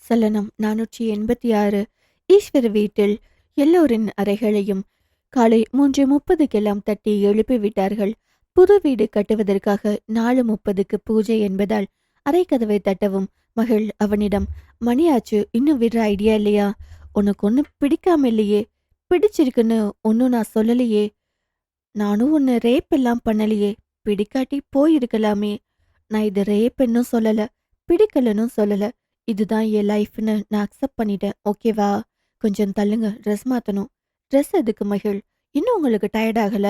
சலனம் 486. ஈஸ்வர வீட்டில் எல்லோரின் அறைகளையும் காலை 3:30க்கெல்லாம் தட்டி எழுப்பிவிட்டார்கள். புது வீடு கட்டுவதற்காக 4:30க்கு பூஜை என்பதால் அறைக்கதவை தட்டவும் மகள் அவனிடம், மணியாச்சு, இன்னும் விடுற ஐடியா இல்லையா? உனக்கு ஒன்னும் பிடிக்காம இல்லையே? பிடிச்சிருக்குன்னு ஒன்னும் நான் சொல்லலையே. நானும் உன்னை ரேப் எல்லாம் பண்ணலையே. பிடிக்காட்டி போயிருக்கலாமே. நான் இது ரேப்ன்னு சொல்லல, பிடிக்கலன்னு சொல்லல. இதுதான் என் லைஃப்னு நான் அக்செப்ட் பண்ணிட்டேன். ஓகேவா? கொஞ்சம் தள்ளுங்க, ட்ரெஸ் மாத்தணும். ட்ரெஸ் எதுக்கு மகிழ்? இன்னும் உங்களுக்கு டயர்ட் ஆகல?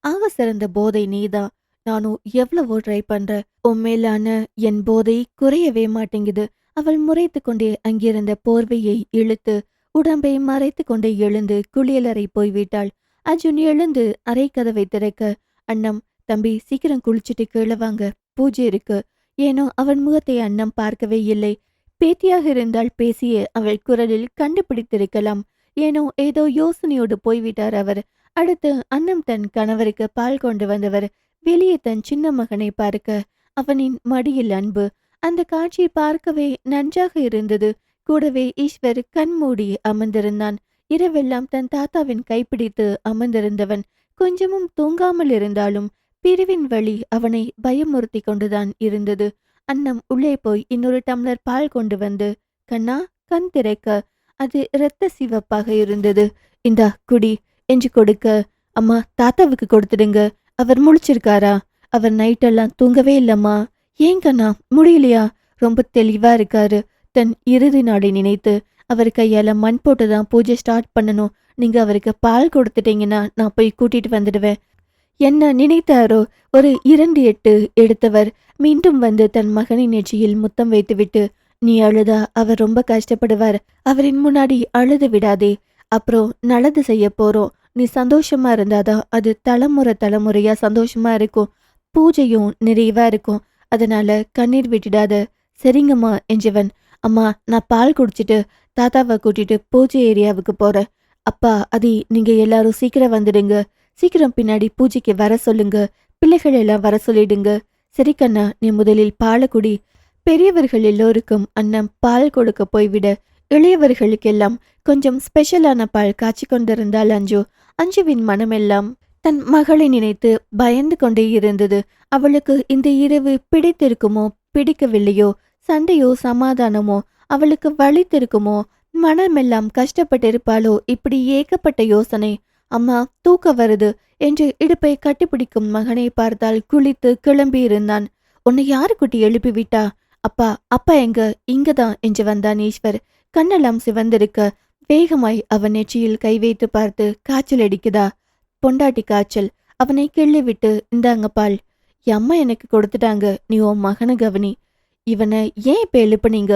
ஆக சிறந்த போதை நீதான். நானும் எவ்வளவோ ட்ரை பண்றேன். உன் மேலான என் போதை குறையவே மாட்டேங்குது. அவள் முறைத்து கொண்டே அங்கிருந்த போர்வையை இழுத்து உடம்பை மறைத்து கொண்டே எழுந்து குளியலறை போய்விட்டாள். அர்ஜுன் எழுந்து அறை கதவை திறக்க, அண்ணம், தம்பி சீக்கிரம் குளிச்சுட்டு கீழே வாங்க, பூஜை இருக்கு. ஏனோ அவன் முகத்தை அண்ணம் பார்க்கவே இல்லை. பேத்தியாக இருந்தால் பேசிய அவள் குரலில் கண்டுபிடித்திருக்கலாம். ஏனோ ஏதோ யோசனையோடு போய்விட்டார் அவர். அடுத்து அண்ணம் தன் கணவருக்கு பால் கொண்டு வந்தவர் வெளியே தன் சின்ன மகனை பார்க்க, அவனின் மடியில் அன்பு. அந்த காட்சி பார்க்கவே நன்றாக இருந்தது. கூடவே ஈஸ்வர் கண்மூடி அமர்ந்திருந்தான். இரவெல்லாம் தன் தாத்தாவின் கைப்பிடித்து அமர்ந்திருந்தவன் கொஞ்சமும் தூங்காமல் இருந்தாலும் பிரிவின் வழி அவனை பயமுறுத்தி கொண்டுதான் இருந்தது. அன்னம் உள்ளே போய் இன்னொரு டம்ளர் பால் கொண்டு வந்து, கண்ணா, கண் திறக்க அது இரத்த சிவப்பாக இருந்தது. இந்தா குடி என்று கொடுக்க, அம்மா தாத்தாவுக்கு கொடுத்துடுங்க, அவர் முழிச்சிருக்காரா? அவர் நைட்டெல்லாம் தூங்கவே இல்லம்மா. ஏன் கண்ணா, முடியலையா? ரொம்ப தெளிவா இருக்காரு. தன் இறுதி நாளை நினைத்து அவர் கையால மண் போட்டுதான் பூஜை ஸ்டார்ட் பண்ணணும். நீங்க அவருக்கு பால் கொடுத்துட்டீங்கன்னா நான் போய் கூட்டிட்டு வந்துடுவேன். என்ன நினைத்தாரோ ஒரு 2 எட்டு எடுத்தவர் மீண்டும் வந்து தன் மகனின் நெற்றியில் முத்தம் வைத்துவிட்டு, நீ அழுதா அவர் ரொம்ப கஷ்டப்படுவார். அவரின் முன்னாடி அழுது விடாதே. அப்புறம் நல்லது செய்ய போறோம். நீ சந்தோஷமா இருந்தாதான் அது தலைமுறையா சந்தோஷமா இருக்கும். பூஜையும் நிறைவா இருக்கும். அதனால கண்ணீர் விட்டுடாத. சரிங்கம்மா என்றவன், அம்மா நான் பால் குடிச்சிட்டு தாத்தாவை கூட்டிட்டு பூஜை ஏரியாவுக்கு போறேன். அப்பா அதி, நீங்க எல்லாரும் சீக்கிரம் வந்துடுங்க. சீக்கிரம் பின்னாடி பூஜைக்கு வர சொல்லுங்க. பிள்ளைகள் எல்லாம் வர சொல்லிடுங்க. சரி கண்ணா, நீ முதலில் பாலை குடி. பெரியவர்கள் எல்லோருக்கும் அண்ணன் பால் கொடுக்க போய்விட இளையவர்களுக்கெல்லாம் கொஞ்சம் ஸ்பெஷலான பால் காய்ச்சி கொண்டிருந்தாள் அஞ்சு. அஞ்சுவின் மனமெல்லாம் தன் மகளை நினைத்து பயந்து கொண்டே இருந்தது. அவளுக்கு இந்த இரவு பிடித்திருக்குமோ பிடிக்கவில்லையோ, சண்டையோ சமாதானமோ அவளுக்கு வலித்திருக்குமோ, மனமெல்லாம் கஷ்டப்பட்டிருப்பாளோ, இப்படி ஏகப்பட்ட யோசனை. அம்மா தூக்க வருது என்று இடுப்பை கட்டிப்பிடிக்கும் மகனை பார்த்தால் குளித்து கிளம்பி இருந்தான். உன்னை யாரு குட்டி எழுப்பி விட்டா? அப்பா, அப்பா எங்க? இங்கதான் என்று வந்தான் ஈஸ்வர். கண்ணெல்லாம் சிவந்திருக்க வேகமாய் அவன் நெற்றியில் கை வைத்து பார்த்து, காய்ச்சல் அடிக்குதா? பொண்டாட்டி காய்ச்சல். அவனை கிள்ளி விட்டு, இந்தாங்க பால். என் அம்மா எனக்கு கொடுத்துட்டாங்க, நீ உன் மகனை கவனி. இவனை ஏன் இப்ப எழுப்புனீங்க?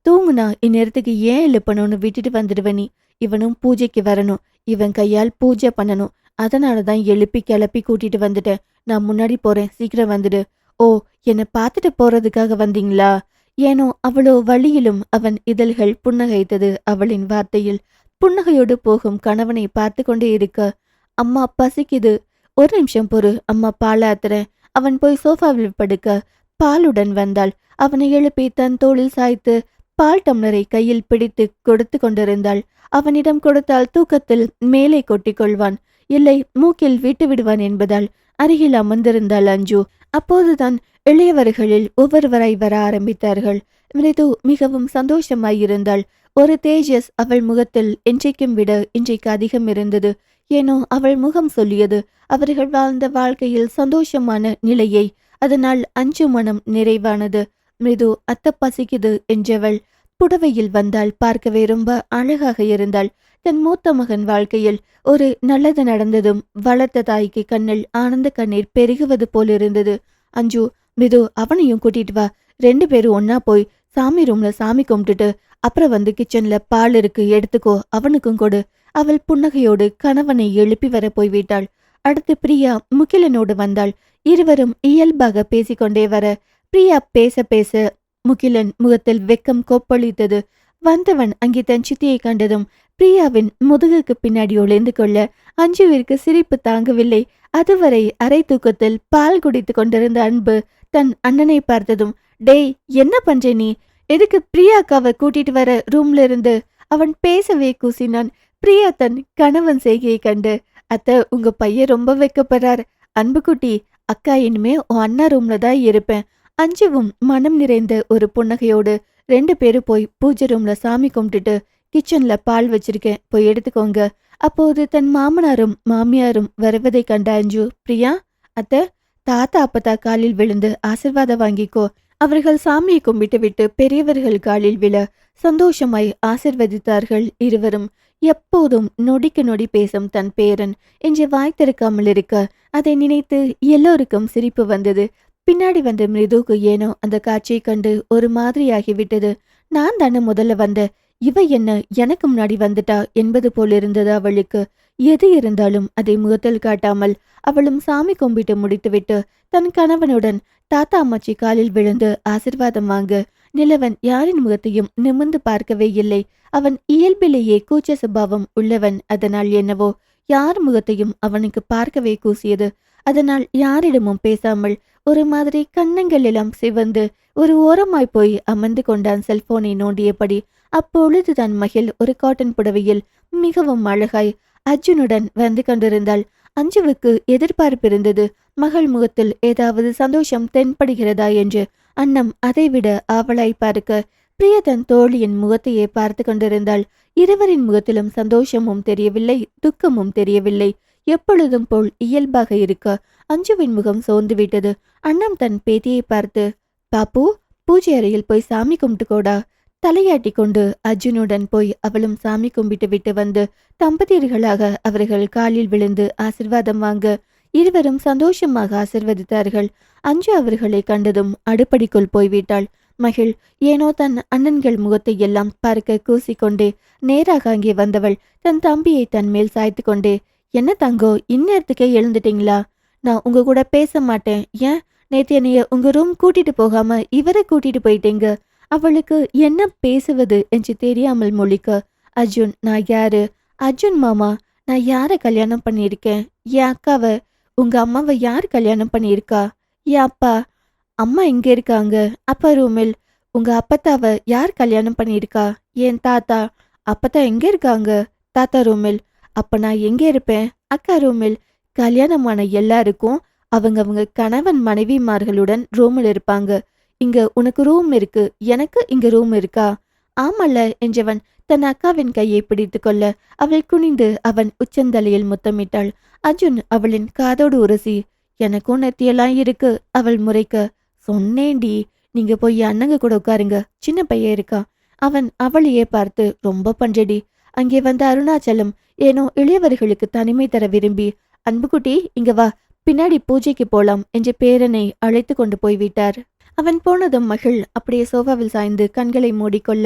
தூங்குனா இந்நேரத்துக்கு ஏன் எழுப்பணும்னு விட்டுட்டு வந்துடுவனி. இவனும் பூஜைக்கு வரணும். இவன் கையால் பூஜை பண்ணணும். அதனாலதான் எழுப்பி கிளப்பி கூட்டிட்டு வந்துட்டேன். நான் முன்னாடி போறேன், சீக்கிரம் வந்துடு. ஓ, என்னை பார்த்துட்டு போறதுக்காக வந்தீங்களா? ஏனோ அவ்வளோ வழியிலும் அவன் இதழ்கள் புன்னகைத்தது அவளின் வார்த்தையில். புன்னகையோடு போகும் கணவனை பார்த்து கொண்டே இருக்க, அம்மா பசிக்குது, ஒரு நிமிஷம் பொறு, அம்மா பாலாத்துறேன். அவன் போய் சோஃபாவில் படுக்க பாலுடன் வந்தாள். அவனை எழுப்பி தன் தோளில் சாய்த்து பால் டம்ளரை கையில் பிடித்து கொடுத்து கொண்டிருந்தாள். அவனிடம் கொடுத்தால் தூக்கத்தில் மேலே கொட்டிக் கொள்வான், இல்லை மூக்கில் விட்டு விடுவான் என்பதால் அருகில் அமர்ந்திருந்தாள் அஞ்சு. அப்போதுதான் இளையவர்களில் ஒவ்வொருவராய் வர ஆரம்பித்தார்கள். மிருது மிகவும் சந்தோஷமாயிருந்தாள். ஒரு தேஜஸ் அவள் முகத்தில் என்றைக்கும் விட இன்றைக்கு அதிகம் இருந்தது. ஏனோ அவள் முகம் சொல்லியது அவர்கள் வாழ்ந்த வாழ்க்கையில் சந்தோஷமான நிலையை. அதனால் அஞ்சு மனம் நிறைவானது. மிருது அத்த பசிக்குது என்றவள் புடவையில் வந்தாள். பார்க்கவே ரொம்ப அழகாக இருந்தாள். தன் மூத்த மகன் வாழ்க்கையில் ஒரு நல்லது நடந்ததும் வளர்த்த தாய்க்கு கண்ணில் ஆனந்த கண்ணீர் பெருகுவது போல் இருந்தது. அஞ்சு, மிது அவனையும் கூட்டிட்டு வா. 2 பேரும் ஒன்னா போய் சாமி ரூம்ல சாமி கும்பிட்டுட்டு அப்புறம் வந்து கிச்சன்ல பால் இருக்கு, எடுத்துக்கோ, அவனுக்கும் கொடு. அவள் புன்னகையோடு கணவனை எழுப்பி வர போய்விட்டாள். அடுத்து பிரியா முகிலனோடு வந்தாள். இருவரும் இயல்பாக பேசிக்கொண்டே வர பிரியா பேச பேச முகிலன் முகத்தில் வெக்கம் கொப்பளித்தது. வந்தவன் அங்கே தன் சித்தியை கண்டதும் பிரியாவின் முதுகுக்கு பின்னாடி ஒளிந்து கொள்ள அஞ்சுவிற்கு சிரிப்பு தாங்கவில்லை. அதுவரை அரை தூக்கத்தில் பால் குடித்து கொண்டிருந்த அன்பு தன் அண்ணனை பார்த்ததும், டேய் என்ன பண்ற நீ? எதுக்கு பிரியா அக்காவை கூட்டிட்டு வர ரூம்ல இருந்து அவன் பேசவே கூசினான். பிரியா தன் கணவன் செய்கையை கண்டு, அத்தை உங்க பையன் ரொம்ப வெக்கப்படுறார். அன்புக்குட்டி, அக்கா இனிமே உன் அண்ணா ரூம்ல தான் இருப்பேன். அஞ்சுவும் மனம் நிறைந்த ஒரு புன்னகையோடு 2 பேரும் போய் பூஜை ரூம்ல சாமி கும்பிட்டுட்டு கிச்சன்ல பால் வச்சிருக்கேன், போய் எடுத்துக்கோங்க. அப்போது தன் மாமனாரும் மாமியாரும் வருவதை கண்ட அஞ்சு, பிரியா அத்தை, தாத்தா அப்பத்தா காலில் விழுந்து ஆசிர்வாதம் வாங்கிக்கோ. அவர்கள் சாமியை கும்பிட்டு விட்டு பெரியவர்கள் காலில் விழ சந்தோஷமாய் ஆசிர்வதித்தார்கள் இருவரும். எப்போதும் நொடிக்கு நொடி பேசும் தன் பேரன் என்று வாய் திறக்காமல் இருக்க அதை நினைத்து எல்லோருக்கும் சிரிப்பு வந்தது. பின்னாடி வந்த மிருதுக்கு ஏனோ அந்த காட்சியை கண்டு ஒரு மாதிரியாகிவிட்டது. நான் தானே முதல்ல வந்த, இவ என்ன எனக்கு முன்னாடி வந்துட்டா என்பது போல் இருந்தது அவளுக்கு. எது இருந்தாலும் அதை முகத்தில் காட்டாமல் அவளும் சாமி கும்பிட்டு முடித்துவிட்டு தன் கணவனுடன் தாத்தா அம்மாச்சி காலில் விழுந்து ஆசிர்வாதம் வாங்க நிலவன் யாரின் முகத்தையும் நிமிர்ந்து பார்க்கவே இல்லை. அவன் இயல்பிலேயே கூச்ச சுபாவம் உள்ளவன். அதனால் என்னவோ யார் முகத்தையும் அவனுக்கு பார்க்கவே கூசியது. அதனால் யாரிடமும் பேசாமல் ஒரு மாதிரி கண்ணங்கள் எல்லாம் சிவந்து ஒரு ஓரமாய் போய் அமர்ந்து கொண்டான் செல்போனை நோண்டியபடி. அப்பொழுது தன் மகள் ஒரு காட்டன் புடவையில் மிகவும் அழகாய் அர்ஜுனுடன் வந்து கொண்டிருந்தாள். அஞ்சுவுக்கு எதிர்பார்ப்பு இருந்தது. மகள் முகத்தில் ஏதாவது சந்தோஷம் தென்படுகிறதா என்று. அன்னம் அதைவிட ஆவலாய் பார்க்க பிரியா தன் தோழியின் முகத்தையே பார்த்து கொண்டிருந்தாள். இருவரின் முகத்திலும் சந்தோஷமும் தெரியவில்லை, துக்கமும் தெரியவில்லை. எப்பொழுதும் போல் இயல்பாக இருக்க அஞ்சுவின் முகம் சோர்ந்துவிட்டது. அண்ணம் தன் பேத்தியை பார்த்து, பாப்பு, பூஜை அறையில் போய் சாமி கும்பிட்டுக்கோடா. தலையாட்டி கொண்டு அர்ஜுனுடன் போய் அவளும் சாமி கும்பிட்டு விட்டு வந்து தம்பதியர்களாக அவர்கள் காலில் விழுந்து ஆசிர்வாதம் வாங்க இருவரும் சந்தோஷமாக ஆசிர்வதித்தார்கள். அஞ்சு அவர்களை கண்டதும் அடுப்படிக்குள் போய்விட்டாள். மகிழ் ஏனோ தன் அண்ணன்கள் முகத்தை எல்லாம் பார்க்க கூசிக்கொண்டே நேராக அங்கே வந்தவள் தன் தம்பியை தன் மேல் சாய்த்து கொண்டே, என்ன தங்கோ, இந்நேரத்துக்கே எழுந்துட்டீங்களா? நான் உங்க கூட பேச மாட்டேன். ஏன் நேத்து என்னைய உங்க ரூம் கூட்டிட்டு போகாம இவரை கூட்டிட்டு போயிட்டீங்க? அவளுக்கு என்ன பேசுவது என்று தெரியாமல் மொழிக்க, அர்ஜுன், நான் யாரு? அர்ஜுன் மாமா, நான் யாரை கல்யாணம் பண்ணியிருக்கேன்? என் அக்காவை. உங்க அம்மாவை யார் கல்யாணம் பண்ணியிருக்கா? என் அப்பா. அம்மா எங்க இருக்காங்க? அப்பா ரூமில். உங்க அப்பத்தாவை யார் கல்யாணம் பண்ணியிருக்கா? என் தாத்தா. அப்பத்தா எங்க இருக்காங்க? தாத்தா ரூமில். அப்ப நான் எங்க இருப்பேன்? அக்கா ரூமில். கல்யாணமான எல்லாருக்கும் அவங்க கணவன் மனைவிமார்களுடன் ரூமில் இருப்பாங்க. இங்க உனக்கு ரூம் இருக்கு, எனக்கு இங்க ரூம் இருக்கா? ஆமல்ல என்றவன் தன் அக்காவின் கையை பிடித்து கொள்ள அவள் குனிந்து அவன் உச்சந்தலையில் முத்தமிட்டாள். அர்ஜுன் அவளின் காதோடு உரசி, எனக்கும் நெத்தியெல்லாம் இருக்கு அவள் முறைக்க. சொன்னேண்டி, நீங்க போய் அண்ணங்க கூட உட்காருங்க, சின்ன பையன் இருக்கா. அவன் அவளையே பார்த்து, ரொம்ப பஞ்சடி. அங்கே வந்த அருணாச்சலம் ஏனோ இளையவர்களுக்கு தனிமை தர விரும்பி, அன்புக்குட்டி இங்க வா, பின்னாடி பூஜைக்கு போலாம் என்று பேரனை அழைத்து கொண்டு போய்விட்டார். அவன் போனதும் மகள் அப்படியே சோஃபாவில் சாய்ந்து கண்களை மூடிக்கொள்ள,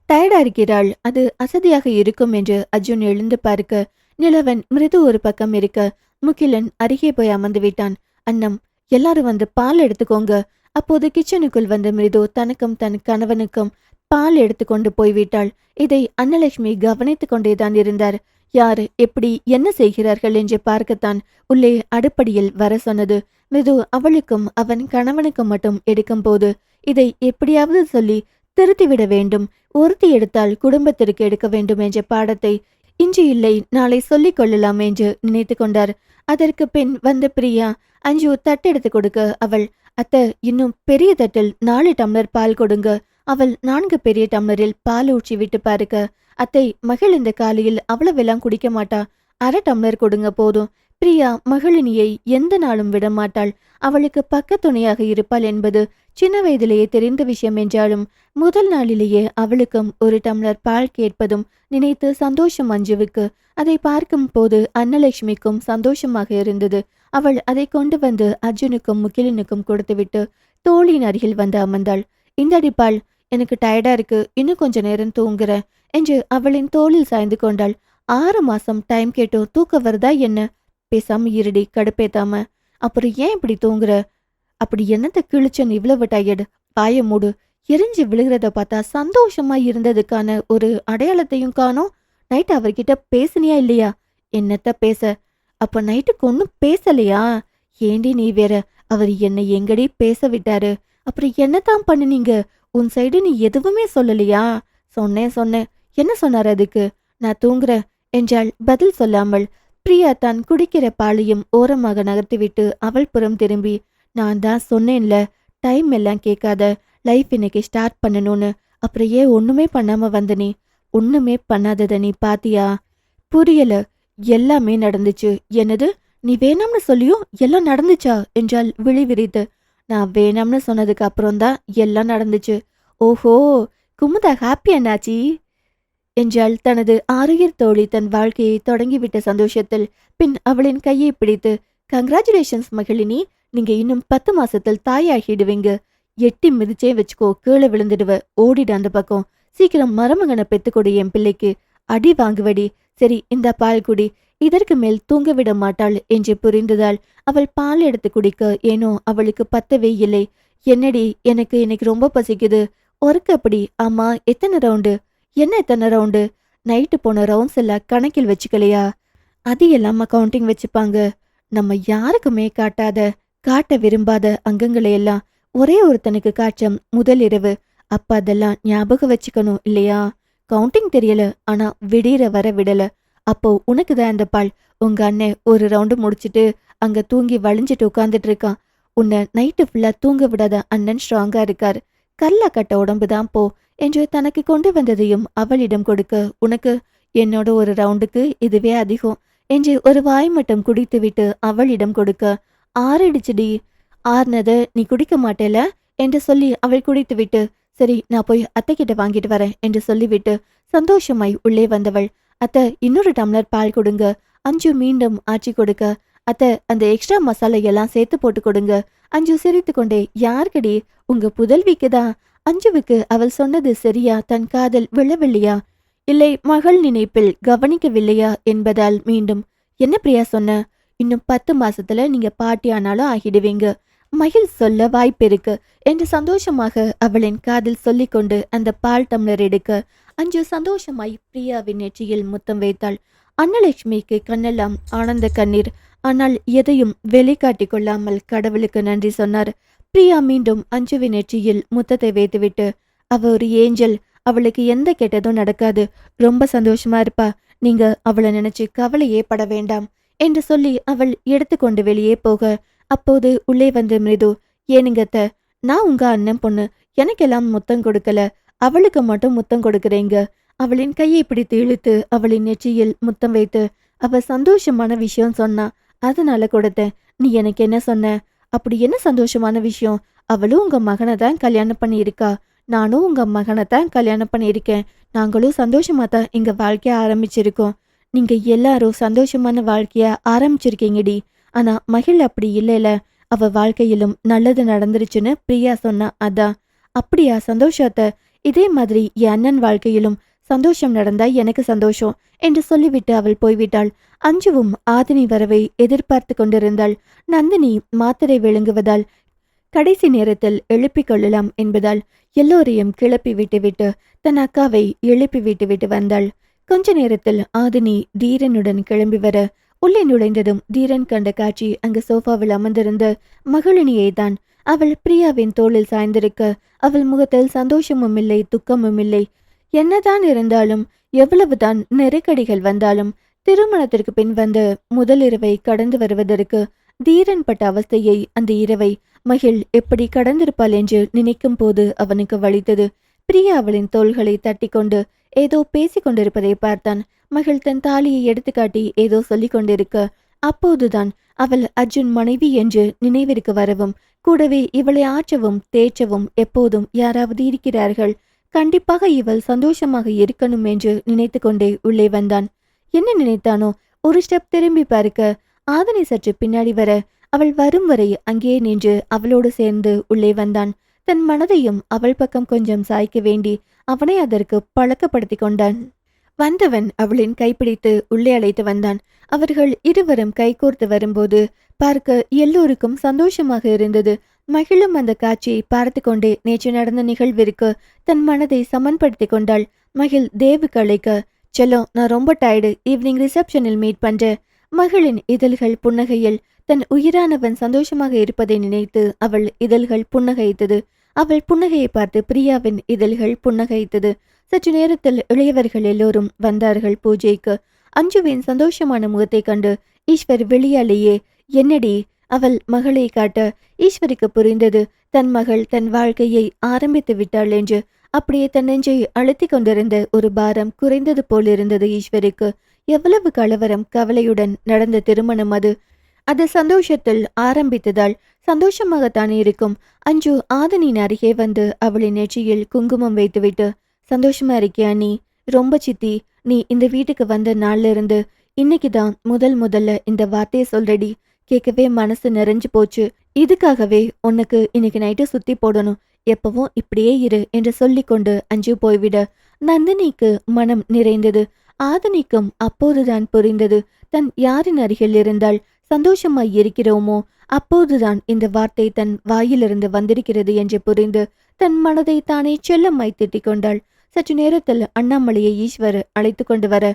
டயர்டா இருக்கிறாள், அது அசதியாக இருக்கும் என்று அர்ஜுன் எழுந்து பார்க்க நிலவன் மிருது ஒரு பக்கம் இருக்க முகிலன் அருகே போய் அமர்ந்து விட்டான். அண்ணம், எல்லாரும் வந்து பால் எடுத்துக்கோங்க. அப்போது கிச்சனுக்குள் வந்த மிருது தனக்கும் தன் கணவனுக்கும் பால் எடுத்து கொண்டு போய்விட்டாள். இதை அன்னலட்சுமி கவனித்து கொண்டேதான் இருந்தார். யார் எப்படி என்ன செய்கிறார்கள் என்று பார்க்கத்தான் உள்ளே அடுப்படியில் வர சொன்னது. மிருது அவளுக்கும் அவன் கணவனுக்கும் மட்டும் எடுக்கும் போது, இதை எப்படியாவது சொல்லி திருத்திவிட வேண்டும், ஒருத்தி எடுத்தால் குடும்பத்திற்கு எடுக்க வேண்டும் என்ற பாடத்தை இன்று இல்லை நாளை சொல்லிக் கொள்ளலாம் என்று நினைத்து கொண்டார். அதற்கு பின் வந்த பிரியா அஞ்சு தட்டெடுத்து கொடுக்க அவள், அத்தை இன்னும் பெரிய தட்டில் 4 டம்ளர் பால் கொடுங்க. அவள் 4 பெரிய டம்ளரில் பால் ஊற்றி விட்டு பாருக்க, அத்தை மகள் இந்த காலையில் அவ்வளவெல்லாம் குடிக்க மாட்டா, அரை டம்ளர் கொடுங்க போதும். பிரியா மகளினியை எந்த நாளும் விட மாட்டாள். அவளுக்கு பக்கத்துணையாக இருப்பாள் என்பது சின்ன வயதிலேயே தெரிந்த விஷயம் என்றாலும் முதல் நாளிலேயே அவளுக்கும் ஒரு டம்ளர் பால் கேட்பதும் நினைத்து சந்தோஷம் அஞ்சுவுக்கு. அதை பார்க்கும் போது அன்னலட்சுமிக்கும் சந்தோஷமாக இருந்தது. அவள் அதை கொண்டு வந்து அர்ஜுனுக்கும் முகிலனுக்கும் கொடுத்துவிட்டு தோழியின் அருகில் வந்து அமர்ந்தாள். இந்தடி பால், எனக்கு டயர்டா இருக்கு, இன்னும் கொஞ்ச நேரம் தூங்குறேன் என்று அவளின் தோளில் சாய்ந்து கொண்டாள். 6 மாசம் டைம் கேட்டோம், தூக்க வருதா என்ன? பேசாம இருடி, கடுப்பேத்தாம. அப்புறம் ஏன் இப்படி தூங்குற? அப்படி என்னத்த கிழிச்சன் இவ்வளவு டயர்டு? பாய மூடு. எரிஞ்சு விழுகிறத பார்த்தா சந்தோஷமா இருந்ததுக்கான ஒரு அடையாளத்தையும் காணோம். நைட்டு அவர்கிட்ட பேசுனியா இல்லையா? என்னத்த பேச? அப்ப நைட்டுக்கு ஒன்னும் பேசலையா? ஏண்டி நீ வேற, அவர் என்னை எங்கடி பேச விட்டாரு? அப்புறம் என்னத்தான் பண்ணுனீங்க? உன் சைடு நீ எதுவுமே சொல்லலையா? சொன்னேன். என்ன சொன்னார் அதுக்கு? நான் தூங்குறேன் என்றாள் பதில் சொல்லாமல். பிரியா தான் குடிக்கிற பாலையும் ஓரமாக நகர்த்திவிட்டு அவள் புறம் திரும்பி, நான் தான் சொன்னேன்ல, டைம் எல்லாம் கேட்காத, லைஃப் இன்னைக்கு ஸ்டார்ட் பண்ணணும்னு. அப்புறம் ஏன் ஒண்ணுமே பண்ணாம வந்த நீ? ஒண்ணுமே பண்ணாதத நீ பாத்தியா? புரியல. எல்லாமே நடந்துச்சு. என்னது? நீ வேணாம்னு சொல்லியும் எல்லாம் நடந்துச்சா என்றால் விழி விரித்து. நான் வேணாம்னு சொன்னதுக்கு அப்புறம்தான் எல்லாம் நடந்துச்சு. ஓஹோ, குமுதா ஹாப்பி என்னாச்சி என்றாள் தனது ஆருயிர் தோழி தன் வாழ்க்கையை தொடங்கிவிட்ட சந்தோஷத்தில். பின் அவளின் கையை பிடித்து, கங்க்ராச்சுலேஷன்ஸ் மகிழினி, நீங்க இன்னும் 10 மாசத்தில் தாயாகிடுவீங்க. எட்டி மிதிச்சே வச்சுக்கோ, கீழே விழுந்துடுவ. ஓடிடு அந்த பக்கம். சீக்கிரம் மருமகனை பெத்துக்கொடு என் பிள்ளைக்கு. அடி வாங்குவடி. சரி, இந்த பால் குடி. இதற்கு மேல் தூங்க விட மாட்டாள் என்று புரிந்ததால் அவள் பால் எடுத்து குடிக்க ஏனோ அவளுக்கு பத்தவே இல்லை. என்னடி, எனக்கு இன்னைக்கு ரொம்ப பசிக்குது. ஒருக்கு அப்படி. ஆமா, எத்தனை ரவுண்டு? என்ன எத்தனை ரவுண்டு? நைட்டு போன ரவுண்ட்ஸ் எல்லாம் கணக்கில் வச்சுக்கலையா? அது எல்லாம கவுண்டிங் வச்சுப்பாங்க. நம்ம யாருக்குமே காட்ட விரும்பாத அங்கங்களை எல்லாம் ஒரே ஒருத்தனுக்கு காய்ச்ச முதல் இரவு. அப்ப அதெல்லாம் ஞாபகம் வச்சுக்கணும் இல்லையா? கவுண்டிங் தெரியல, ஆனா விடிற வர விடல. அப்போ உனக்குதான் அந்த பால். உங்க அண்ணன் ஒரு ரவுண்டு முடிச்சிட்டு அங்க தூங்கி வழிஞ்சிட்டு உட்கார்ந்துட்டு இருக்கான். உன்னை நைட்டு ஃபுல்லா தூங்க விடாத அண்ணன் ஸ்ட்ராங்கா இருக்காரு. கல்லா கட்ட உடம்புதான் போ என்று தனக்கு கொண்டு வந்ததையும் அவளிடம் கொடுக்க, உனக்கு என்னோட ஒரு ரவுண்டுக்கு இதுவே அதிகம் என்று ஒரு வாய் மட்டும் குடித்துவிட்டு அவளிடம் கொடுக்க, ஆறிடுச்சுடி. ஆறுனத நீ குடிக்க மாட்டேல என்று சொல்லி அவள் குடித்துவிட்டு, சரி நான் போய் அத்தை கிட்ட வாங்கிட்டு வரேன் என்று சொல்லிவிட்டு சந்தோஷமாய் உள்ளே வந்தவள், அத்தை இன்னொரு டம்ளர் பால் கொடுங்க. அஞ்சு மீண்டும் ஆச்சி கொடுக்க, அத்தை அந்த எக்ஸ்ட்ரா மசாலா எல்லாம் சேர்த்து போட்டு கொடுங்க. அஞ்சு சிரித்து கொண்டே, யாருக்கடி? உங்க புதல்விக்குதான். அஞ்சுவுக்கு அவள் சொன்னது சரியா? தன் காதல் விழவில்லையா? இல்லை மகள் நினைப்பில் கவனிக்கவில்லையா என்பதால் மீண்டும், என்ன பிரியா சொன்ன? இன்னும் 10 மாசத்துல நீங்க பாட்டி ஆனாலும் ஆகிடுவீங்க. மகிழ் சொல்ல வாய்ப்பிருக்கு என்று சந்தோஷமாக அவளின் காதில் சொல்லிக்கொண்டு அந்த பால் டம்ளர் எடுக்க, அஞ்சு சந்தோஷமாய் பிரியாவின் நெற்றியில் முத்தம் வைத்தாள். அன்னலட்சுமிக்கு கண்ணெல்லாம் ஆனந்த கண்ணீர். ஆனால் எதையும் வெளிக்காட்டி கொள்ளாமல் கடவுளுக்கு நன்றி சொன்னார். பிரியா மீண்டும் அஞ்சுவின் நெற்றியில் முத்தத்தை வைத்துவிட்டு, அவ ஒரு ஏஞ்சல், அவளுக்கு எந்த கெட்டதும் நடக்காது, ரொம்ப சந்தோஷமா இருப்பா, நீங்க அவளை நினைச்சு கவலையே பட வேண்டாம் என்று சொல்லி அவள் எடுத்துக்கொண்டு வெளியே போக, அப்போது உள்ளே வந்த மிருது, ஏனுங்கத்த, நான் உங்க அண்ணன் பொண்ணு, எனக்கெல்லாம் முத்தம் கொடுக்கல, அவளுக்கு மட்டும் முத்தம் கொடுக்குறீங்க. அவளின் கையை பிடித்து இழுத்து அவளின் நெற்றியில் முத்தம் வைத்து, அவ சந்தோஷமான விஷயம் சொன்னா, அதனால கொடுத்தேன். நீ எனக்கு என்ன சொன்ன? அப்படி என்ன சந்தோஷமான விஷயம்? அவளும் உங்க மகனை தான் கல்யாணம் பண்ணி இருக்கா, நானும் உங்க மகனை தான் கல்யாணம் பண்ணியிருக்கேன். நாங்களும் சந்தோஷமா தான் எங்க வாழ்க்கைய ஆரம்பிச்சிருக்கோம். நீங்க எல்லாரும் சந்தோஷமான வாழ்க்கைய ஆரம்பிச்சிருக்கீங்கடி. ஆனா மகிழ் அப்படி இல்லைல, அவ வாழ்க்கையிலும் நல்லது நடந்துருச்சுன்னு பிரியா சொன்னா. அதான். அப்படியா? சந்தோஷத்தை இதே மாதிரி என் அண்ணன் வாழ்க்கையிலும் சந்தோஷம் நடந்தா எனக்கு சந்தோஷம் என்று சொல்லிவிட்டு அவள் போய்விட்டாள். அஞ்சுவும் ஆதினி வரவை எதிர்பார்த்து கொண்டிருந்தாள். நந்தினி மாத்திரை விழுங்குவதால் கடைசி நேரத்தில் எழுப்பிக் கொள்ளலாம் என்பதால் எல்லோரையும் கிளப்பி விட்டுவிட்டு தன் அக்காவை எழுப்பி விட்டுவிட்டு வந்தாள். கொஞ்ச நேரத்தில் ஆதினி தீரனுடன் கிளம்பி வர, உள்ளே நுழைந்ததும் தீரன் கண்ட காட்சி அங்கு சோஃபாவில் அமர்ந்திருந்த மகளினியை தான். அவள் பிரியாவின் தோளில் சாய்ந்திருக்க, அவள் முகத்தில் சந்தோஷமும் இல்லை, துக்கமும் இல்லை. என்னதான் இருந்தாலும், எவ்வளவுதான் நெருக்கடிகள் வந்தாலும், திருமணத்திற்கு பின் வந்த முதல் இரவை கடந்து வருவதற்கு தீரன் பட்ட அவஸ்தையை, அந்த இரவை மகிழ் எப்படி கடந்திருப்பாள் என்று நினைக்கும் போது அவனுக்கு வலித்தது. பிரியா அவளின் தோள்களை தட்டி கொண்டு ஏதோ பேசிக் கொண்டிருப்பதை பார்த்தான். மகிழ் தன் தாலியை எடுத்துக்காட்டி ஏதோ சொல்லிக் கொண்டிருக்க, அப்போதுதான் அவள் அர்ஜுன் மனைவி என்று நினைவிற்கு வரவும், கூடவே இவளை ஆற்றவும் தேற்றவும் எப்போதும் யாராவது இருக்கிறார்கள், கண்டிப்பாக இவள் சந்தோஷமாக இருக்கணும் என்று நினைத்து கொண்டே உள்ளே வந்தான். என்ன நினைத்தானோ, ஒரு ஸ்டெப் திரும்பி பார்க்க ஆதினி சற்று பின்னாடி வர, அவள் வரும் வரை அங்கேயே நின்று அவளோடு சேர்ந்து உள்ளே வந்தான். தன் மனதையும் அவள் பக்கம் கொஞ்சம் சாய்க்க வேண்டி அவனை அதற்கு பழக்கப்படுத்தி கொண்டான். வந்தவன் அவளின் கைப்பிடித்து உள்ளே அழைத்து வந்தான். அவர்கள் இருவரும் கைகோர்த்து வரும்போது பார்க்க எல்லோருக்கும் சந்தோஷமாக இருந்தது. மகிழும் அந்த காட்சியை பார்த்து கொண்டே நேற்று நடந்த நிகழ்விற்கு தன் மனதை சமன்படுத்தி கொண்டாள். மகிழ் தேவுக்கு அழைக்க, செல்லோ நான் ரொம்ப டயர்டு, ஈவினிங் ரிசப்ஷனில் மீட் பண்றேன். மகளின் இதழ்கள் புன்னகையில் தன் உயிரானவன் சந்தோஷமாக இருப்பதை நினைத்து அவள் இதழ்கள் புன்னகைத்தது. அவள் புன்னகையை பார்த்து பிரியாவின் இதழ்கள் புன்னகைத்தது. சற்று நேரத்தில் இளையவர்கள் எல்லோரும் வந்தார்கள் பூஜைக்கு. அஞ்சுவின் சந்தோஷமான முகத்தை கண்டு ஈஸ்வர் வெளியாலேயே என்னடி அவள் மகளை காட்ட ஈஸ்வருக்கு புரிந்தது. தன் மகள் தன் வாழ்க்கையை ஆரம்பித்து விட்டாள் என்று. அப்படியே தன் நெஞ்சை அழுத்தி கொண்டிருந்த ஒரு பாரம் குறைந்தது போல் இருந்தது ஈஸ்வருக்கு. எவ்வளவு கலவரம் கவலையுடன் நடந்த திருமணம் அது. அது சந்தோஷத்தில் ஆரம்பித்ததால் சந்தோஷமாகத்தானே இருக்கும். அஞ்சு ஆதனின் அருகே வந்து அவளின் நெற்றியில் குங்குமம் வைத்துவிட்டு, சந்தோஷமா இருக்கியா நீ? ரொம்ப சித்தி, நீ இந்த வீட்டுக்கு வந்த நாள்ல இருந்து இன்னைக்குதான் முதல்ல இந்த வார்த்தையை சொல்றடி. கேட்கவே மனசு நிறைஞ்சு போச்சு. இதுக்காகவே உனக்கு இன்னைக்கு நைட்டு சுத்தி போடணும். எப்பவும் இப்படியே இரு என்று சொல்லிக்கொண்டு அஞ்சு போய்விட நந்தினிக்கு மனம் நிறைந்தது. ஆதனிக்கும் அப்போதுதான் புரிந்தது, தன் யாரின் அருகில் இருந்தால் சந்தோஷமாய் இருக்கிறோமோ அப்போதுதான் இந்த வார்த்தை தன் வாயிலிருந்து வந்திருக்கிறது என்று புரிந்து தன் மனதை தானே செல்லமாய் திட்டிக் கொண்டாள். சற்று நேரத்தில் அண்ணாமலையை ஈஸ்வர் அழைத்து கொண்டு வர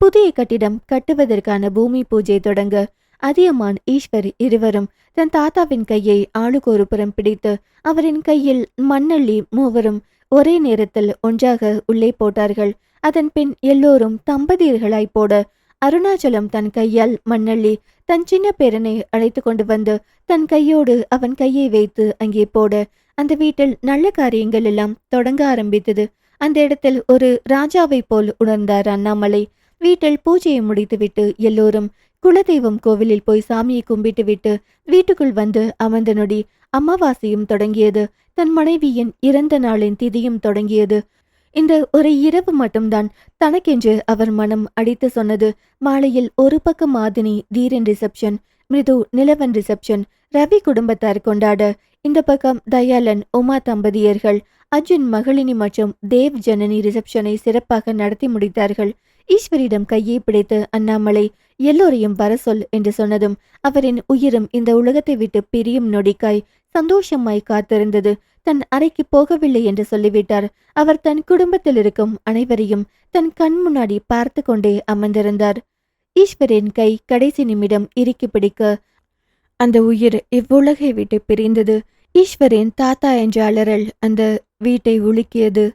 புதிய கட்டிடம் கட்டுவதற்கான பூமி பூஜை தொடங்க அதியமான் ஈஸ்வர் இருவரும் தன் தாத்தாவின் கையை ஆளுக்கு ஒரு புறம் பிடித்து அவரின் கையில் மண்ணள்ளி மூவரும் ஒரே நேரத்தில் ஒன்றாக உள்ளே போட்டார்கள். அதன் பின் எல்லோரும் தம்பதியர்களாய் போட அருணாச்சலம் தன் கையால் மண்ணள்ளி தன் சின்ன பேரனை அழைத்து கொண்டு வந்து தன் கையோடு அவன் கையை வைத்து அங்கே போட அந்த வீட்டில் நல்ல காரியங்கள் எல்லாம் தொடங்க ஆரம்பித்தது. அந்த இடத்தில் ஒரு ராஜாவை போல் உணர்ந்தார் அண்ணாமலை. வீட்டில் பூஜையை முடித்துவிட்டு எல்லோரும் குலதெய்வம் கோவிலில் போய் சாமியை கும்பிட்டு விட்டு வீட்டுக்குள் வந்து அமர்ந்த நொடி அமாவாசையும் தொடங்கியது. தன் மனைவியின் இறந்த நாளின் திதியும் தொடங்கியது. இந்த ஒரு இரவு மட்டும்தான் தனக்கென்று அவர் மனம் அடித்து சொன்னது. மாலையில் ஒரு பக்கம் ஆதினி தீரன் ரிசப்ஷன், மிருது நிலவன் ரிசப்ஷன், ரவி குடும்பத்தார் கொண்டாட இந்த பக்கம் தயாளன் உமா தம்பதியர்கள் அர்ஜுன் மகளினி மற்றும் தேவ் ஜனனி ரிசப்ஷனை சிறப்பாக நடத்தி முடித்தார்கள். ஈஸ்வரிடம் கையை பிடித்து அண்ணாமலை எல்லோரையும் வர சொல் என்று சொன்னதும் அவரின் உயிரும் இந்த உலகத்தை விட்டு பிரியும் நொடிக்காய் சந்தோஷமாய் காத்திருந்தது. தன் அறைக்கு போகவில்லை என்று சொல்லிவிட்டார். அவர் தன் குடும்பத்தில் இருக்கும் அனைவரையும் தன் கண் முன்னாடி பார்த்து கொண்டே அமர்ந்திருந்தார். ஈஸ்வரின் கை கடைசி நிமிடம் இறுக்கி பிடிக்க அந்த உயிர் இவ்வுலகை விட்டு பிரிந்தது. ஈஸ்வரின் தாத்தா என்ற அலறல் அந்த வீட்டை உலுக்கியது.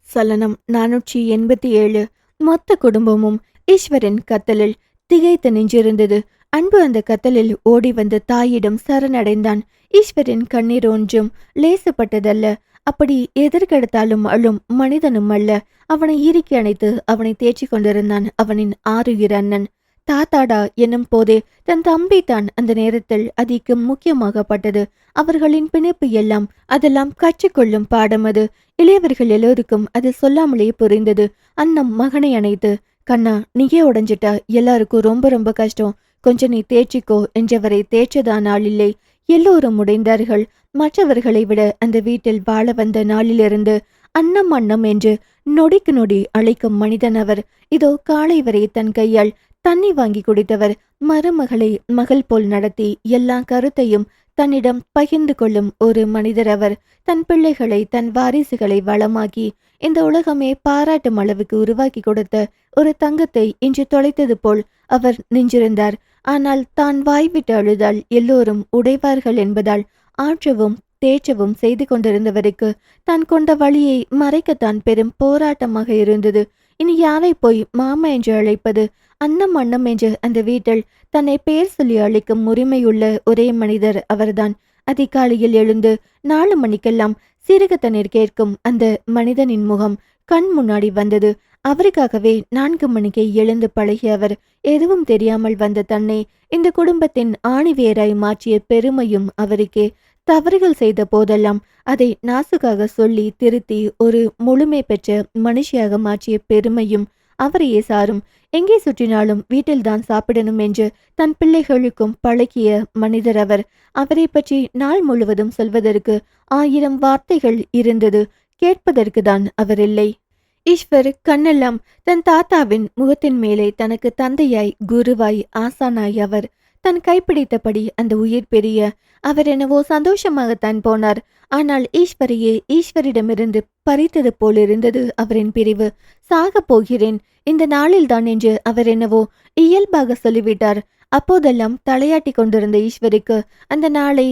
சலனம் 487. மொத்த குடும்பமும் ஈஸ்வரின் கத்தலில் திகைத்து நின்றிருந்தது. அன்பு அந்த கத்தலில் ஓடி வந்து தாயிடம் சரணடைந்தான். ஈஸ்வரின் கண்ணீர் ஒன்றும் லேசுப்பட்டதல்ல. அப்படி எதற்கெடுத்தாலும் அழும் மனிதனும் அல்ல. அவனை இறுக்கி அணைத்து அவனை தேய்ச்சி கொண்டிருந்தான் அவனின் ஆறுயிர் அண்ணன். தாத்தாடா என்னும் போதே தன் தம்பி தான் அந்த நேரத்தில் அதிகம் முக்கியமாகப்பட்டது. அவர்களின் பிணைப்பு எல்லாம் அதெல்லாம் கற்றுக்கொள்ளும் பாடம் அது. இளையவர்கள் எல்லோருக்கும் அது சொல்லாமலே புரிந்தது. அண்ணம் மகனை அணைத்து, கண்ணா நீயே உடைஞ்சிட்டா, எல்லாருக்கும் ரொம்ப ரொம்ப கஷ்டம், கொஞ்சம் நீ தேய்ச்சிக்கோ என்றவரை தேய்ச்சதான் நாள் இல்லை. எல்லோரும் உடைந்தார்கள். மற்றவர்களை விட அந்த வீட்டில் வாழ வந்த நாளிலிருந்து அன்னம் அன்னம் என்று நொடிக்கு நொடி அழைக்கும் மனிதன் அவர். இதோ காலை வரை தன் கையால் தண்ணி வாங்கி குடித்தவர். மருமகளை மகள் போல் நடத்தி எல்லா கருத்தையும் தன்னிடம் பகிர்ந்து கொள்ளும் ஒரு மனிதர் அவர். தன் பிள்ளைகளை தன் வாரிசுகளை வளமாக்கி இந்த உலகமே பாராட்டும் அளவுக்கு உருவாக்கி கொடுத்த ஒரு தங்கத்தை இன்று தொலைத்தது போல் அவர் நின்றிருந்தார். ஆனால் தான் வாய்விட்டு அழுதால் எல்லோரும் உடைவார்கள் என்பதால் ஆற்றவும் தேற்றவும் செய்து கொண்டிருந்தவருக்கு தான் கொண்ட வழியை மறைக்கத்தான் பெரும் போராட்டமாக இருந்தது. இனி யாரை போய் மாமா என்று அழைப்பது? அன்னம் அன்னம் என்று அந்த வீட்டில் தன்னை பெயர் சொல்லி அழைக்கும் உரிமையுள்ள ஒரே மனிதர் அவர்தான். அதிகாலையில் எழுந்து 4 மணிக்கெல்லாம் சீரக தண்ணீர் கேட்கும் அந்த மனிதனின் முகம் கண் முன்னாடி வந்தது. அவருக்காகவே 4 மணிக்கு எழுந்து பழகிய அவர் எதுவும் தெரியாமல் வந்த தன்னை இந்த குடும்பத்தின் ஆணிவேராய் மாற்றிய பெருமையும் அவருக்கே. தவறுகள் செய்த போதெல்லாம் அதை நாசுக்காக சொல்லி திருத்தி ஒரு முழுமை பெற்ற மனுஷியாக மாற்றிய பெருமையும் அவரையே சாரும். எங்கே சுற்றினாலும் வீட்டில்தான் சாப்பிடணும் என்று தன் பிள்ளைகளுக்கும் பழகிய மனிதர் அவர். அவரை பற்றி நாள் முழுவதும் சொல்வதற்கு 1000 வார்த்தைகள் இருந்தது. கேட்பதற்கு தான் அவர் இல்லை. ஈஸ்வர் கண்ணெல்லாம் தன் தாத்தாவின் முகத்தின் மேலே தனக்கு தந்தையாய் குருவாய் ஆசானாய் அவர். தன் கைப்பிடித்தபடி அந்த உயிர் பெரிய அவர் என்னவோ சந்தோஷமாகத்தான் போனார். ஆனால் ஈஸ்வரியே ஈஸ்வரிடமிருந்து பறித்தது போலிருந்தது அவரின் பிரிவு. சாக போகிறேன் இந்த நாளில்தான் என்று அவர் என்னவோ இயல்பாக சொல்லிவிட்டார். அப்போதெல்லாம் தலையாட்டி கொண்டிருந்த ஈஸ்வரிக்கு அந்த நாளை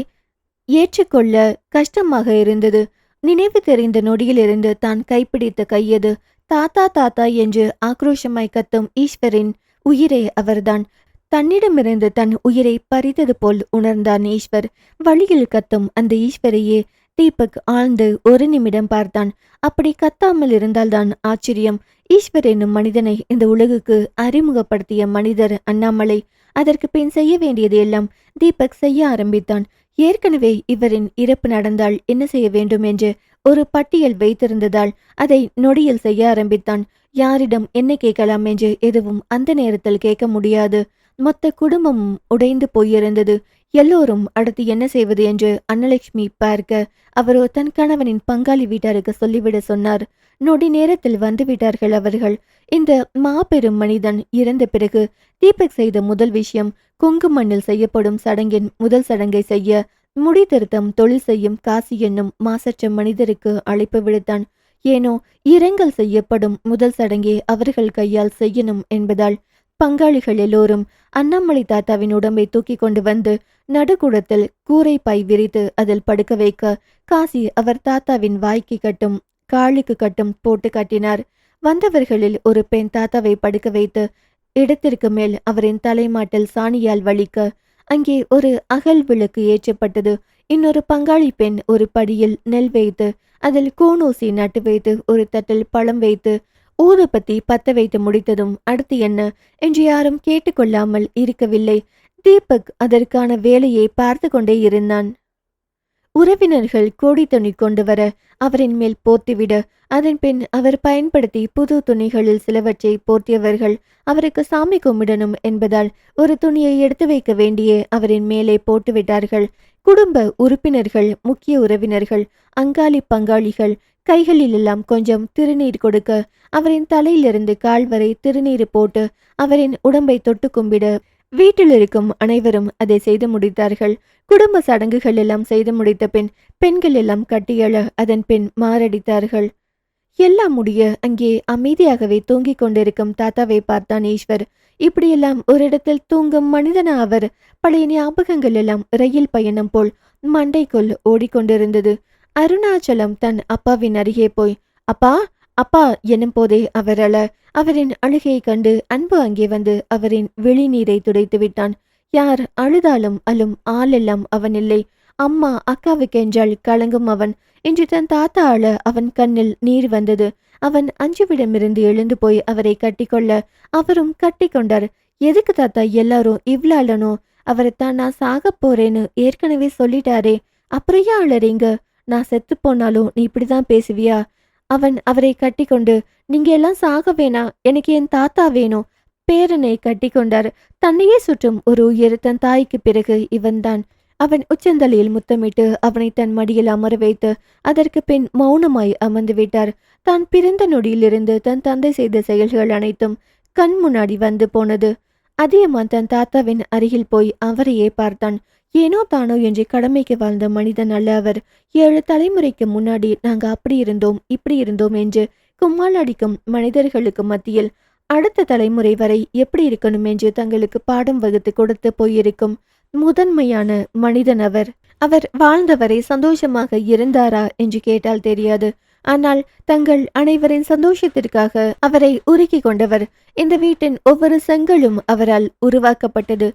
ஏற்றுக்கொள்ள கஷ்டமாக இருந்தது. நினைவு தெரிந்த நொடியிலிருந்து தான் கைப்பிடித்த கையது. தாத்தா தாத்தா என்று ஆக்ரோஷமாய் கத்தும் ஈஸ்வரின் உயிரே அவர்தான். தன்னிடமிருந்து தன் உயிரை பறித்தது போல் உணர்ந்தான் ஈஸ்வர். வழியில் கத்தும் அந்த ஈஸ்வரையே தீபக் ஆழ்ந்து ஒரு நிமிடம் பார்த்தான். அப்படி கத்தாமல் இருந்தால்தான் ஆச்சரியம். ஈஸ்வர் என்னும் மனிதனை இந்த உலகுக்கு அறிமுகப்படுத்திய மனிதர் அண்ணாமலை. அதற்கு பின் செய்ய வேண்டியது எல்லாம் தீபக் செய்ய ஆரம்பித்தான். ஏற்கனவே இவரின் இறப்பு நடந்தால் என்ன செய்ய வேண்டும் என்று ஒரு பட்டியல் வைத்திருந்ததால் அதை நொடியில் செய்ய ஆரம்பித்தான். யாரிடம் என்ன கேட்கலாம் என்று எதுவும் அந்த நேரத்தில் கேட்க முடியாது. மொத்த குடும்பமும் உடைந்து போயிருந்தது. எல்லோரும் அடுத்து என்ன செய்வது என்று அன்னலட்சுமி பார்க்க அவரோ தன் கணவனின் பங்காளி வீட்டாருக்கு சொல்லிவிட சொன்னார். நொடி நேரத்தில் வந்துவிட்டார்கள் அவர்கள். இந்த மாபெரும் மனிதன் இறந்த பிறகு தீபக் செய்த முதல் விஷயம் கொங்கு மண்ணில் செய்யப்படும் சடங்கின் முதல் சடங்கை செய்ய முடி திருத்தம் தொழில் செய்யும் காசி என்னும் மாசற்ற மனிதருக்கு அழைப்பு விடுத்தான். ஏனோ இரங்கல் செய்யப்படும் முதல் சடங்கே அவர்கள் கையால் செய்யணும் என்பதால் பங்காளிகள் எல்லோரும் அண்ணாமலை தாத்தாவின் உடம்பை தூக்கி கொண்டு வந்து நடுக்குடத்தில் கூரை பாய் விரித்து அதில் படுக்க வைக்க காசி அவர் தாத்தாவின் வாய்க்கு கட்டும் காலுக்கு கட்டும் போட்டு கட்டினார். வந்தவர்களில் ஒரு பெண் தாத்தாவை படுக்க வைத்து இடத்திற்கு மேல் அவரின் தலைமாட்டில் சாணியால் வலிக்க அங்கே ஒரு அகல் விளக்கு ஏற்றப்பட்டது. இன்னொரு பங்காளி பெண் ஒரு படியில் நெல் வைத்து அதில் கோணூசி நட்டு வைத்து ஒரு தட்டில் பழம் வைத்து ஊதுபத்தி பத்த வைத்து முடித்ததும் அடுத்து என்ன என்று யாரும் கேட்டுக்கொள்ளாமல் இருக்கவில்லை. தீபக் அதற்கான வேலையை பார்த்து கொண்டே இருந்தான். உறவினர்கள் கோடி துணி கொண்டு வர அவரின் மேல் போர்த்திவிட அதன் பின் அவர் பயன்படுத்தி புது துணிகளில் சிலவற்றை போர்த்தியவர்கள் அவருக்கு சாமி கும்பிடணும் என்பதால் ஒரு துணியை எடுத்து வைக்க வேண்டியே அவரின் மேலே போட்டுவிட்டார்கள். குடும்ப உறுப்பினர்கள், முக்கிய உறவினர்கள், அங்காளி பங்காளிகள் கைகளில் எல்லாம் கொஞ்சம் திருநீர் கொடுக்க அவரின் தலையிலிருந்து கால் வரை திருநீர் போட்டு அவரின் உடம்பை தொட்டு கும்பிட வீட்டில் இருக்கும் அனைவரும் அதை செய்து முடித்தார்கள். குடும்ப சடங்குகள் எல்லாம் செய்து முடித்த பின் பெண்கள் எல்லாம் கட்டியழ அதன் பின் மாரடித்தார்கள். எல்லாம் முடிய அங்கே அமைதியாகவே தூங்கிக் கொண்டிருக்கும் தாத்தாவை பார்த்தான் ஈஸ்வர். இப்படியெல்லாம் ஒரு இடத்தில் தூங்கும் மனிதனா அவர்? பழைய ஞாபகங்கள் எல்லாம் ரயில் பயணம் போல் மண்டைக்குள் ஓடிக்கொண்டிருந்தது. அருணாச்சலம் தன் அப்பாவின் அருகே போய் அப்பா அப்பா எனும் போதே அவர் அழ அவரின் அழுகையை கண்டு அன்பு அங்கே வந்து அவரின் வெளிநீரை துடைத்து விட்டான். யார் அழுதாலும் அழும் ஆளெல்லாம் அவன் இல்லை. அம்மா அக்காவுக்கென்றால் கலங்கும் அவன். இன்று தன் தாத்தா அழ அவன் கண்ணில் நீர் வந்தது. அவன் அஞ்சுவிடமிருந்து எழுந்து போய் அவரை கட்டிக்கொள்ள அவரும் கட்டி கொண்டார். எதுக்கு தாத்தா எல்லாரும் இவ்வளோ அழணும்? அவரைத்தான் நான் சாக போறேன்னு ஏற்கனவே சொல்லிட்டாரே, அப்புறம் ஏன் அழறீங்க? நான் செத்து போனாலும் நீ இப்படிதான் பேசுவியா? அவன் அவரை கட்டி கொண்டு நீங்க எல்லாம் சாக வேணா, எனக்கு என் தாத்தா வேணும். பேரனை கட்டி கொண்டார். தன்னையே சுற்றும் ஒரு உயிர் தன் தாய்க்கு பிறகு இவன்தான். அவன் உச்சந்தலையில் முத்தமிட்டு அவனை தன் மடியில் அமர வைத்து அதற்கு பின் மௌனமாய் அமர்ந்து விட்டார். தான் பிறந்த நொடியிலிருந்து தன் தந்தை செய்த செயல்கள் அனைத்தும் கண் முன்னாடி வந்து போனது. அதியமான் தன் தாத்தாவின் அருகில் போய் அவரையே பார்த்தான். ஏனோ தானோ என்று கடமைக்கு வாழ்ந்த மனிதன் அல்ல அவர். 7 தலைமுறைக்கு முன்னாடி நாங்க அப்படி இருந்தோம் இப்படி இருந்தோம் என்று கும்மால் அடிக்கும் மனிதர்களுக்கு மத்தியில் அடுத்த தலைமுறை வரை எப்படி இருக்கணும் என்று தங்களுக்கு பாடம் வகுத்து கொடுத்து போயிருக்கும் முதன்மையான மனிதன் அவர். அவர் வாழ்ந்தவரை சந்தோஷமாக இருந்தாரா என்று கேட்டால் தெரியாது. ஆனால் தங்கள் அனைவரின் சந்தோஷத்திற்காக அவரை உருக்கி கொண்டவர். இந்த வீட்டின் ஒவ்வொரு செங்கலும் அவரால் உருவாக்கப்பட்டது.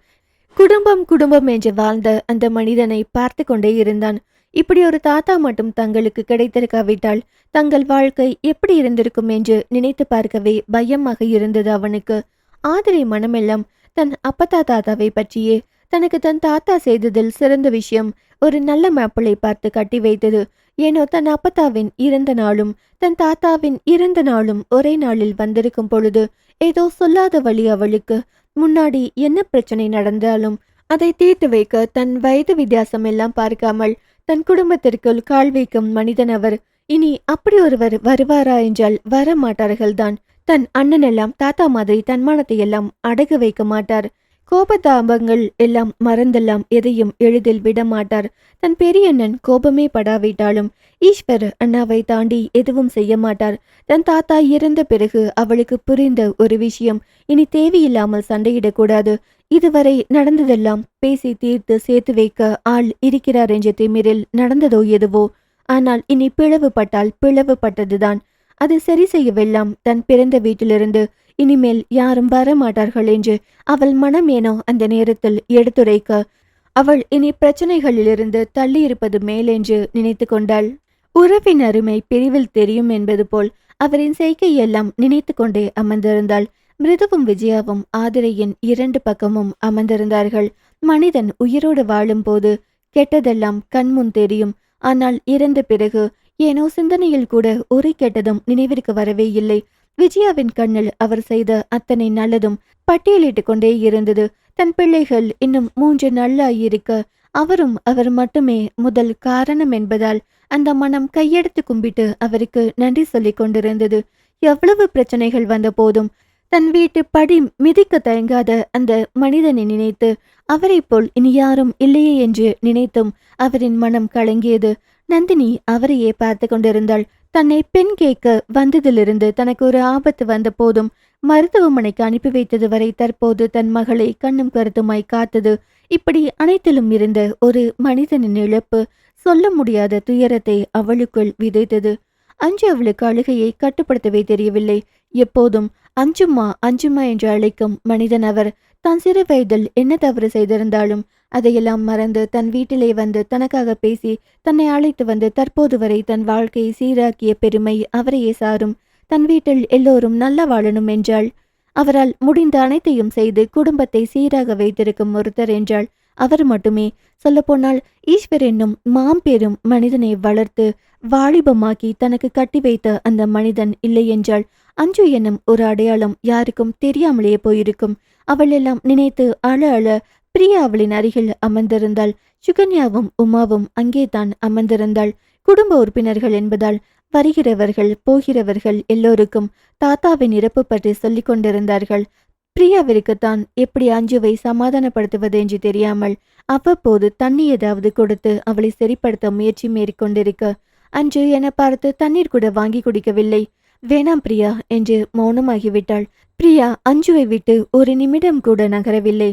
குடும்பம் குடும்பம் என்று வாழ்ந்த அந்த மனிதனை பார்த்து கொண்டே இருந்தான். இப்படி ஒரு தாத்தா மட்டும் தங்களுக்கு கிடைத்திருக்காவிட்டால் தங்கள் வாழ்க்கை எப்படி இருந்திருக்கும் என்று நினைத்து பார்க்கவே பயமாக இருந்தது அவனுக்கு. ஆதிரை மனமெல்லாம் தன் அப்பத்தா தாத்தாவை பற்றியே. தனக்கு தன் தாத்தா செய்ததில் சிறந்த விஷயம் ஒரு நல்ல மாப்பிளை பார்த்து கட்டி வைத்தது. ஏனோ தன் அப்பத்தாவின் இறந்த நாளும் தன் தாத்தாவின் இறந்த நாளும் ஒரே நாளில் வந்திருக்கும் பொழுது ஏதோ சொல்லாத வழி அவளுக்கு. முன்னாடி என்ன பிரச்சனை நடந்தாலும் அதை தீர்த்து வைக்க தன் வயது வித்தியாசம் எல்லாம் பார்க்காமல் தன் குடும்பத்திற்குள் கால் வைக்கும் மனிதன் அவர். இனி அப்படி ஒருவர் வருவாரா என்றால் வர மாட்டார்கள்தான். தன் அண்ணனெல்லாம் தாத்தா மாதிரி தன்மானத்தை எல்லாம் அடகு வைக்க மாட்டார். கோபதாபங்கள் எல்லாம் மறந்தெல்லாம் எதையும் எளிதில் விட மாட்டார். தன் பெரியண்ணன் கோபமே படாவிட்டாலும் ஈஸ்வர் அண்ணாவை தாண்டி எதுவும் செய்ய மாட்டார். தன் தாத்தா இறந்த பிறகு அவளுக்கு புரிந்த ஒரு விஷயம், இனி தேவையில்லாமல் சண்டையிடக்கூடாது. இதுவரை நடந்ததெல்லாம் பேசி தீர்த்து சேர்த்து வைக்க ஆள் இருக்கிறார் என்ற திமிரில் நடந்ததோ எதுவோ. ஆனால் இனி பிளவுபட்டால் பிளவுபட்டதுதான். அது சரி செய்யவெல்லாம் தன் பிறந்த வீட்டிலிருந்து இனிமேல் யாரும் வரமாட்டார்கள் என்று அவள் மனம் ஏனோ அந்த நேரத்தில் எடுத்துரைக்க, அவள் இனி பிரச்சனைகளிலிருந்து தள்ளியிருப்பது மேலென்று நினைத்து கொண்டாள். உறவின் அருமை பிரிவில் தெரியும் என்பது போல் அவரின் செய்கையெல்லாம் நினைத்து கொண்டே அமர்ந்திருந்தாள். மிருதுவும் விஜயாவும் ஆதிரையின் 2 பக்கமும் அமர்ந்திருந்தார்கள். மனிதன் உயிரோடு வாழும்போது கெட்டதெல்லாம் கண்முன் தெரியும். ஆனால் இறந்த பிறகு ஏனோ சிந்தனையில் கூட ஒரு கெட்டதும் நினைவிற்கு வரவே இல்லை. விஜயாவின் கண்ணில் அவர் செய்த அத்தனை நல்லதும் பட்டியலிட்டுக் கொண்டே இருந்தது. தன் பிள்ளைகள் இன்னும் 3 நல்லாயிருக்க அவரும் அவர் மட்டுமே முதல் காரணம் என்பதால் அந்த மனம் கையெடுத்து கும்பிட்டு அவருக்கு நன்றி சொல்லிக் கொண்டிருந்தது. எவ்வளவு பிரச்சனைகள் வந்த போதும் தன் வீட்டு படி மிதிக்க தயங்காத அந்த மனிதனை நினைத்து, அவரை போல் இனி யாரும் இல்லையே என்று நினைத்தும் அவரின் மனம் கலங்கியது. நந்தினி அவரையே பார்த்து கொண்டிருந்தாள். தன்னை பெண் கேட்க வந்ததிலிருந்து தனக்கு ஒரு ஆபத்து வந்த போதும் மருத்துவமனைக்கு அனுப்பி வைத்தது வரை தற்போது தன் மகளை கண்ணும் கருத்துமாய் காத்தது, இப்படி அனைத்திலும் இருந்த ஒரு மனிதனின் இழப்பு சொல்ல முடியாத துயரத்தை அவளுக்குள் விதைத்தது. அஞ்சு அவளுக்கு அழுகையை கட்டுப்படுத்தவே தெரியவில்லை. எப்போதும் அஞ்சும்மா அஞ்சும்மா என்று அழைக்கும் மனிதன் அவர். தான் சிறு வயதில் என்ன தவறு செய்திருந்தாலும் அதையெல்லாம் மறந்து தன் வீட்டிலே வந்து தனக்காக பேசி தன்னை அழைத்து வந்து தற்போது வரை தன் வாழ்க்கையை சீராக்கிய பெருமை அவரையே சாரும். தன் வீட்டில் எல்லோரும் நல்லா வாழணும் என்றாள். அவரால் முடிந்த அனைத்தையும் செய்து குடும்பத்தை சீராக வைத்திருக்கும் ஒருத்தர் என்றாள். அவர் மட்டுமே. சொல்லப்போனால் ஈஸ்வர் என்னும் மாம்பெரும் மனிதனை வளர்த்து வாலிபமாக்கி தனக்கு கட்டி வைத்த அந்த மனிதன் இல்லை என்றால் அஞ்சு என்னும் ஒரு அடையாளம் யாருக்கும் தெரியாமலேயே போயிருக்கும். அவள் எல்லாம் நினைத்து அழ அழ பிரியா அவளின் அருகில் அமர்ந்திருந்தாள். சுகன்யாவும் உமாவும் அங்கேதான் அமர்ந்திருந்தாள். குடும்ப உறுப்பினர்கள் என்பதால் வருகிறவர்கள் போகிறவர்கள் எல்லோருக்கும் தாத்தாவின் இறப்பு பற்றி சொல்லிக் கொண்டிருந்தார்கள். பிரியாவிற்குத்தான் எப்படி அஞ்சுவை சமாதானப்படுத்துவது என்று தெரியாமல் அவ்வப்போது தண்ணி ஏதாவது கொடுத்து அவளை சரிப்படுத்த முயற்சி மேற்கொண்டிருக்க, அஞ்சு என பார்த்து தண்ணீர் கூட வாங்கி குடிக்கவில்லை. வேணாம் பிரியா என்று மௌனமாகிவிட்டாள். பிரியா அஞ்சுவை விட்டு ஒரு நிமிடம் கூட நகரவில்லை.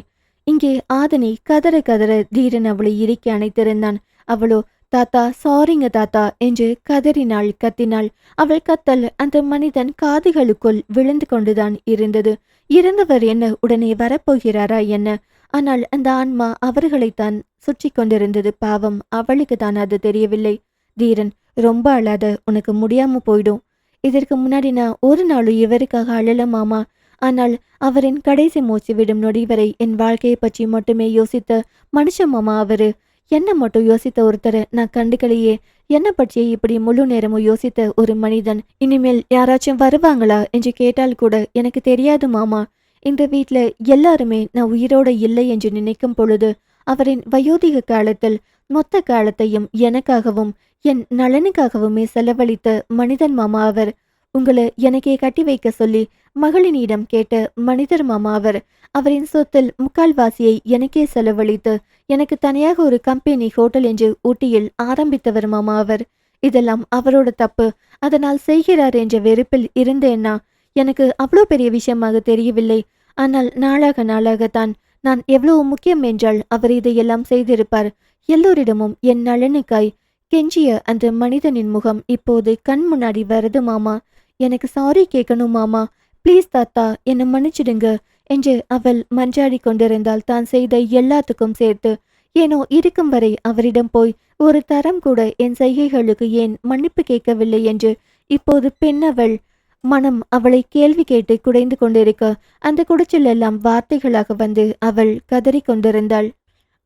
இங்கே ஆதனி கதற கதற தீரன் அவளை இறுக்கி அணைத்திருந்தான். அவளோ தாத்தா சாரிங்க தாத்தா என்று கதறினாள், கத்தினாள். அவள் கத்தல் அந்த மனிதன் காதுகளுக்குள் விழுந்து கொண்டுதான் இருந்தது. இறந்தவர் என்ன உடனே வரப்போகிறாரா என்ன? ஆனால் அந்த ஆன்மா அவர்களைத்தான் சுற்றி கொண்டிருந்தது. பாவம், அவளுக்கு தான் அது தெரியவில்லை. தீரன், ரொம்ப அழாத, உனக்கு முடியாம போயிடும். இதற்கு முன்னாடி நான் ஒரு நாளும் இவருக்காக அழல மாமா. ஆனால் அவரின் கடைசி மூச்சு விடும் நொடி வரை என் வாழ்க்கையை பற்றி மட்டுமே யோசித்த மனுஷ மாமா அவரு. என்ன மட்டும் யோசித்த ஒருத்தரை நான் கண்டுக்கலையே. என்ன பற்றியே இப்படி முழு நேரமும் யோசித்த ஒரு மனிதன் இனிமேல் யாராச்சும் வருவாங்களா என்று கேட்டால் கூட எனக்கு தெரியாது மாமா. இந்த வீட்ல எல்லாருமே நான் உயிரோட இல்லை என்று நினைக்கும் பொழுது அவரின் வயோதிக காலத்தில் மொத்த காலத்தையும் எனக்காகவும் என் நலனுக்காகவுமே செலவழித்த மனிதன் மாமா அவர். உங்களை எனக்கே கட்டி வைக்க சொல்லி மகளினிடம் கேட்ட மனிதர் மாமா அவர். அவரின் சொத்தில் முக்கால்வாசியை எனக்கே செலவழித்து எனக்கு தனியாக ஒரு கம்பெனி ஹோட்டல் என்று ஊட்டியில் ஆரம்பித்தவர் மாமா அவர். இதெல்லாம் அவரோட தப்பு. அதனால் செய்கிறார் என்ற வெறுப்பில் இருந்தேன்னா எனக்கு அவ்வளோ பெரிய விஷயமாக தெரியவில்லை. ஆனால் நாளாக நாளாகத்தான் நான் எவ்வளவு முக்கியம் என்றால் அவர் இதையெல்லாம் செய்திருப்பார். எல்லோரிடமும் என் நலனுக்காய் கெஞ்சிய அந்த மனிதனின் முகம் இப்போது கண் முன்னாடி வருது மாமா. எனக்கு சாரி கேட்கணும் மாமா. ப்ளீஸ் தாத்தா, என்னை மன்னிச்சிடுங்க என்று அவள் மன்றாடி கொண்டிருந்தால் தான் செய்த எல்லாத்துக்கும் சேர்த்து ஏனோ இருக்கும் வரை அவரிடம் போய் ஒரு தரம் கூட என் செய்கைகளுக்கு ஏன் மன்னிப்பு கேட்கவில்லை என்று இப்போது பெண்ணவள் மனம் அவளை கேள்வி கேட்டு குடைந்து கொண்டிருக்க அந்த குடிச்சில் எல்லாம் வார்த்தைகளாக வந்து அவள் கதறி கொண்டிருந்தாள்.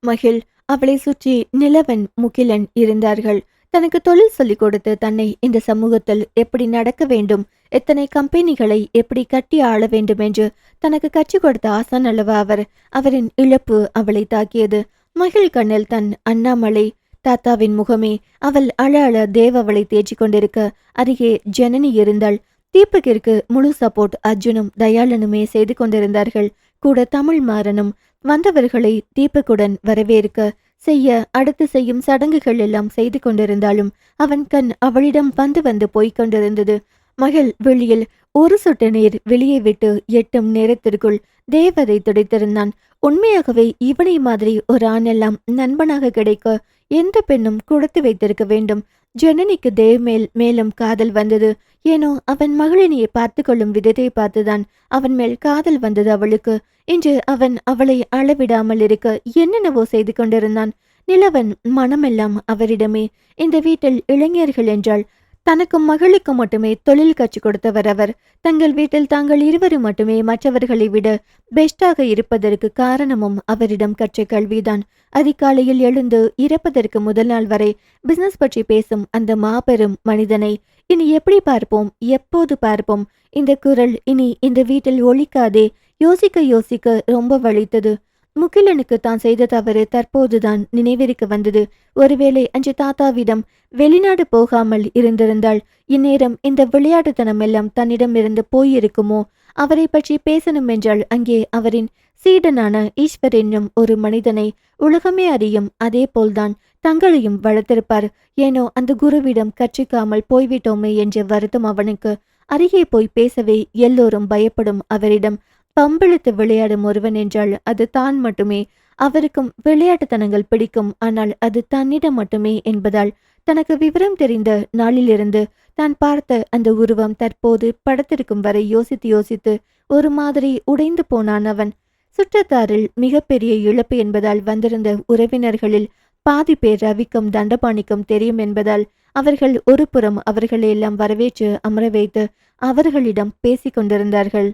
மகிழ், அவளை சுற்றி நிலவன் முகிலன் இருந்தார்கள். தனக்கு தொழில் சொல்லிக் கொடுத்து தன்னை இந்த சமூகத்தில் எப்படி நடக்க வேண்டும், எத்தனை கம்பெனிகளை எப்படி கட்டி ஆள வேண்டும் என்று தனக்கு கற்றுக் கொடுத்த ஆசான் அல்லவா அவர். அவரின் இழப்பு அவளை தாக்கியது. மகிழ் கண்ணில் தன் அண்ணாமலை தாத்தாவின் முகமே. அவள் அழ அழ தேவ அவளை தேய்ச்சி கொண்டிருக்க அருகே ஜனனி இருந்தாள். தீபக்கிற்கு முழு சப்போர்ட் அர்ஜுனும் தயாளனுமே செய்து கொண்டிருந்தார்கள். கூட தமிழ் மாறனும் வந்தவர்களை தீபக்குடன் வரவேற்க செய்ய அடுத்து செய்யும் சடங்குகள் எல்லாம் செய்து கொண்டிருந்தாலும் அவன் கண் அவளிடம் வந்து வந்து போய்க் கொண்டிருந்தது. மகள் வெளியில் ஒரு சொட்டு நீர் வெளியே விட்டு எட்டும் நேரத்திற்குள் தேவதை துடைத்திருந்தான். உண்மையாகவே இவனை மாதிரி ஒரு ஆணெல்லாம் நண்பனாக கிடைக்க எந்த பெண்ணும் கொடுத்து வைத்திருக்க வேண்டும். ஜனனிக்கு தேவ் மேலும் காதல் வந்தது. ஏனோ அவன் மகளினியை பார்த்து கொள்ளும் விதத்தை பார்த்துதான் அவன் மேல் காதல் வந்தது அவளுக்கு. இன்று அவன் அவளை அளவிடாமல் இருக்க என்னென்னவோ செய்து கொண்டிருந்தான். நிலவன் மனமெல்லாம் அவரிடமே. இந்த வீட்டில் இளைஞர்கள் என்றால் தனக்கும் மகளுக்கும் மட்டுமே தொழில் கற்றுக் கொடுத்தவர் அவர். தங்கள் வீட்டில் தாங்கள் இருவரும் மட்டுமே மற்றவர்களை விட பெஸ்டாக இருப்பதற்கு காரணமும் அவரிடம் கற்ற கல்விதான். அதிகாலையில் எழுந்து இறப்பதற்கு முதல் நாள் வரை பிசினஸ் பற்றி பேசும் அந்த மாபெரும் மனிதனை இனி எப்படி பார்ப்போம், எப்போது பார்ப்போம்? இந்த குரல் இனி இந்த வீட்டில் ஒலிக்காதே. யோசிக்க யோசிக்க ரொம்ப வலித்தது. முகிலனுக்கு தான் செய்த தவறு தற்போதுதான் நினைவிற்கு வந்தது. ஒருவேளை அன்று தாத்தாவிடம் வெளிநாடு போகாமல் இருந்திருந்தால் இந்நேரம் இந்த விளையாட்டுத்தனம் எல்லாம் தன்னிடமிருந்து போயிருக்குமோ? அவரை பற்றி பேசணும் என்றால் அங்கே அவரின் சீடனான ஈஸ்வர் என்னும் ஒரு மனிதனை உலகமே அறியும். அதே போல்தான் தங்களையும் வளர்த்திருப்பார். ஏனோ அந்த குருவிடம் கற்றிக்காமல் போய்விட்டோமே என்ற வருத்தம் அவனுக்கு. அருகே போய் பேசவே எல்லோரும் பயப்படும் அவரிடம். பம்பிழுத்து விளையாடும் ஒருவன் என்றால் அது தான் மட்டுமே. அவருக்கும் விளையாட்டுத்தனங்கள் பிடிக்கும். ஆனால் அது தன்னிடம் மட்டுமே என்பதால் தனக்கு விவரம் தெரிந்த நாளிலிருந்து தான் பார்த்த அந்த உருவம் தற்போது படத்திருக்கும் வரை யோசித்து யோசித்து ஒரு மாதிரி உடைந்து போனான் அவன். சுற்றத்தாரில் மிகப்பெரிய இழப்பு என்பதால் வந்திருந்த உறவினர்களில் பாதி பேர் ரவிக்கும் தண்டபாணிக்கும் தெரியும் என்பதால் அவர்கள் ஒரு புறம் அவர்களை எல்லாம் வரவேற்று அமர வைத்து அவர்களிடம் பேசி கொண்டிருந்தார்கள்.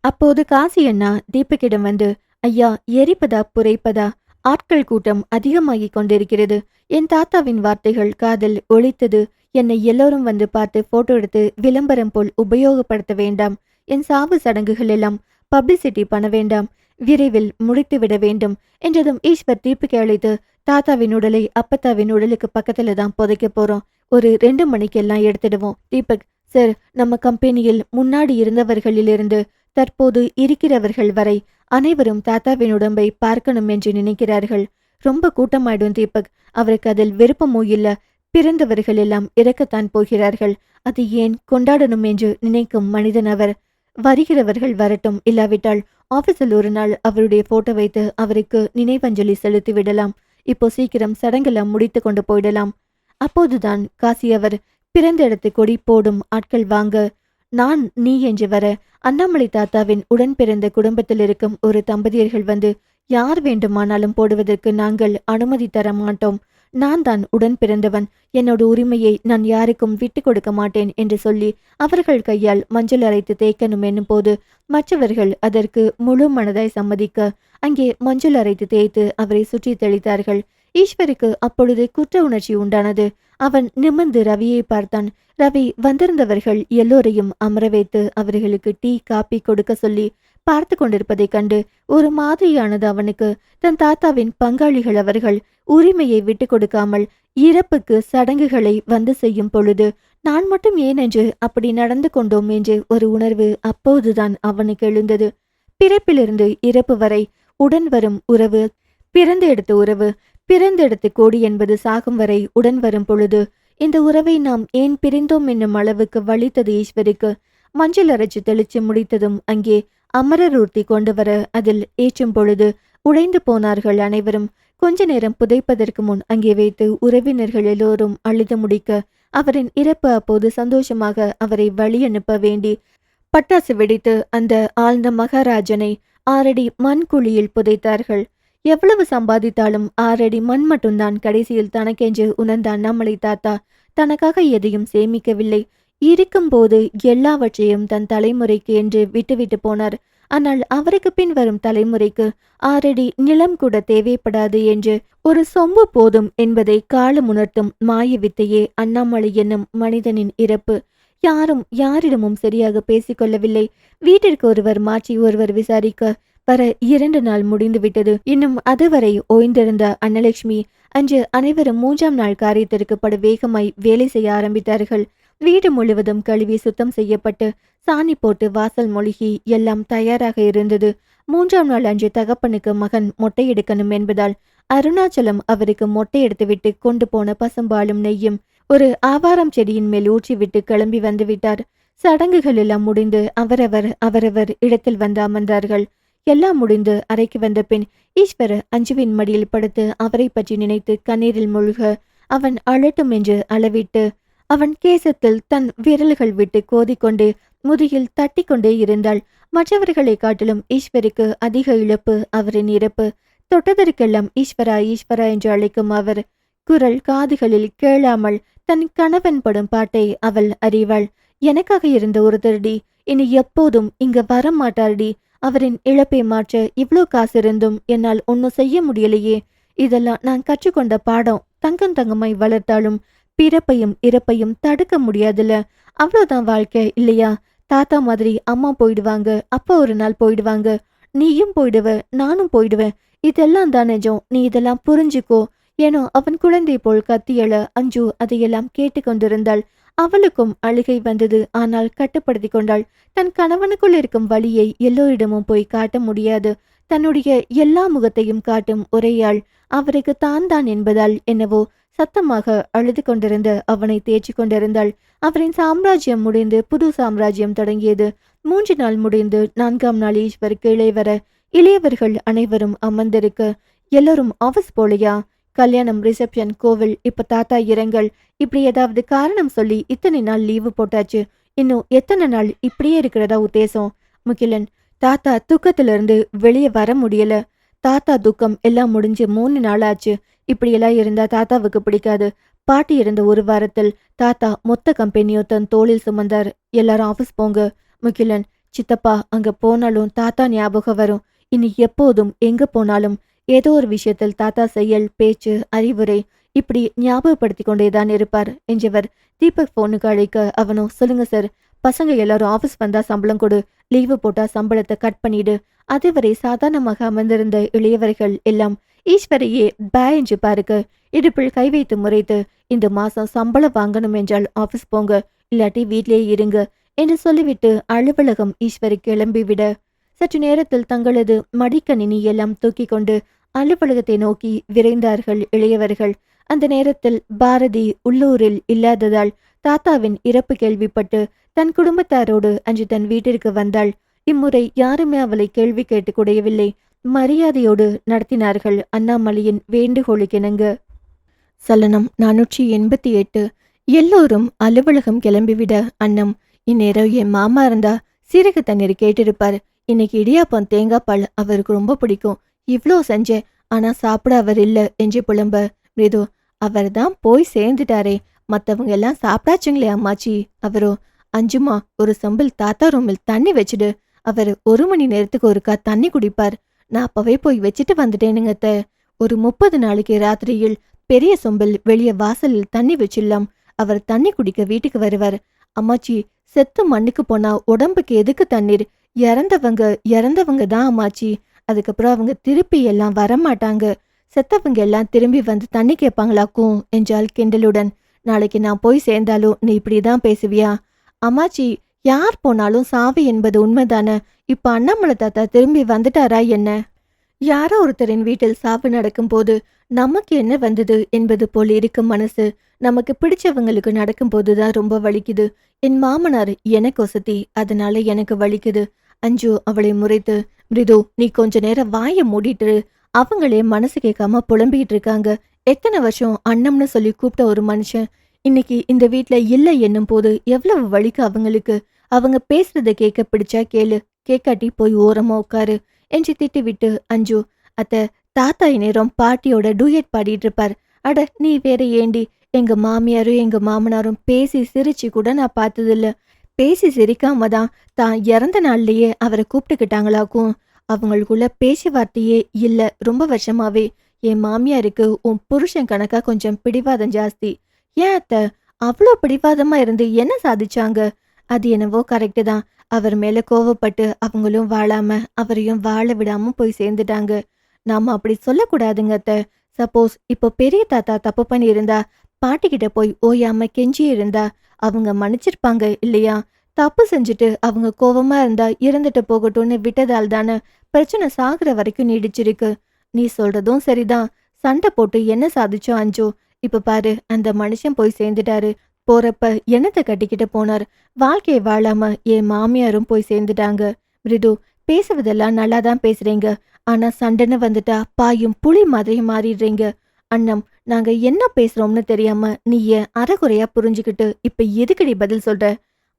அப்போது காசி அண்ணா தீபக்கிடம் வந்து, ஐயா, எரிப்பதா புரைப்பதா? ஆட்கள் கூட்டம் அதிகமாகிக் கொண்டிருக்கிறது. என் தாத்தாவின் வார்த்தைகள் காதில் ஒலித்தது. என்னை எல்லோரும் வந்து பார்த்து போட்டோ எடுத்து விளம்பரம் போல் உபயோகப்படுத்த வேண்டாம். என் சாவு சடங்குகள் எல்லாம் பப்ளிசிட்டி பண்ண வேண்டாம். விரைவில் முடித்துவிட வேண்டும் என்றதும் ஈஸ்வர் தீபிகை அழைத்து, தாத்தாவின் உடலை அப்பத்தாவின் உடலுக்கு பக்கத்துல தான் புதைக்க போறோம். ஒரு 2 மணிக்கெல்லாம் எடுத்துடுவோம். தீபக் சார், நம்ம கம்பெனியில் முன்னாடி இருந்தவர்களிலிருந்து தற்போது இருக்கிறவர்கள் வரை அனைவரும் தாத்தாவின் உடம்பை பார்க்கணும் என்று நினைக்கிறார்கள். ரொம்ப கூட்டமாயிடும் தீபக். அவருக்கு அதில் விருப்பமோ இல்ல. பிறந்தவர்கள் எல்லாம் இறக்கத்தான் போகிறார்கள். அது ஏன் கொண்டாடணும் என்று நினைக்கும் மனிதன் அவர். வருகிறவர்கள் வரட்டும். இல்லாவிட்டால் ஆபீஸில் ஒரு நாள் அவருடைய போட்டோ வைத்து அவருக்கு நினைவஞ்சலி செலுத்தி விடலாம். இப்போ சீக்கிரம் சடங்கெல்லாம் முடித்து கொண்டு போயிடலாம். அப்போதுதான் காசி அவர் பிறந்த இடத்து கொடி போடும் ஆட்கள் வாங்க நான் நீ என்று வர அண்ணாமலை தாத்தாவின் உடன் பிறந்த குடும்பத்தில் இருக்கும் ஒரு தம்பதியர்கள் வந்து, யார் வேண்டுமானாலும் போடுவதற்கு நாங்கள் அனுமதி தர மாட்டோம். நான் தான் உடன் பிறந்தவன். என்னோட உரிமையை நான் யாருக்கும் விட்டு கொடுக்க மாட்டேன் என்று சொல்லி அவர்கள் கையால் மஞ்சள் அரைத்து தேய்க்கணும் என்னும் போது மற்றவர்கள் அதற்கு முழு மனதாய் சம்மதிக்க அங்கே மஞ்சள் அரைத்து தேய்த்து அவரை சுற்றி தெளித்தார்கள். ஈஸ்வருக்கு அப்பொழுது குற்ற உணர்ச்சி உண்டானது. அவன் நிமிர்ந்து ரவியை பார்த்தான். ரவி வந்திருந்தவர்கள் எல்லோரையும் அமர வைத்து அவர்களுக்கு டீ காப்பி கொடுக்க சொல்லி பார்த்து கொண்டிருப்பதைக் கண்டு ஒரு மாதிரியானது அவனுக்கு. தன் தாத்தாவின் பங்காளிகள் அவர்கள் உரிமையை விட்டு கொடுக்காமல் இறப்புக்கு சடங்குகளை வந்து செய்யும் பொழுது நான் மட்டும் ஏனென்று அப்படி நடந்து கொண்டோம் என்று ஒரு உணர்வு அப்போதுதான் அவனுக்கு எழுந்தது. பிறப்பிலிருந்து இறப்பு வரை உடன் வரும் உறவு, பிறந்த எடுத்த உறவு, பிறந்தெடுத்து கோடி என்பது சாகும் வரை உடன் வரும் பொழுது இந்த உறவை நாம் ஏன் பிரிந்தோம் என்னும் அளவுக்கு வலித்தது ஈஸ்வருக்கு. மஞ்சள் அரைச்சு தெளிச்சு முடித்ததும் அங்கே அமரரூர்த்தி கொண்டு வர அதில் ஏற்றும் பொழுது உடைந்து போனார்கள் அனைவரும். கொஞ்ச நேரம் புதைப்பதற்கு முன் அங்கே வைத்து உறவினர்கள் எல்லோரும் அழுது முடிக்க அவரின் இறப்பு அப்போது சந்தோஷமாக அவரை வழி அனுப்ப வேண்டி பட்டாசு வெடித்து அந்த ஆழ்ந்த மகாராஜனை 6 அடி மண் குழியில் புதைத்தார்கள். எவ்வளவு சம்பாதித்தாலும் 6 அடி மண் மட்டும்தான் கடைசியில் தனக்கென்று உணர்ந்த அண்ணாமலை தாத்தா தனக்காக எதையும் சேமிக்கவில்லை. இருக்கும்போது எல்லாவற்றையும் தன் தலைமுறைக்கு என்று விட்டுவிட்டு போனார். ஆனால் அவருக்கு பின் வரும் தலைமுறைக்கு 6 அடி நிலம் கூட தேவைப்படாது என்று ஒரு சொம்பு போதும் என்பதை காலம் உணர்த்தும் மாய வித்தையே அண்ணாமலை என்னும் மனிதனின் இறப்பு. யாரும் யாரிடமும் சரியாக பேசிக்கொள்ளவில்லை. வீட்டிற்கு ஒருவர் மாற்றி ஒருவர் விசாரிக்க வர 2 நாள் முடிந்து விட்டது. இன்னும் அதுவரை ஓய்ந்திருந்த அன்னலட்சுமி அன்று அனைவரும் 3ஆம் நாள் காரியத்திற்கு படு வேகமாய் வேலை செய்ய ஆரம்பித்தார்கள். வீடு முழுவதும் கழுவி சுத்தம் செய்யப்பட்டு சாணி போட்டு வாசல் மொழிகி எல்லாம் தயாராக இருந்தது. 3ஆம் நாள் அன்று தகப்பனுக்கு மகன் மொட்டை எடுக்கணும் என்பதால் அருணாச்சலம் அவருக்கு மொட்டை எடுத்துவிட்டு கொண்டு போன பசும்பாலும் நெய்யும் ஒரு ஆவாரம் செடியின் மேல் ஊற்றிவிட்டு கிளம்பி வந்து விட்டார். சடங்குகள் எல்லாம் முடிந்து அவரவர் இடத்தில் வந்து அமர்ந்தார்கள். எல்லாம் முடிந்து அறைக்கு வந்த பின் ஈஸ்வர் அஞ்சுவின் மடியில் படுத்து அவரை பற்றி நினைத்து கண்ணீரில் மூழ்க அவன் அழட்டும் என்று அளவிட்டு அவன் கேசத்தில் தன் விரல்கள் விட்டு கோதிக்கொண்டு முதுகில் தட்டி கொண்டே இருந்தாள். மற்றவர்களை காட்டிலும் ஈஸ்வருக்கு அதிக இழப்பு அவரின் இறப்பு. தொட்டதற்கெல்லாம் ஈஸ்வரா ஈஸ்வரா என்று அழைக்கும் அவர் குரல் காதுகளில் கேளாமல் தன் கணவன் படும் பாட்டை அவள் அறிவாள். எனக்காக இருந்த ஒருத்தரடி இனி எப்போதும் இங்க வர மாட்டார்டி. அவரின் இழப்பை மாற்ற இவ்ளோ காசு இருந்தும் என்னால் ஒன்னும் செய்ய முடியலையே. இதெல்லாம் நான் கற்றுக்கொண்ட பாடம். தங்கம் தங்கமாய் வளர்த்தாலும் பிறப்பையும் இறப்பையும் தடுக்க முடியாதுல்ல. அவ்வளோதான் வாழ்க்கை இல்லையா? தாத்தா மாதிரி அம்மா போயிடுவாங்க, அப்பா ஒரு நாள் போயிடுவாங்க, நீயும் போயிடுவ, நானும் போயிடுவேன். இதெல்லாம் தான் நிஜம். நீ இதெல்லாம் புரிஞ்சுக்கோ. ஏனோ அவன் குழந்தை போல் கத்தியள அஞ்சு அதையெல்லாம் கேட்டுக்கொண்டிருந்தாள். அவளுக்கும் அழுகை வந்தது. ஆனால் கட்டுப்படுத்தி கொண்டாள். தன் கணவனுக்குள் இருக்கும் வலியை எல்லோரிடமும் போய் காட்ட முடியாது. தன்னுடைய எல்லா முகத்தையும் காட்டும் ஒரேயாள் அவருக்கு தான் தான் என்பதால் என்னவோ சத்தமாக அழுது கொண்டிருந்த அவனை தேய்ச்சி கொண்டிருந்தாள். அவரின் சாம்ராஜ்யம் முடிந்து புது சாம்ராஜ்யம் தொடங்கியது. 3 நாள் முடிந்து 4ஆம் நாள் ஈஸ்வர் கீழே வர இளையவர்கள் அனைவரும் அமர்ந்திருக்க எல்லோரும் ஆஃபீஸ் போலையா? கல்யாணம், ரிசப்ஷன், கோவில், இப்ப தாத்தா இரங்கல், இப்படி ஏதாவது காரணம் சொல்லி இத்தனை நாள் லீவு போட்டாச்சு. இன்னும் எத்தனை நாள் இப்படியே இருக்கிறதா உத்தேசம்? முகிலன், தாத்தா துக்கத்திலிருந்து வெளியே வர முடியல. தாத்தா துக்கம் எல்லாம் முடிஞ்சு 3 நாள் ஆச்சு. இப்படியெல்லாம் இருந்தா தாத்தாவுக்கு பிடிக்காது. பாட்டி இருந்த ஒரு வாரத்தில் தாத்தா மொத்த கம்பெனியும் தன் தோளில் சுமந்தார். எல்லாரும் ஆஃபீஸ் போங்க. முகிலன், சித்தப்பா, அங்க போனாலும் தாத்தா ஞாபகம் வரும். இனி எப்போதும் எங்க போனாலும் ஏதோ ஒரு விஷயத்தில் தாத்தா செயல், பேச்சு, அறிவுரை இப்படி ஞாபகப்படுத்தி கொண்டேதான் இருப்பார் என்றவர் தீபக் போனுக்கு அழைக்க அவனோ, சொல்லுங்க சார், பசங்க எல்லாரும் ஆஃபீஸ் வந்தா சம்பளம் கொடு, லீவு போட்டா சம்பளத்தை கட் பண்ணிடு. அதுவரை சாதாரணமாக அமர்ந்திருந்த இளையவர்கள் எல்லாம் ஈஸ்வரையே பே என்று பாருக்க இடுப்பில் கை வைத்து முறைத்து, இந்த மாசம் சம்பளம் வாங்கணும் என்றால் ஆஃபீஸ் போங்க, இல்லாட்டி வீட்லேயே இருங்க என்று சொல்லிவிட்டு அலுவலகம் ஈஸ்வரி கிளம்பிவிட சற்று நேரத்தில் தங்களது மடிக்கணினி எல்லாம் தூக்கி கொண்டு அலுவலகத்தை நோக்கி விரைந்தார்கள் இளையவர்கள். அந்த நேரத்தில் பாரதி உள்ளூரில் இல்லாததால் தாத்தாவின் இறப்பு கேள்விப்பட்டு தன் குடும்பத்தாரோடு அன்று தன் வீட்டிற்கு வந்தாள். இம்முறை யாருமே அவளை கேள்வி கேட்டு குடையவில்லை. மரியாதையோடு நடத்தினார்கள். அண்ணாமலையின் வேண்டுகோளுக்கிணங்க. சலனம் 488. எல்லோரும் அலுவலகம் கிளம்பிவிட அன்னம், இந்நேரம் என் மாமா இருந்தா சீரக தண்ணீர் கேட்டிருப்பார். இன்னைக்கு இடியாப்பம் தேங்காய் பால் அவருக்கு ரொம்ப பிடிக்கும். இவ்ளோ செஞ்சேன், ஆனா சாப்பிட அவர் இல்ல என்று புலம்ப. மிருது, அவர் தான் போய் சேர்ந்துட்டாரே, மத்தவங்க எல்லாம் சாப்பிடாச்சுங்களே அம்மாச்சி. அவரோ, அஞ்சுமா, ஒரு சொம்பில் தாத்தா ரூமில் தண்ணி வச்சுடு. அவர் 1 மணி நேரத்துக்கு ஒருக்கா தண்ணி குடிப்பார். நான் அப்பவே போய் வச்சுட்டு வந்துட்டேனுங்கத்த. ஒரு 30 நாளைக்கு ராத்திரியில் பெரிய சொம்பில் வெளியே வாசலில் தண்ணி வச்சிடலாம். அவர் தண்ணி குடிக்க வீட்டுக்கு வருவார். அம்மாச்சி, செத்து மண்ணுக்கு போனா உடம்புக்கு எதுக்கு தண்ணீர்? இறந்தவங்க தான் அம்மாச்சி. அதுக்கப்புறம் அவங்க திருப்பி எல்லாம் வரமாட்டாங்க. செத்தவங்க எல்லாம் திரும்பி வந்து தண்ணி கேட்பாங்களாக்கும் என்றாள் கிண்டலுடன். நாளைக்கு நான் போய் சேர்ந்தாலும் நீ இப்படிதான் பேசுவியா? அம்மாச்சி, யார் போனாலும் சாவு என்பது உண்மைதானே. இப்ப அண்ணாமலை தாத்தா திரும்பி வந்துட்டாரா என்ன? யாரோ ஒருத்தரின் வீட்டில் சாவு நடக்கும் போது நமக்கு என்ன வந்தது என்பது போல் இருக்கும் மனசு. நமக்கு பிடிச்சவங்களுக்கு நடக்கும் போதுதான் ரொம்ப வலிக்குது. என் மாமனார் எனக்கு ஒசத்தி, அதனால எனக்கு வலிக்குது. அஞ்சு அவளை முறைத்து, மிருது, நீ கொஞ்ச நேரம் வாய மூடிட்டு. அவங்களே மனசு கேட்காம புலம்பிக்கிட்டு இருக்காங்க. எத்தனை வருஷம் அண்ணம்னு சொல்லி கூப்பிட்ட ஒரு மனுஷன் இன்னைக்கு இந்த வீட்ல இல்லை என்னும் போது எவ்வளவு வலிக்கு அவங்களுக்கு. அவங்க பேசுறத கேட்க பிடிச்சா கேளு, கேட்காட்டி போய் ஓரமா உட்காரு என்று திட்டிவிட்டு அஞ்சு, அத்த, தாத்தா இந்நேரம் பாட்டியோட டூயட் பாடிட்டு இருப்பார். அட நீ வேற ஏண்டி? எங்க மாமியாரும் எங்க மாமனாரும் பேசி சிரிச்சு கூட நான் பார்த்ததில்ல. பேசி சிரிக்காம தான் இறந்த நாள்லயே அவரை கூப்பிட்டுக்கிட்டாங்களாக்கும். அவங்களுக்குள்ள பேச்சுவார்த்தையே இல்ல ரொம்ப வருஷமாவே. என் மாமியாருக்கு உன் புருஷன் கணக்கா கொஞ்சம் பிடிவாதம் ஜாஸ்தி. ஏன் அத்த, அவ்வளோ பிடிவாதமா இருந்து என்ன சாதிச்சாங்க? அது என்னவோ கரெக்டு தான். அவர் மேல கோவப்பட்டு அவங்களும் வாழாம அவரையும் வாழ விடாம போய் சேர்ந்துட்டாங்க. நாம அப்படி சொல்லக்கூடாதுங்க அத்த. சப்போஸ் இப்போ பெரிய தாத்தா தப்பு பண்ணி இருந்தா பாட்டிக்கிட்ட போய் ஓயாம கெஞ்சி இருந்தா அவங்க மன்னிச்சிருப்பாங்க இல்லையா? தப்பு செஞ்சுட்டு அவங்க கோவமா இருந்தா இருந்துட்டு போகட்டும்னு விட்டதால் தானே பிரச்சனை சாகுற வரைக்கும் நீடிச்சிருக்கு. நீ சொல்றதும் சரிதான். சண்டை போட்டு என்ன சாதிச்சோம் அஞ்சு? இப்ப பாரு, அந்த மனுஷன் போய் சேர்ந்துட்டாரு. போறப்ப என்னத்தை கட்டிக்கிட்டு போனார். வாழ்க்கையை வாழாம என் மாமியாரும் போய் சேர்ந்துட்டாங்க. மிருது, பேசுவதெல்லாம் நல்லாதான் பேசுறீங்க. ஆனா சண்டைன்னு வந்துட்டா பாயும் புலி மாதிரி மாறிடுறீங்க. அண்ணம், நாங்க என்ன பேசுறோம்னு தெரியாம நீ ஏன் அரைகுறையா புரிஞ்சுக்கிட்டு இப்ப எதுக்குடி பதில் சொல்ற?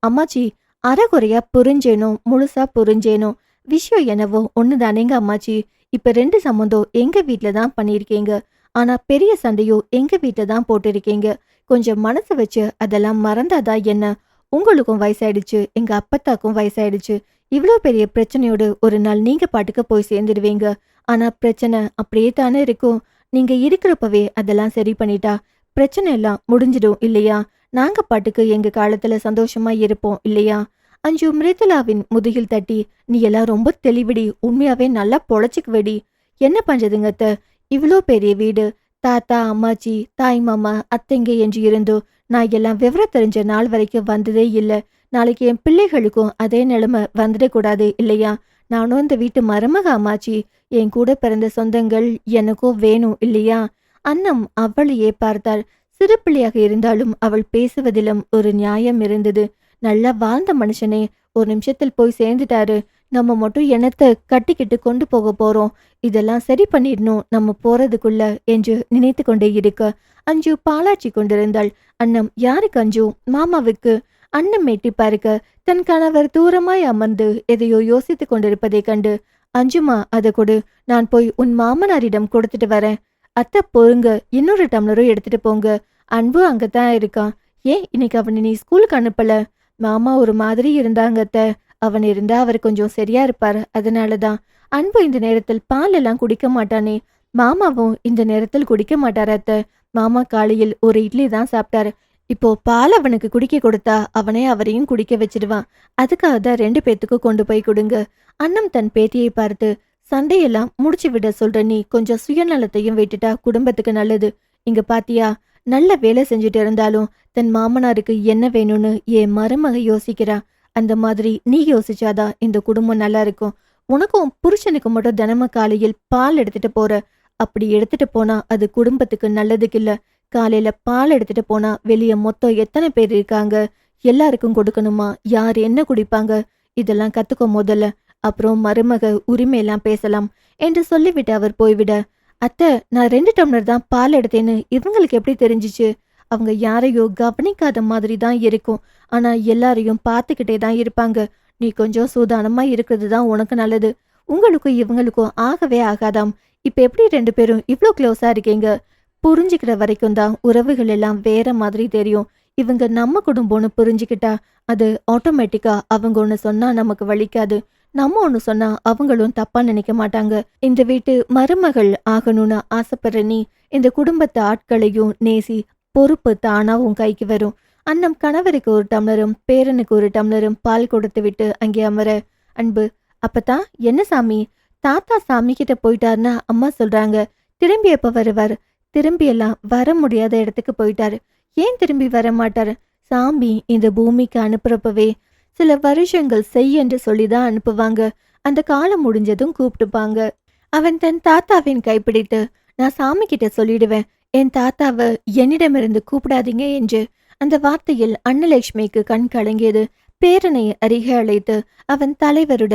அம்மாச்சி, அரைகுறையா புரிஞ்சேனோ முழுசா புரிஞ்சேனோ விஷயம் என்னவோ ஒண்ணுதானேங்க அம்மாச்சி. இப்ப 2 சம்மந்தம் எங்க வீட்ல தான் பண்ணியிருக்கீங்க. ஆனா பெரிய சண்டையோ எங்க வீட்ல தான் போட்டிருக்கீங்க. கொஞ்சம் மனசு வச்சு அதெல்லாம் மறந்தாதா என்ன? உங்களுக்கும் வயசாயிடுச்சு, எங்க அப்பத்தாக்கும் வயசாயிடுச்சு. இவ்ளோ பெரிய பிரச்சனையோடு ஒரு நாள் நீங்க பாட்டுக்கு போய் சேர்ந்துடுவீங்க. ஆனா பிரச்சனை அப்படியே தானே இருக்கும். நீங்க இருக்கிறப்பவே அதெல்லாம் சரி பண்ணிட்டா பிரச்சனை எல்லாம் முடிஞ்சிடும் இல்லையா? நாங்க பாட்டுக்கு எங்க காலத்துல சந்தோஷமா இருப்போம் இல்லையா? அஞ்சு மிருதுலாவின் முதுகில் தட்டி, நீ எல்லாம் ரொம்ப தெளிவிடி, உண்மையாவே நல்லா பொழைச்சுக்குவடி. என்ன பண்றதுங்க அத்த? இவ்ளோ பெரிய வீடு, தாத்தா அம்மாச்சி தாய் மாமா அத்தைங்க என்று இருந்தோ நான் எல்லாம் விவரம் தெரிஞ்ச நாள் வரைக்கும் வந்ததே இல்ல. நாளைக்கு என் பிள்ளைகளுக்கும் அதே நிலைமை வந்துடக்கூடாது இல்லையா? நானும் இந்த வீட்டு மருமக அம்மாச்சி. என் கூட பிறந்த சொந்தங்கள் எனக்கும் வேணும் இல்லையா? அன்னம் அவளையே பார்த்தாள். சிறு பிள்ளையாக இருந்தாலும் அவள் பேசுவதிலும் ஒரு நியாயம் இருந்தது. நல்லா வாழ்ந்த மனுஷனே ஒரு நிமிஷத்தில் போய் சேர்ந்துட்டாரு. நம்ம மட்டும் என்னத்த கட்டிக்கிட்டு கொண்டு போக போறோம்? இதெல்லாம் சரி பண்ணிடணும் நம்ம போறதுக்குள்ள என்று நினைத்து கொண்டே இருக்க அஞ்சு பாலாச்சி கொண்டிருந்தாள். அன்னம், யாருக்கு அஞ்சு? மாமாவுக்கு. அன்னம் எட்டி பார்க்க தன் கணவர் தூரமாய் அமர்ந்து எதையோ யோசித்துக் கொண்டிருப்பதைக் கண்டு, அஞ்சுமா அதை கொடு, நான் போய் உன் மாமனாரிடம் கொடுத்துட்டு வரேன். அத்தை பொறுங்க, இன்னொரு டம்ளரும் எடுத்துட்டு போங்க. அன்பு அங்கதான் இருக்கான். ஏன் இன்னைக்கு அவனை நீ ஸ்கூலுக்கு அனுப்பல? மாமா ஒரு மாதிரி இருந்தாங்க அத்தை. அவன் இருந்தா அவர் கொஞ்சம் சரியா இருப்பாரு, அதனாலதான். அன்பு இந்த நேரத்தில் பால் எல்லாம் குடிக்க மாட்டானே. மாமாவும் இந்த நேரத்தில் குடிக்க மாட்டாரு அத்தை. மாமா காலையில் ஒரு இட்லி தான் சாப்பிட்டாரு. இப்போ பால் அவனுக்கு குடிக்க கொடுத்தா அவனே அவரையும் குடிக்க வச்சிடுவான். அதுக்காக தான் 2 பேத்துக்கும் கொண்டு போய் கொடுங்க. அண்ணம் தன் பேத்தியை பார்த்து, சண்டையெல்லாம் முடிச்சு விட சொல்ற நீ கொஞ்சம் சுயநலத்தையும் விட்டுட்டா குடும்பத்துக்கு நல்லது. இங்க பாத்தியா, நல்ல வேலை செஞ்சுட்டு இருந்தாலும் தன் மாமனாருக்கு என்ன வேணும்னு என் மருமக யோசிக்கிறா. அந்த மாதிரி நீ யோசிச்சாதான் இந்த குடும்பம் நல்லா இருக்கும். உனக்கும் புருஷனுக்கு மட்டும் தினமும் காலையில் பால் எடுத்துட்டு போற. அப்படி எடுத்துட்டு போனா அது குடும்பத்துக்கு நல்லதுக்கு இல்ல. காலையில பால் எடுத்துட்டு போனா வெளிய மொத்தம் எத்தனை பேர் இருக்காங்க, எல்லாருக்கும் கொடுக்கணுமா? யார் என்ன குடிப்பாங்க? இதெல்லாம் கத்துக்கோ முதல்ல. அப்புறம் மருமக உரிமையெல்லாம் பேசலாம் என்று சொல்லிவிட்டு அவர் போய்விட, அத்தை, நான் 2 டம்ளர் தான் பால் எடுத்தேன்னு இவங்களுக்கு எப்படி தெரிஞ்சிச்சு? அவங்க யாரையோ கவனிக்காத மாதிரி தான் இருக்கும். ஆனா எல்லாரையும் பார்த்துக்கிட்டே தான் இருப்பாங்க. நீ கொஞ்சம் சூதானமா இருக்கிறது தான் உனக்கு நல்லது. உங்களுக்கும் இவங்களுக்கும் ஆகவே ஆகாதாம். இப்ப எப்படி 2 பேரும் இவ்ளோ க்ளோஸா இருக்கீங்க? புரிஞ்சுக்கிற வரைக்கும் தான் உறவுகள் எல்லாம் வேற மாதிரி தெரியும். இவங்க நம்ம குடும்பம்னு புரிஞ்சுக்கிட்டா அது ஆட்டோமேட்டிக்கா அவங்க ஒண்ணு சொன்னா நமக்கு வலிக்காது. நம்ம ஒண்ணு சொன்னா அவங்களும் தப்பா நினைக்க மாட்டாங்க. இந்த வீட்டு மருமகள் ஆகணும்னு ஆசைப்படுற நீ இந்த குடும்பத்து ஆட்களையும் நேசி, பொறுப்பு தானா உன் கைக்கு வரும். அண்ணம் கணவருக்கு ஒரு டம்ளரும் பேரனுக்கு ஒரு டம்ளரும் பால் கொடுத்து விட்டு அங்கே அமர, அன்பு, அப்பதான் என்ன சாமி? தாத்தா சாமி கிட்ட போயிட்டாருன்னா அம்மா சொல்றாங்க. திரும்பி எப்ப வருவாரு? திரும்பி எல்லாம் வர முடியாத இடத்துக்கு போயிட்டாரு. ஏன் திரும்பி வர மாட்டாரு? சாமி இந்த பூமிக்கு அனுப்புறப்பவே சில வருஷங்கள் செய் என்று சொல்லிதான் அனுப்புவாங்க. அந்த காலம் முடிஞ்சதும் கூப்பிட்டுப்பாங்க. அவன் தன் தாத்தாவின் கைப்பிடித்து, நான் சாமி கிட்ட சொல்லிடுவேன், என் தாத்தாவை என்னிடமிருந்து கூப்பிடாதீங்க என்று. அந்த வார்த்தையில் அன்னலட்சுமிக்கு கண் கலங்கியது. பேரனை அருகே அழைத்து அவன் தலைவருட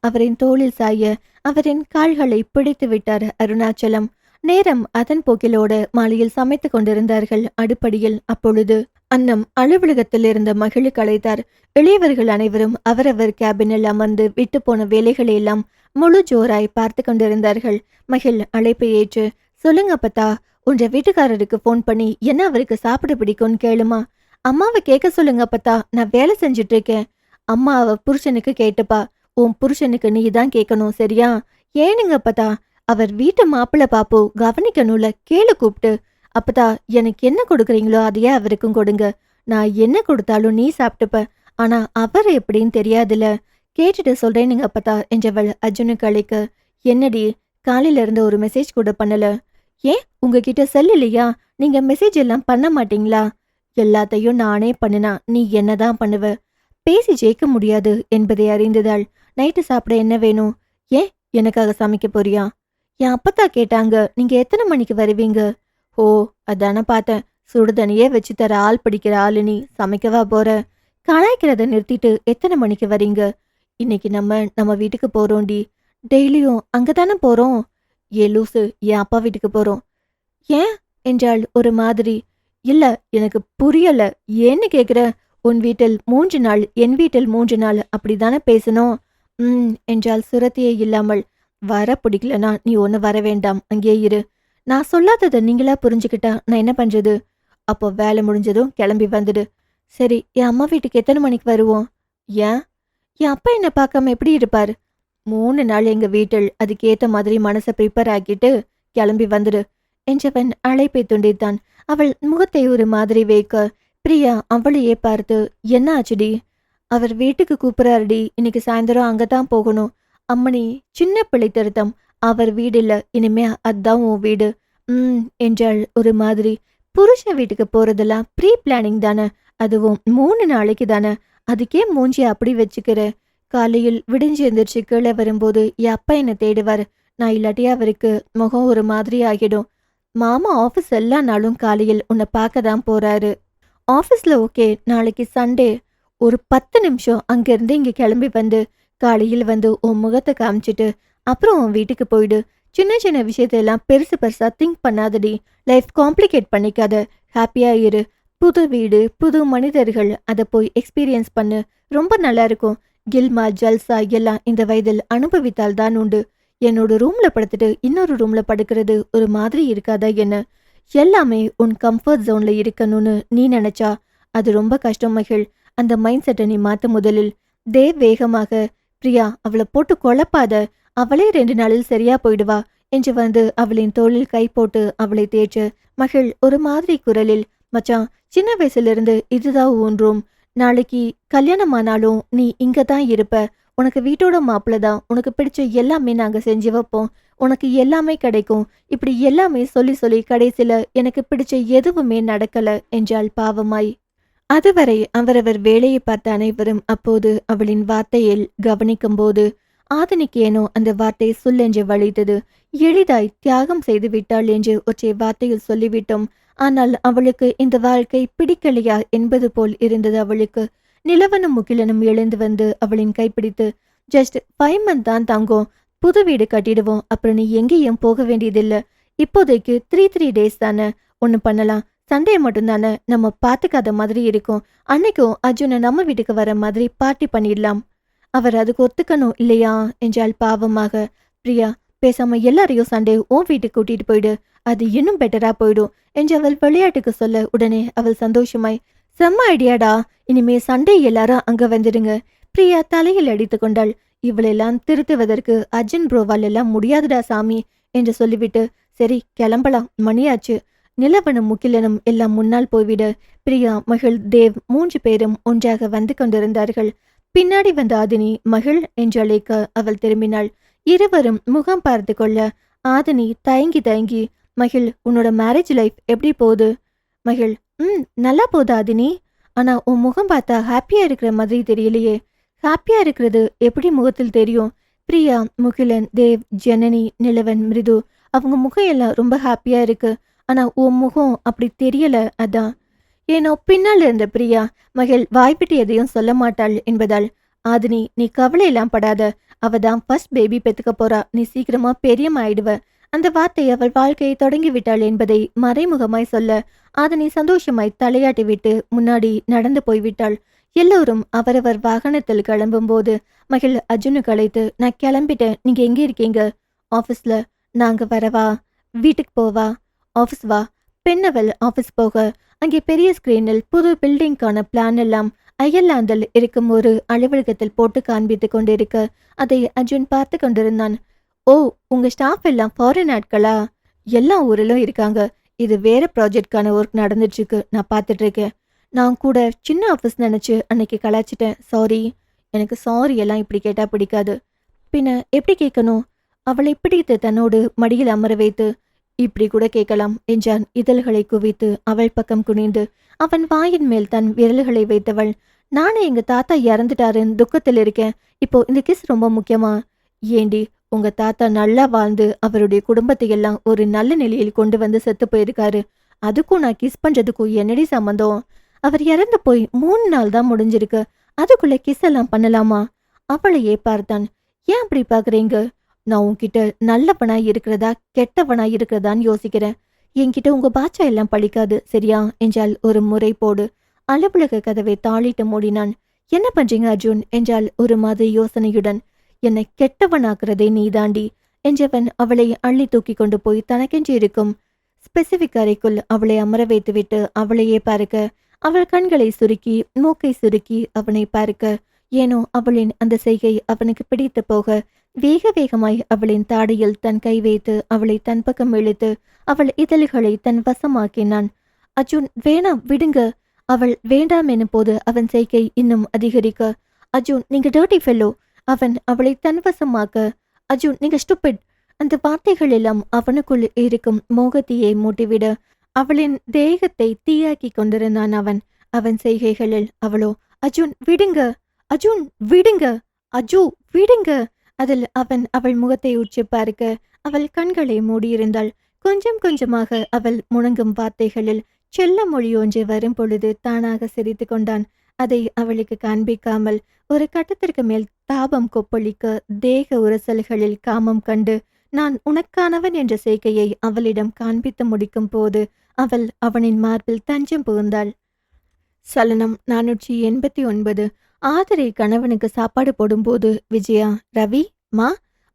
அவரின் தோளில் சாய அவரின் கால்களை பிடித்து விட்டார் அருணாச்சலம். நேரம் அதன் போக்கிலோட மாலையில் சமைத்து கொண்டிருந்தார்கள் அடுப்படியில். அப்பொழுது அன்னம் அலுவலகத்தில் இருந்த மகிழுக்கு அழைத்தார். இளையவர்கள் அனைவரும் அவரவர் கேபினில் அமர்ந்து விட்டு போன வேலைகளை எல்லாம் முழு ஜோராய் பார்த்து கொண்டிருந்தார்கள். மகிழ் அழைப்பை ஏற்று, சொல்லுங்க அப்பத்தா, உன்ற வீட்டுக்காரருக்கு போன் பண்ணி என்ன அவருக்கு சாப்பிட பிடிக்கும்னு கேளுமா. அம்மாவை கேட்க சொல்லுங்க அப்பத்தா, நான் வேலை செஞ்சுட்டு இருக்கேன். அம்மா அவ புருஷனுக்கு கேட்டுப்பா. உன் புருஷனுக்கு நீ தான் கேட்கணும், சரியா? ஏனுங்க அப்பத்தா, அவர் வீட்டு மாப்பிள்ள பாப்பு கவனிக்கணும்ல, கேளு கூப்பிட்டு. அப்பதா, எனக்கு என்ன கொடுக்குறீங்களோ அதையே அவருக்கும் கொடுங்க. நான் என்ன கொடுத்தாலும் நீ சாப்பிட்டுப்ப. ஆனா அவர் எப்படின்னு தெரியாதுல, கேட்டுட்டு சொல்றேனுங்க அப்பதா என்றவள் அர்ஜுனுக்கு அழைக்க, என்னடி காலையில இருந்து ஒரு மெசேஜ் கூட பண்ணல? ஏன் உங்ககிட்ட செல் இல்லையா? நீங்க மெசேஜ் எல்லாம் பண்ண மாட்டீங்களா? எல்லாத்தையும் நானே பண்ணினா நீ என்னதான் பண்ணுவ? பேசி ஜெயிக்க முடியாது என்பதை அறிந்ததாள். நைட்டு சாப்பிட என்ன வேணும்? ஏன் எனக்காக சமைக்க போறியா? என் அப்பத்தா கேட்டாங்க, நீங்க எத்தனை மணிக்கு வருவீங்க? ஓ, அதான பார்த்தேன். சுடுதண்ணியே வச்சு தர ஆள் பிடிக்கிற ஆளு நீ, சமைக்கவா போற? கலாய்க்கிறத நிறுத்திட்டு எத்தனை மணிக்கு வரீங்க? இன்னைக்கு நம்ம வீட்டுக்கு போறோம்டி. டெய்லியும் அங்கதானே போறோம். ஏ லூசு, என் அப்பா வீட்டுக்கு போறோம். ஏன் என்றாள் ஒரு மாதிரி. இல்ல, எனக்கு புரியல. ஏன்னு கேக்குற? உன் வீட்டில் 3 நாள், என் வீட்டில் 3 நாள் அப்படிதானே பேசணும். என்றாள் சுரத்தையே இல்லாமல். வர பிடிக்கலனா நீ ஒண்ணு வர வேண்டாம், அங்கே இரு. நான் சொல்லாததை நீங்களா புரிஞ்சுக்கிட்டா நான் என்ன பண்றது? அப்போ வேலை முடிஞ்சதும் கிளம்பி வந்துடு. சரி, என் அம்மா வீட்டுக்கு எத்தனை மணிக்கு வருவோம்? ஏன்? என் அப்பா என்ன பார்க்காம எப்படி இருப்பாரு? 3 நாள் எங்க வீட்டில், அதுக்கேத்த மாதிரி மனசை ப்ரிப்பேர் ஆக்கிட்டு கிளம்பி வந்துடு என்றவன் அழைப்பை துண்டித்தான். அவள் முகத்தை ஒரு மாதிரி வைக்க பிரியா அவளையே பார்த்து, என்ன ஆச்சுடி? அவர் வீட்டுக்கு கூப்பிடுறாருடி, இன்னைக்கு சாயந்தரம் அங்கதான் போகணும். அம்மணி, சின்ன பிள்ளை திருத்தம். அவர் வீடு இல்ல, இனிமே அதான் உன் வீடு. என்றாள் ஒரு மாதிரி. புருஷன் வீட்டுக்கு போறதெல்லாம் ப்ரீ பிளானிங் தானே, அதுவும் 3 நாளைக்கு தானே. அதுக்கே மூஞ்சி அப்படி வச்சுக்கிற? காலையில் விடிஞ்சு எந்திரிச்சு கீழே வரும்போது என் அப்பா என்ன தேடுவார். நான் இல்லாட்டியா அவருக்கு முகம் ஒரு மாதிரி ஆகிடும். மாமா ஆஃபீஸ் எல்லா நாளும் காலையில் உன்னை பார்க்க தான் போறாரு. ஆஃபீஸ்ல ஓகே, நாளைக்கு சண்டே. ஒரு 10 நிமிஷம் அங்கிருந்து இங்க கிளம்பி வந்து காலையில் வந்து உன் முகத்தை காமிச்சிட்டு அப்புறம் உன் வீட்டுக்கு போயிடு. சின்ன சின்ன விஷயத்தையெல்லாம் பெருசு பெருசா திங்க் பண்ணாதடி. லைஃப் காம்ப்ளிகேட் பண்ணிக்காத. ஹாப்பியா இரு. புது வீடு, புது மனிதர்கள், அதை போய் எக்ஸ்பீரியன்ஸ் பண்ணு. ரொம்ப நல்லா இருக்கும். கில்மா ஜல்சா எல்லாம் இந்த வயதில் அனுபவித்தால் தான் உண்டு. என்னோட ரூம்ல படுத்துட்டு இன்னொரு ரூம்ல படுக்கிறது ஒரு மாதிரி இருக்காதா என்ன? எல்லாமே உன் கம்ஃபர்ட் ஜோன்ல இருக்கணும்னு நீ நினைச்சா அது ரொம்ப கஷ்டம் மகிழ். அந்த மைண்ட் செட்டை நீ மாத்த முதலில். தேவ் வேகமாக, பிரியா அவளை போட்டு குழப்பாத, அவளே 2 நாளில் சரியா போயிடுவா என்று வந்து அவளின் தோளில் கை போட்டு அவளை தேற்று மகிழ் ஒரு மாதிரி குரலில், மச்சான், சின்ன வயசுல இருந்து இதுதான் உன் ரூம். நாளைக்கு கல்யாணமானாலும் நீ இங்க தான் இருப்ப. உனக்கு வீட்டோட மாப்பிள்ள தான். உனக்கு பிடிச்ச எல்லாமே நாங்க செஞ்சு வைப்போம். உனக்கு எல்லாமே கிடைக்கும். இப்படி எல்லாமே சொல்லி சொல்லி கடைசியில எனக்கு பிடிச்ச எதுவுமே நடக்கல என்றாள் பாவமாய். அதுவரை அவரவர் வேலையை பார்த்த அனைவரும் அப்போது அவளின் வார்த்தையில் கவனிக்கும் போது ஆதனிக்கு ஏனோ அந்த வார்த்தை சொல்லென்று வலித்தது. எளிதாய் தியாகம் செய்து விட்டாள் என்று ஒற்றை வார்த்தையில் சொல்லிவிட்டோம். ஆனால் அவளுக்கு இந்த வாழ்க்கை பிடிக்கலையா என்பது போல் இருந்தது அவளுக்கு. நிலவனும் முகிலனும் எழுந்து வந்து அவளின் கைப்பிடித்து, ஜஸ்ட் 5 மந்த் தான் தங்கும், புது வீடு கட்டிடுவோம், அப்புறம் நீ எங்கேயும் போக வேண்டியதில்லை. இப்போதைக்கு 3 டேஸ் தானே, ஒன்று பண்ணலாம். சண்டே மட்டும்தானே நம்ம பார்த்துக்காத மாதிரி இருக்கும். அன்னைக்கும் அர்ஜுனை நம்ம வீட்டுக்கு வர மாதிரி பார்ட்டி பண்ணிடலாம். அவர் அதுக்கு ஒத்துக்கணும் இல்லையா என்றால் பாவமாக. பிரியா, பேசாம எல்லாரையும் சண்டே உன் வீட்டுக்கு கூட்டிட்டு போயிடு, அது இன்னும் பெட்டரா போயிடும் என்று அவள் விளையாட்டுக்கு சொல்ல உடனே அவள் சந்தோஷமாய், செம்ம ஐடியாடா, இனிமே சண்டே எல்லாரும் அங்க வந்துடுங்க. பிரியா தலையில் அடித்து கொண்டாள். இவளெல்லாம் திருத்துவதற்கு அர்ஜுன் ப்ரோவால் எல்லாம் முடியாதுடா சாமி என்று சொல்லிவிட்டு, சரி கிளம்பலாம், மணியாச்சு. நிலவனும் முகிலனும் எல்லாம் முன்னால் போய்விட பிரியா, மகிழ், தேவ் 3 பேரும் ஒன்றாக வந்து கொண்டிருந்தார்கள். பின்னாடி வந்த ஆதினி மகிழ் என்று அழைக்க அவள் திரும்பினாள். இருவரும் முகம் பார்த்து கொள்ள ஆதினி தயங்கி தயங்கி, மகிழ், உன்னோட மேரேஜ் லைஃப் எப்படி போகுது? மகிழ், நல்லா போகுது ஆதினி. ஆனா உன் முகம் பார்த்தா ஹாப்பியா இருக்கிற மாதிரி தெரியலையே. ஹாப்பியா இருக்கிறது எப்படி முகத்தில் தெரியும்? பிரியா, முகிலன், தேவ், ஜனனி, நிலவன், மிருது, அவங்க முகம் எல்லாம் ரொம்ப ஹாப்பியா இருக்கு. ஆனா உன் முகம் அப்படி தெரியல, அதான். ஏனோ பின்னால் இருந்த பிரியா, மகிழ் வாய்ப்பிட்டு எதையும் சொல்ல மாட்டாள் என்பதால், ஆதினி, நீ கவலை எல்லாம் படாத, அவதான் ஃபர்ஸ்ட் பேபி பெத்துக்க போறா, நீ சீக்கிரமா பெரியம் ஆயிடுவ. அந்த வார்த்தை அவள் வாழ்க்கையை தொடங்கி விட்டாள் என்பதை மறைமுகமாய் சொல்ல ஆதினி சந்தோஷமாய் தலையாட்டி விட்டு முன்னாடி நடந்து போய்விட்டாள். எல்லோரும் அவரவர் வாகனத்தில் கிளம்பும் போது மகிழ் அர்ஜுனுக்கு அழைத்து, நான் கிளம்பிட்டேன், நீங்க எங்க இருக்கீங்க? ஆஃபீஸ்ல. நாங்க வரவா? வீட்டுக்கு போவா? ஆஃபீஸ் வா. பெண்ணவள் ஆஃபீஸ் போக அங்கே பெரிய ஸ்கிரீனில் புது பில்டிங்கான பிளான் எல்லாம் அயர்லாந்தில் இருக்கும் ஒரு அலுவலகத்தில் போட்டு காண்பித்து கொண்டிருக்க அதை அர்ஜுன் பார்த்து கொண்டிருந்தான். ஓ, உங்க ஸ்டாஃப் எல்லாம் ஃபாரின் ஆட்களா? எல்லா ஊரிலும் இருக்காங்க. இது வேற ப்ராஜெக்ட்கான ஒர்க் நடந்துட்டு இருக்கு, நான் பார்த்துட்டு இருக்கேன். நான் கூட சின்ன ஆஃபீஸ் நினைச்சு அன்னைக்கு கலாச்சிட்டேன், சாரி. எனக்கு சாரி எல்லாம் இப்படி கேட்டா பிடிக்காது. பின்ன எப்படி கேட்கணும்? அவளை பிடித்து தன்னோடு மடியில் அமர வைத்து, இப்படி கூட கேட்கலாம் என்றான் இதழ்களை குவித்து அவள் பக்கம் குனிந்து. அவன் வாயின் மேல் தன் விரல்களை வைத்தவள், நானே எங்க தாத்தா இறந்துட்டாருன்னு துக்கத்தில் இருக்கேன். இப்போ இந்த கிஸ் ரொம்ப முக்கியமா? ஏண்டி, உங்க தாத்தா நல்லா வாழ்ந்து அவருடைய குடும்பத்தை எல்லாம் ஒரு நல்ல நிலையில் கொண்டு வந்து செத்து போயிருக்காரு. அதுக்கும் நான் கிஸ் பண்றதுக்கும் என்னடி சம்பந்தம்? அவர் இறந்து போய் 3 நாள் தான் முடிஞ்சிருக்கு, அதுக்குள்ள கிஸ் எல்லாம் பண்ணலாமா? அவளையே பார்த்தான். ஏன் அப்படி பாக்குறீங்க? நான் உன்கிட்ட நல்லவனா இருக்கிறதா கெட்டவனா இருக்கிறதான்னு யோசிக்கிறேன். என்கிட்ட உங்க பாச்சா எல்லாம் பழிக்காது சரியா என்றால் ஒரு முறை போடு. அலுவலக கதவை தாளிட்டு மூடினான். என்ன பண்றீங்க அர்ஜுன் என்றால் ஒரு மாதிரி யோசனையுடன். என்னை கெட்டவனாக்குறதே நீதாண்டி என்றவன் அவளை அள்ளி தூக்கி கொண்டு போய் தனக்கென்று இருக்கும் ஸ்பெசிபிக் அறைக்குள் அவளை அமர வைத்துவிட்டு அவளையே பார்க்க, அவள் கண்களை சுருக்கி மூக்கை சுருக்கி அவனை பார்க்க, ஏனோ அவளின் அந்த செய்கை அவனுக்கு பிடித்து போக வேக வேகமாய் அவளின் தாடையில் தன் கை வைத்து அவளை தன் பக்கம் இழுத்து அவள் இதழ்களை தன் வசமாக்கினான். அர்ஜுன் வேணாம் விடுங்க. அவள் வேண்டாம் எனும் போது அவன் செய்கை இன்னும் அதிகரிக்க, அர்ஜுன் நீங்க டர்ட்டி ஃபெல்லோ. அவன் அவளை தன்வசமாக்க, அர்ஜுன் நீங்க ஸ்டூபிட். அந்த வார்த்தைகள் எல்லாம் அவனுக்குள் இருக்கும் மோகத்தீயை மூட்டிவிட அவளின் தேகத்தை தீயாக்கி கொண்டிருந்தான் அவன். அவன் செய்கைகளில் அவளோ அர்ஜுன் விடுங்க, அர்ஜுன் விடுங்க, அஜு விடுங்க. அதில் அவன் அவள் முகத்தை உச்சி பார்க்க அவள் கண்களை மூடியிருந்தாள். கொஞ்சம் கொஞ்சமாக அவள் முழங்கும் வார்த்தைகளில் செல்ல மொழி ஒன்று வரும் பொழுது தானாக சிரித்து கொண்டான். அதை அவளுக்கு காண்பிக்காமல் ஒரு கட்டத்திற்கு மேல் தாபம் கொப்பளிக்க தேக உரசல்களில் காமம் கண்டு நான் உனக்கானவன் என்ற செய்கையை அவளிடம் காண்பித்து முடிக்கும் போது அவள் அவனின் மார்பில் தஞ்சம் புகுந்தாள். சலனம் 489. ஆதரை கணவனுக்கு சாப்பாடு போடும்போது விஜயா, ரவி,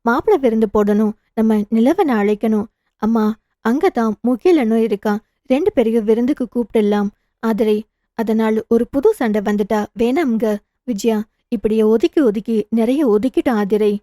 மாப்பிள்ளை விருந்து போடணும், நம்ம நிலவனை அழைக்கணும். அம்மா அங்கதான் முகிலனும் இருக்கான், 2 பேரையும் விருந்துக்கு கூப்பிடலாம். ஆதரை, அதனால் ஒரு புது சண்டை வந்துட்டா வேணாம்ங்க. விஜயா, இப்படியே ஒதுக்கி ஒதுக்கி நிறைய ஒதுக்கிட்டான் ஆதிரை.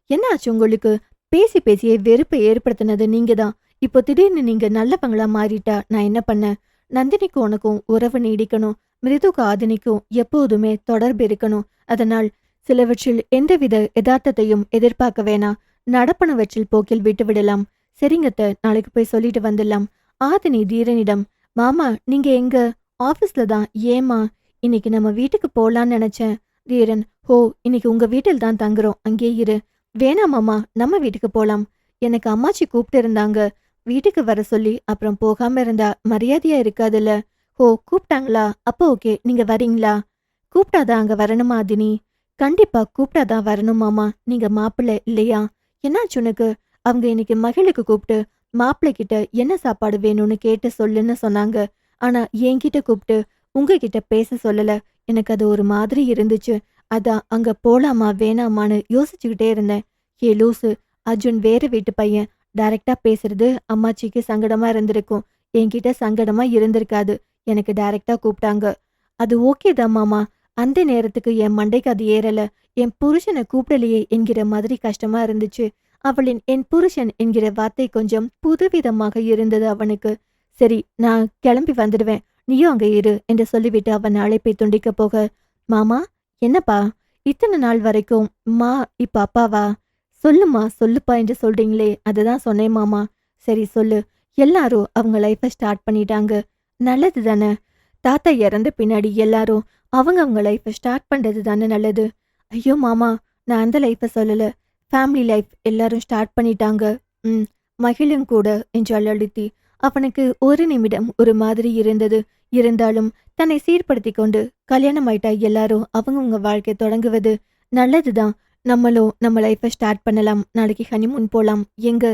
என்ன ஆச்சு உங்களுக்கு? பேசி பேசியே வெறுப்பை ஏற்படுத்தினது நீங்க தான். இப்போ திடீர்னு நீங்க நல்லவங்களா மாறிட்டா நான் என்ன பண்ண? நந்தினிக்கும் உனக்கும் உறவு நீடிக்கணும். மிருதுக்கு ஆதினிக்கும் எப்போதுமே தொடர்பு இருக்கணும். அதனால் சிலவற்றில் எந்தவித யதார்த்தத்தையும் எதிர்பார்க்க வேணாம். நடப்பனவற்றில் போக்கில் விட்டு விடலாம். சரிங்கத்த, நாளைக்கு போய் சொல்லிட்டு வந்துடலாம். ஆதினி தீரனிடம், மாமா நீங்க எங்க? ஆபீஸ்ல தான். ஏமா? இன்னைக்கு நம்ம வீட்டுக்கு போலான்னு நினைச்சேன். தீரன், ஹோ இன்னைக்கு உங்க வீட்டில் தான் தங்குறோம், அங்கே இரு. வேணாமாமா, நம்ம வீட்டுக்கு போலாம். எனக்கு அம்மாச்சி கூப்பிட்டு இருந்தாங்க வீட்டுக்கு வர சொல்லி. அப்புறம் போகாம இருந்தா மரியாதையா இருக்காதுல்ல. ஓ கூப்பிட்டாங்களா? அப்போ ஓகே, நீங்க வரீங்களா? கூப்பிட்டாதான் அங்க வரணுமா ஆதினி? கண்டிப்பா கூப்பிட்டாதான் வரணும் மாமா. நீங்க மாப்பிள்ளை இல்லையா? என்னாச்சு உனக்கு? அவங்க இன்னைக்கு மகளுக்கு கூப்பிட்டு மாப்பிள்ளை கிட்ட என்ன சாப்பாடு வேணும்னு கேட்டு சொல்லுன்னு சொன்னாங்க. ஆனா என்கிட்ட கூப்பிட்டு உங்ககிட்ட பேச சொல்லல. எனக்கு அது ஒரு மாதிரி இருந்துச்சு. அதான் அங்க போலாமா வேணாமான்னு யோசிச்சுக்கிட்டே இருந்தேன். ஏ லூசு, அர்ஜுன் வேற வீட்டு பையன். டைரக்டா பேசுறது அம்மாச்சிக்கு சங்கடமா இருந்திருக்கும். என்கிட்ட சங்கடமா இருந்திருக்காது. எனக்கு டைரக்டா கூப்பிட்டாங்க. அது ஓகே தான் மாமா. அந்த நேரத்துக்கு என் மண்டைக்கு அது ஏறல. என் புருஷனை கூப்பிடலையே என்கிற மாதிரி கஷ்டமா இருந்துச்சு. அவளின் என் புருஷன் என்கிற வார்த்தை கொஞ்சம் புதுவிதமாக இருந்தது அவனுக்கு. சரி, நான் கிளம்பி வந்துடுவேன், நீயும் அங்க இரு என்று சொல்லிவிட்டு அவன் அழைப்பை துண்டிக்க போக, மாமா என்னப்பா இத்தனை நாள் வரைக்கும் இப்ப அப்பாவா? சொல்லுமா சொல்லுப்பா என்று சொல்றீங்களே, அதுதான் சொன்னேன் மாமா. சரி சொல்லு. எல்லாரும் அவங்க லைஃபை ஸ்டார்ட் பண்ணிட்டாங்க, நல்லது தானே? தாத்தா இறந்த பின்னாடி எல்லாரும் அவங்க லைஃபை ஸ்டார்ட் பண்றது தானே நல்லது. ஐயோ மாமா, நான் அந்த லைஃபை சொல்லல. ஃபேமிலி லைஃப் எல்லாரும் ஸ்டார்ட் பண்ணிட்டாங்க. மகிழும் கூட என்றாள் அழுத்தி. அவனுக்கு ஒரு நிமிடம் ஒரு மாதிரி இருந்தது. இருந்தாலும் தன்னை சீர்படுத்தி கொண்டு கல்யாணம் ஆயிட்டா எல்லாரும் அவங்கவுங்க வாழ்க்கை தொடங்குவது நல்லதுதான். நம்மளும் நம்ம லைஃபை ஸ்டார்ட் பண்ணலாம். நாளைக்கு ஹனிமூன் போலாம். எங்க?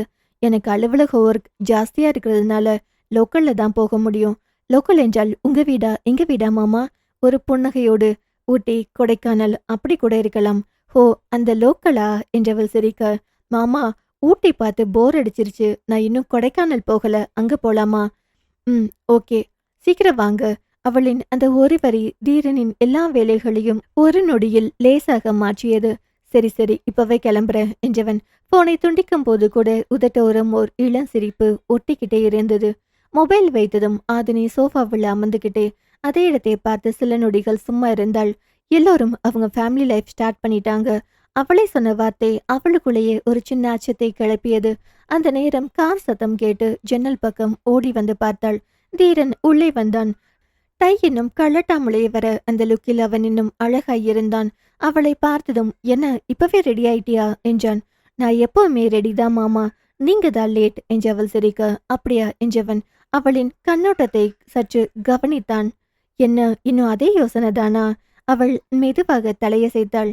எனக்கு அலுவலக ஒர்க் ஜாஸ்தியா இருக்கிறதுனால லோக்கல்ல தான் போக முடியும். லோக்கல் என்றால் உங்க வீடா எங்க வீடா மாமா? ஒரு புன்னகையோடு, ஊட்டி கொடைக்கானல் அப்படி கூட இருக்கலாம். ஹோ அந்த லோக்கலா என்றவள் சிரிக்க, மாமா ஊட்டி பார்த்து போர் அடிச்சிருச்சு, நான் இன்னும் கொடைக்கானல் போகல, அங்க போலாமா? ஓகே, சீக்கிரம் வாங்க. அவளின் அந்த ஒரு வரி தீரனின் எல்லா வேலைகளையும் ஒரு நொடியில் லேசாக மாற்றியது. சரி சரி, இப்பவே கிளம்புறேன் என்றவன் போனை துண்டிக்கும் போது கூட உதட்டோரம் ஓர் இளம் சிரிப்பு ஒட்டிக்கிட்டே இருந்தது. மொபைல் வைத்ததும் ஆதினி சோஃபாவில் அமர்ந்துகிட்டே அதே இடத்தை பார்த்து சில நொடிகள் சும்மா இருந்தாள். எல்லோரும் அவங்க ஃபேமிலி லைஃப் ஸ்டார்ட் பண்ணிட்டாங்க. அவளை சொன்ன வார்த்தை அவளுக்குள்ளேயே ஒரு சின்ன அச்சத்தை கிளப்பியது. அந்த நேரம் கார் சத்தம் கேட்டு ஜன்னல் பக்கம் ஓடி வந்து பார்த்தாள். தீரன் உள்ளே வந்தான். டை இன்னும் கள்ளட்டாமலே வர அந்த லுக்கில் அவன் இன்னும் அழகாயிருந்தான். அவளை பார்த்ததும், என்ன இப்பவே ரெடி ஆயிட்டியா என்றான். நான் எப்பவுமே ரெடிதான் மாமா, நீங்க தான் லேட் என்றவள் சிரிக்க. அப்படியா என்றவன் அவளின் கண்ணோட்டத்தை சற்று கவனித்தான். என்ன இன்னும் அதே யோசனை தானா? அவள் மெதுவாக தலையசைத்தாள்.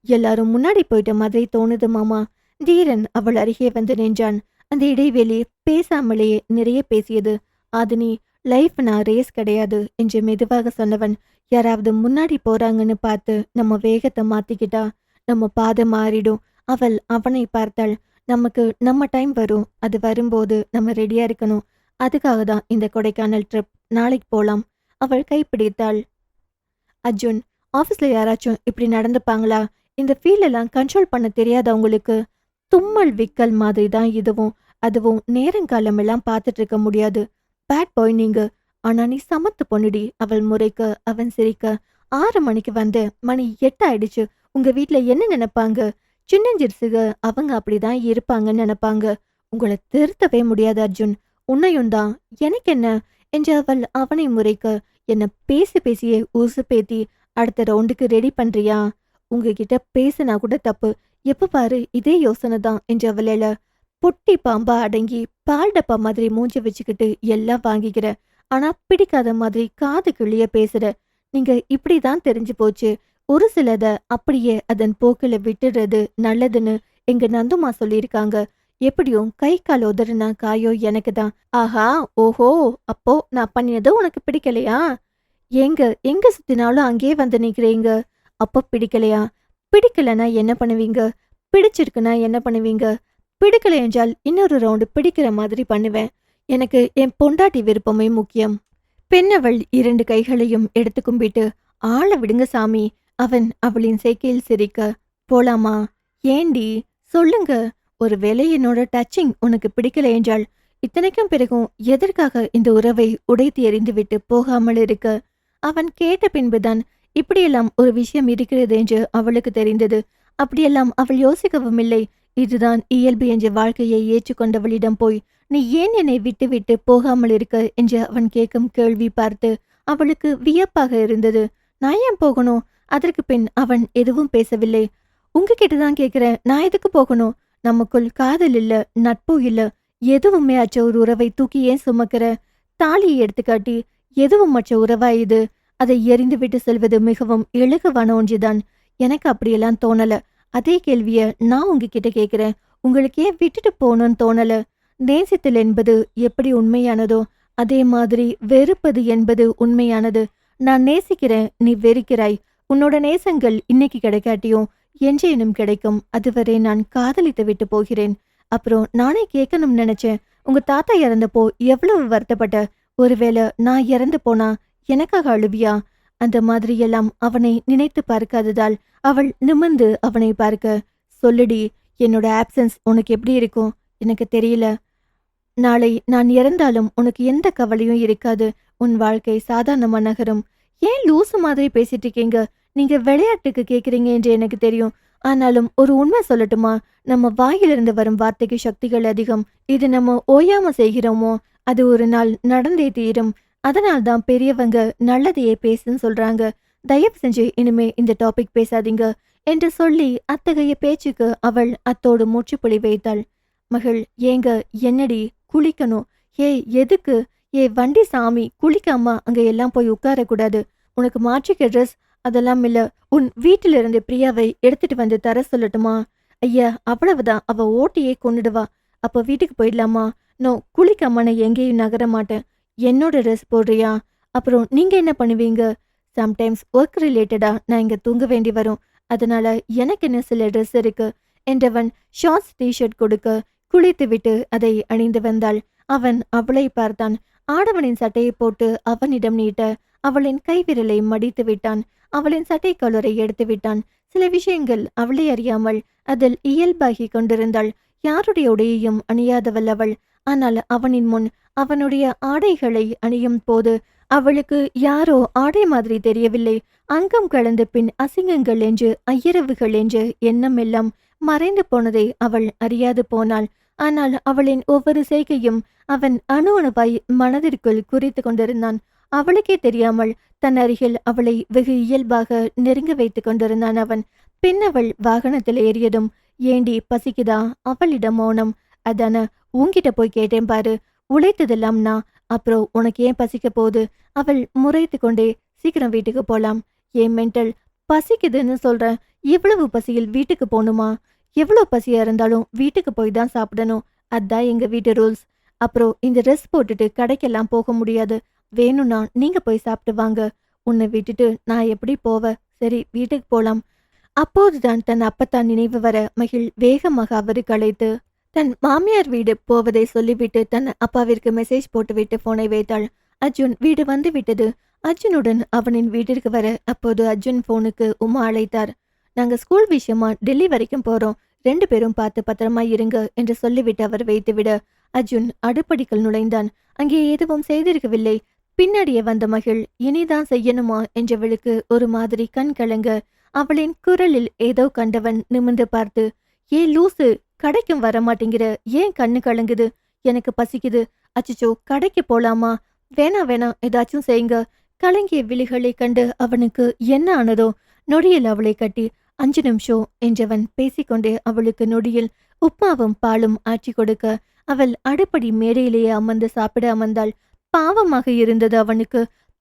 எல்லாரும் முன்னாடி போயிட்ட மாதிரி தோணுது மாமா. தீரன் அவள் அருகே வந்து நின்றான். அந்த இடைவெளி பேசாமலேயே நிறைய பேசியது. ஆதினி, லைஃப்னா ரேஸ் கிடையாது என்று மெதுவாக சொன்னவன், யாராவது முன்னாடி போறாங்கன்னு பார்த்து நம்ம வேகத்தை மாத்திக்கிட்டா நம்ம பாதை மாறிடும். அவள் அவனை பார்த்தாள். நமக்கு நம்ம டைம் வரும். அது வரும்போது நம்ம ரெடியா இருக்கணும். அதுக்காக தான் இந்த கொடைக்கானல் ட்ரிப். நாளைக்கு போலாம். அவள் கைப்பிடித்தாள். அர்ஜுன், ஆஃபீஸ்ல யாராச்சும் இப்படி நடந்துப்பாங்களா? இந்த ஃபீல்டெல்லாம் கண்ட்ரோல் பண்ண தெரியாதா உங்களுக்கு? தும்மல் விக்கல் மாதிரி தான் இதுவும். அதுவும் நேரங்காலம் எல்லாம் பார்த்துட்டு இருக்க முடியாது. பேட் பாய் நீங்க. ஆனா நீ சமத்து பொண்ணுடி. அவள் முறைக்க, அவன் சிரிக்க. 6 மணிக்கு வந்து மணி 8 ஆயிடுச்சு. உங்க வீட்ல என்ன நினைப்பாங்க? சின்னஞ்சிறுசுக அவங்க அப்படிதான் இருப்பாங்கன்னு நினைப்பாங்க. உங்களை திருத்தவே முடியாது அர்ஜுன். உன்னையும் தான். எனக்கு என்ன என்று அவள் அவனை முறைக்க, என்ன பேசி பேசியே உசுப்பேத்தி அடுத்த ரவுண்டுக்கு ரெடி பண்றியா? உங்ககிட்ட பேசினா கூட தப்பு. எப்ப பாரு இதே யோசனை தான் என்று அவள் எழ, பொட்டி பாம்பா அடங்கி பால் டப்பா மாதிரி மூஞ்சி வச்சுக்கிட்டு எல்லாம் வாங்கிக்கிற. ஆனா பிடிக்காத மாதிரி காது கிளிய பேசுற. நீங்க இப்படிதான் தெரிஞ்சு போச்சு. ஒரு சிலத அப்படியே அதன் போக்குல விட்டுறது நல்லதுன்னு எங்க நந்துமா சொல்லியிருக்காங்க. எப்படியும் கை கால் உதறுனா காயோ எனக்கு தான். ஆஹா, ஓஹோ, அப்போ நான் பண்ணினது உனக்கு பிடிக்கலையா? எங்க எங்க சுத்தினாலும் அங்கேயே வந்து நிக்கிறீங்க. அப்ப பிடிக்கலையா? பிடிக்கலனா என்ன பண்ணுவீங்க? பிடிச்சிருக்குன்னா என்ன பண்ணுவீங்க? பிடிக்கல என்றால் இன்னொரு ரவுண்டு பிடிக்கிற மாதிரி பண்ணுவேன். எனக்கு என் பொண்டாட்டி விருப்பமே முக்கியம். பெண்ணவள் 2 கைகளையும் எடுத்து கும்பிட்டு, ஆள விடுங்க சாமி. அவன் அவளின் செய்கையில் சிரிக்க, போலாமா? ஏண்டி? சொல்லுங்க. ஒருவேளை என்னோட டச்சிங் உனக்கு பிடிக்கல என்றால், இத்தனைக்கும் பிறகும் எதற்காக இந்த உறவை உடைத்து எறிந்துவிட்டு போகாமல் இருக்க? அவன் கேட்ட பின்புதான் இப்படியெல்லாம் ஒரு விஷயம் இருக்கிறது என்று அவளுக்கு தெரிந்தது. அப்படியெல்லாம் அவள் யோசிக்கவும் இல்லை. இதுதான் இயல்பு என்ற வாழ்க்கையை ஏற்றுக்கொண்டவளிடம் போய், நீ ஏன் என்னை விட்டு விட்டு போகாமல் இருக்க என்று அவன் கேட்கும் கேள்வி பார்த்து அவளுக்கு வியப்பாக இருந்தது. நான் ஏன் போகணும்? அதற்கு பின் அவன் எதுவும் பேசவில்லை. உங்ககிட்ட தான் கேட்கிறேன், நான் எதுக்கு போகணும்? நமக்குள் காதல் இல்ல, நட்பு இல்ல, எதுவுமே அற்ற ஒரு உறவை தூக்கி ஏன் சுமக்கிற? தாலியை எடுத்துக்காட்டி எதுவும் மற்ற உறவா இது? அதை எறிந்துவிட்டு செல்வது மிகவும் இலகுவான ஒன்றுதான். எனக்கு அப்படியெல்லாம் தோணல. அதே கேள்விய நான் உங்ககிட்ட கேட்கிறேன். உங்களுக்கு ஏன் விட்டுட்டு போகணும்னு தோணல? நேசித்தல் என்பது எப்படி உண்மையானதோ அதே மாதிரி வெறுப்பது என்பது உண்மையானது. நான் நேசிக்கிறேன், நீ வெறுக்கிறாய். உன்னோட நேசங்கள் இன்னைக்கு கிடைக்காட்டியும் என்றேனும் கிடைக்கும். அதுவரை நான் காதலித்து விட்டு போகிறேன். அப்புறம் நானே கேட்கணும்னு நினைச்சேன். உங்க தாத்தா இறந்தப்போ எவ்வளவு வருத்தப்பட்ட? ஒருவேளை நான் இறந்து போனா எனக்காக அழுவியா? அந்த மாதிரியெல்லாம் அவனை நினைத்து பார்க்காததால் அவள் நிமிர்ந்து அவனை பார்க்க, சொல்லுடி, என்னோட ஆப்சன்ஸ் உனக்கு எப்படி இருக்கும்? எனக்கு தெரியல. நாளை நான் இறந்தாலும் உனக்கு எந்த கவலையும் இருக்காது. உன் வாழ்க்கை சாதாரணமா நகரும். ஏன் லூசு மாதிரி பேசிட்டு இருக்கீங்க? நீங்க விளையாட்டுக்கு கேக்குறீங்க என்று எனக்கு தெரியும். ஆனாலும் ஒரு உண்மை சொல்லட்டுமா? நம்ம வாயிலிருந்து வரும் வார்த்தைக்கு சக்திகள் அதிகம். இது நம்ம ஓயாம செய்கிறோமோ அது ஒரு நாள் நடந்தே தீரும். அதனால்தான் பெரியவங்க நல்லதையே பேசுன்னு சொல்றாங்க. தயவு செஞ்சு இனிமே இந்த டாபிக் பேசாதீங்க என்று சொல்லி அத்தகைய பேச்சுக்கு அவள் அத்தோடு முற்றுப்புள்ளி வைத்தாள். மகள், ஏங்க, என்னடி? குளிக்கணும். ஏய், எதுக்கு? ஏ வண்டி சாமி, குளிக்காம அங்க எல்லாம் போய் உட்காரக்கூடாது. உனக்கு மாற்றிக்க ட்ரெஸ் அதெல்லாம் இல்ல. உன் வீட்டிலிருந்து பிரியாவை எடுத்துட்டு வந்து தர சொல்லட்டுமா? ஐயா, அவ்வளவுதான். அவ ஓட்டியே கொன்னுடுவா. அப்ப வீட்டுக்கு போயிடலாமா? நோ, குளிக்காம நான் எங்கேயும் நகர மாட்டேன். என்னோட ட்ரெஸ் போடுறியா? அப்புறம் நீங்க என்ன பண்ணுவீங்க? சம்டைம்ஸ் ஒர்க் ரிலேட்டடா நான் இங்க தூங்க வேண்டி வரும். அதனால எனக்கு என்ன சில ட்ரெஸ் இருக்கு என்றவன் ஷார்ட்ஸ் டிஷர்ட் கொடுக்க, குளித்துவிட்டு அதை அணிந்து வந்தாள். அவன் அவளை பார்த்தான். ஆடவனின் சட்டையை போட்டு அவனிடம் நீட்ட அவளின் கைவிரலை மடித்து விட்டான். அவளின் சட்டை கலரை எடுத்து விட்டான். சில விஷயங்கள் அவளை அறியாமல் அதில் இயல்பாகி கொண்டிருந்தாள். யாருடைய உடையையும் அணியாதவள் அவள். ஆனால் அவனின் முன் அவனுடைய ஆடைகளை அணியும் போது அவளுக்கு யாரோ ஆடை மாதிரி தெரியவில்லை. அங்கம் கலந்த பின் அசிங்கங்கள் என்று ஐயரவுகள் என்று எண்ணம் எல்லாம் மறைந்து போனதை அவள் அறியாது போனாள். ஆனால் அவளின் ஒவ்வொரு செய்கையும் அவன் அணு அணுவாய் மனதிற்குள் குறித்து கொண்டிருந்தான். அவளுக்கே தெரியாமல் தன் அருகில் அவளை வெகு இயல்பாக நெருங்க வைத்துக் கொண்டிருந்தான் அவன். பின் அவள் வாகனத்தில் ஏறியதும், ஏண்டி பசிக்குதா? அவளிடம் மௌனம். அதான, உன்கிட்ட போய் கேட்டேன் பாரு. உழைத்ததெல்லாம் நான். அப்புறம் உனக்கு ஏன் பசிக்க போகுது? அவள் முறைத்து கொண்டே, சீக்கிரம் வீட்டுக்கு போலாம். ஏன் மென்டல்? பசிக்குதுன்னு சொல்றேன். இவ்வளவு பசியில் வீட்டுக்கு போகணுமா? எவ்வளவு பசியா இருந்தாலும் வீட்டுக்கு போய் தான் சாப்பிடணும். அதான் எங்க வீட்டு ரூல்ஸ். அப்புறம் இந்த ட்ரெஸ் போட்டுட்டு கடைக்கெல்லாம் போக முடியாது. வேணும்னா நீங்க போய் சாப்பிட்டு வாங்க. உன்னை விட்டுட்டு நான் எப்படி போவேன்? சரி வீட்டுக்கு போலாம். அப்போதுதான் தன் அப்பத்தான் நினைவு வர மகிழ் வேகமாக அவருக்கு அழைத்து தன் மாமியார் வீடு போவதை சொல்லிவிட்டு தன் அப்பாவிற்கு மெசேஜ் போட்டுவிட்டு போனை வைத்தாள். அர்ஜுன் வீடு வந்து விட்டது. அர்ஜுனுடன் அவனின் வீட்டிற்கு வர அப்போது அர்ஜுன் போனுக்கு உமா அழைத்தார். நாங்க ஸ்கூல் விஷயமா டெல்லி வரைக்கும் போறோம். 2 பேரும் பார்த்து பத்திரமா இருங்க என்று சொல்லிவிட்டு அவர் வைத்துவிட அர்ஜுன் அடுப்படிக்குள் நுழைந்தான். அங்கே எதுவும் செய்திருக்கவில்லை. பின்னாடியே வந்த மகிழ் இனிதான் செய்யணுமா என்றவளுக்கு ஒரு மாதிரி கண் கலங்க அவளின் குரலில் ஏதோ கண்டவன் நிமிர்ந்து பார்த்து, ஏ லூசு, கடைக்கும் வர மாட்டேங்கிற, ஏன் கண்ணு கலங்குது? எனக்கு பசிக்குது. அச்சச்சோ, கடைக்கு போலாமா? வேணா வேணா, ஏதாச்சும் செய்யுங்க. கலங்கிய விழிகளை கண்டு அவனுக்கு என்ன ஆனதோ நொடியில் அவளை கட்டி 5 நிமிஷம் என்றவன் பேசிக்கொண்டே அவளுக்கு நொடியில் உப்மாவும் பாலும் ஆற்றி கொடுக்க அவள் அடுப்படி மேடையிலேயே அமர்ந்து சாப்பிட அமர்ந்தாள். பாவமாக இருந்தது அவனுக்கு.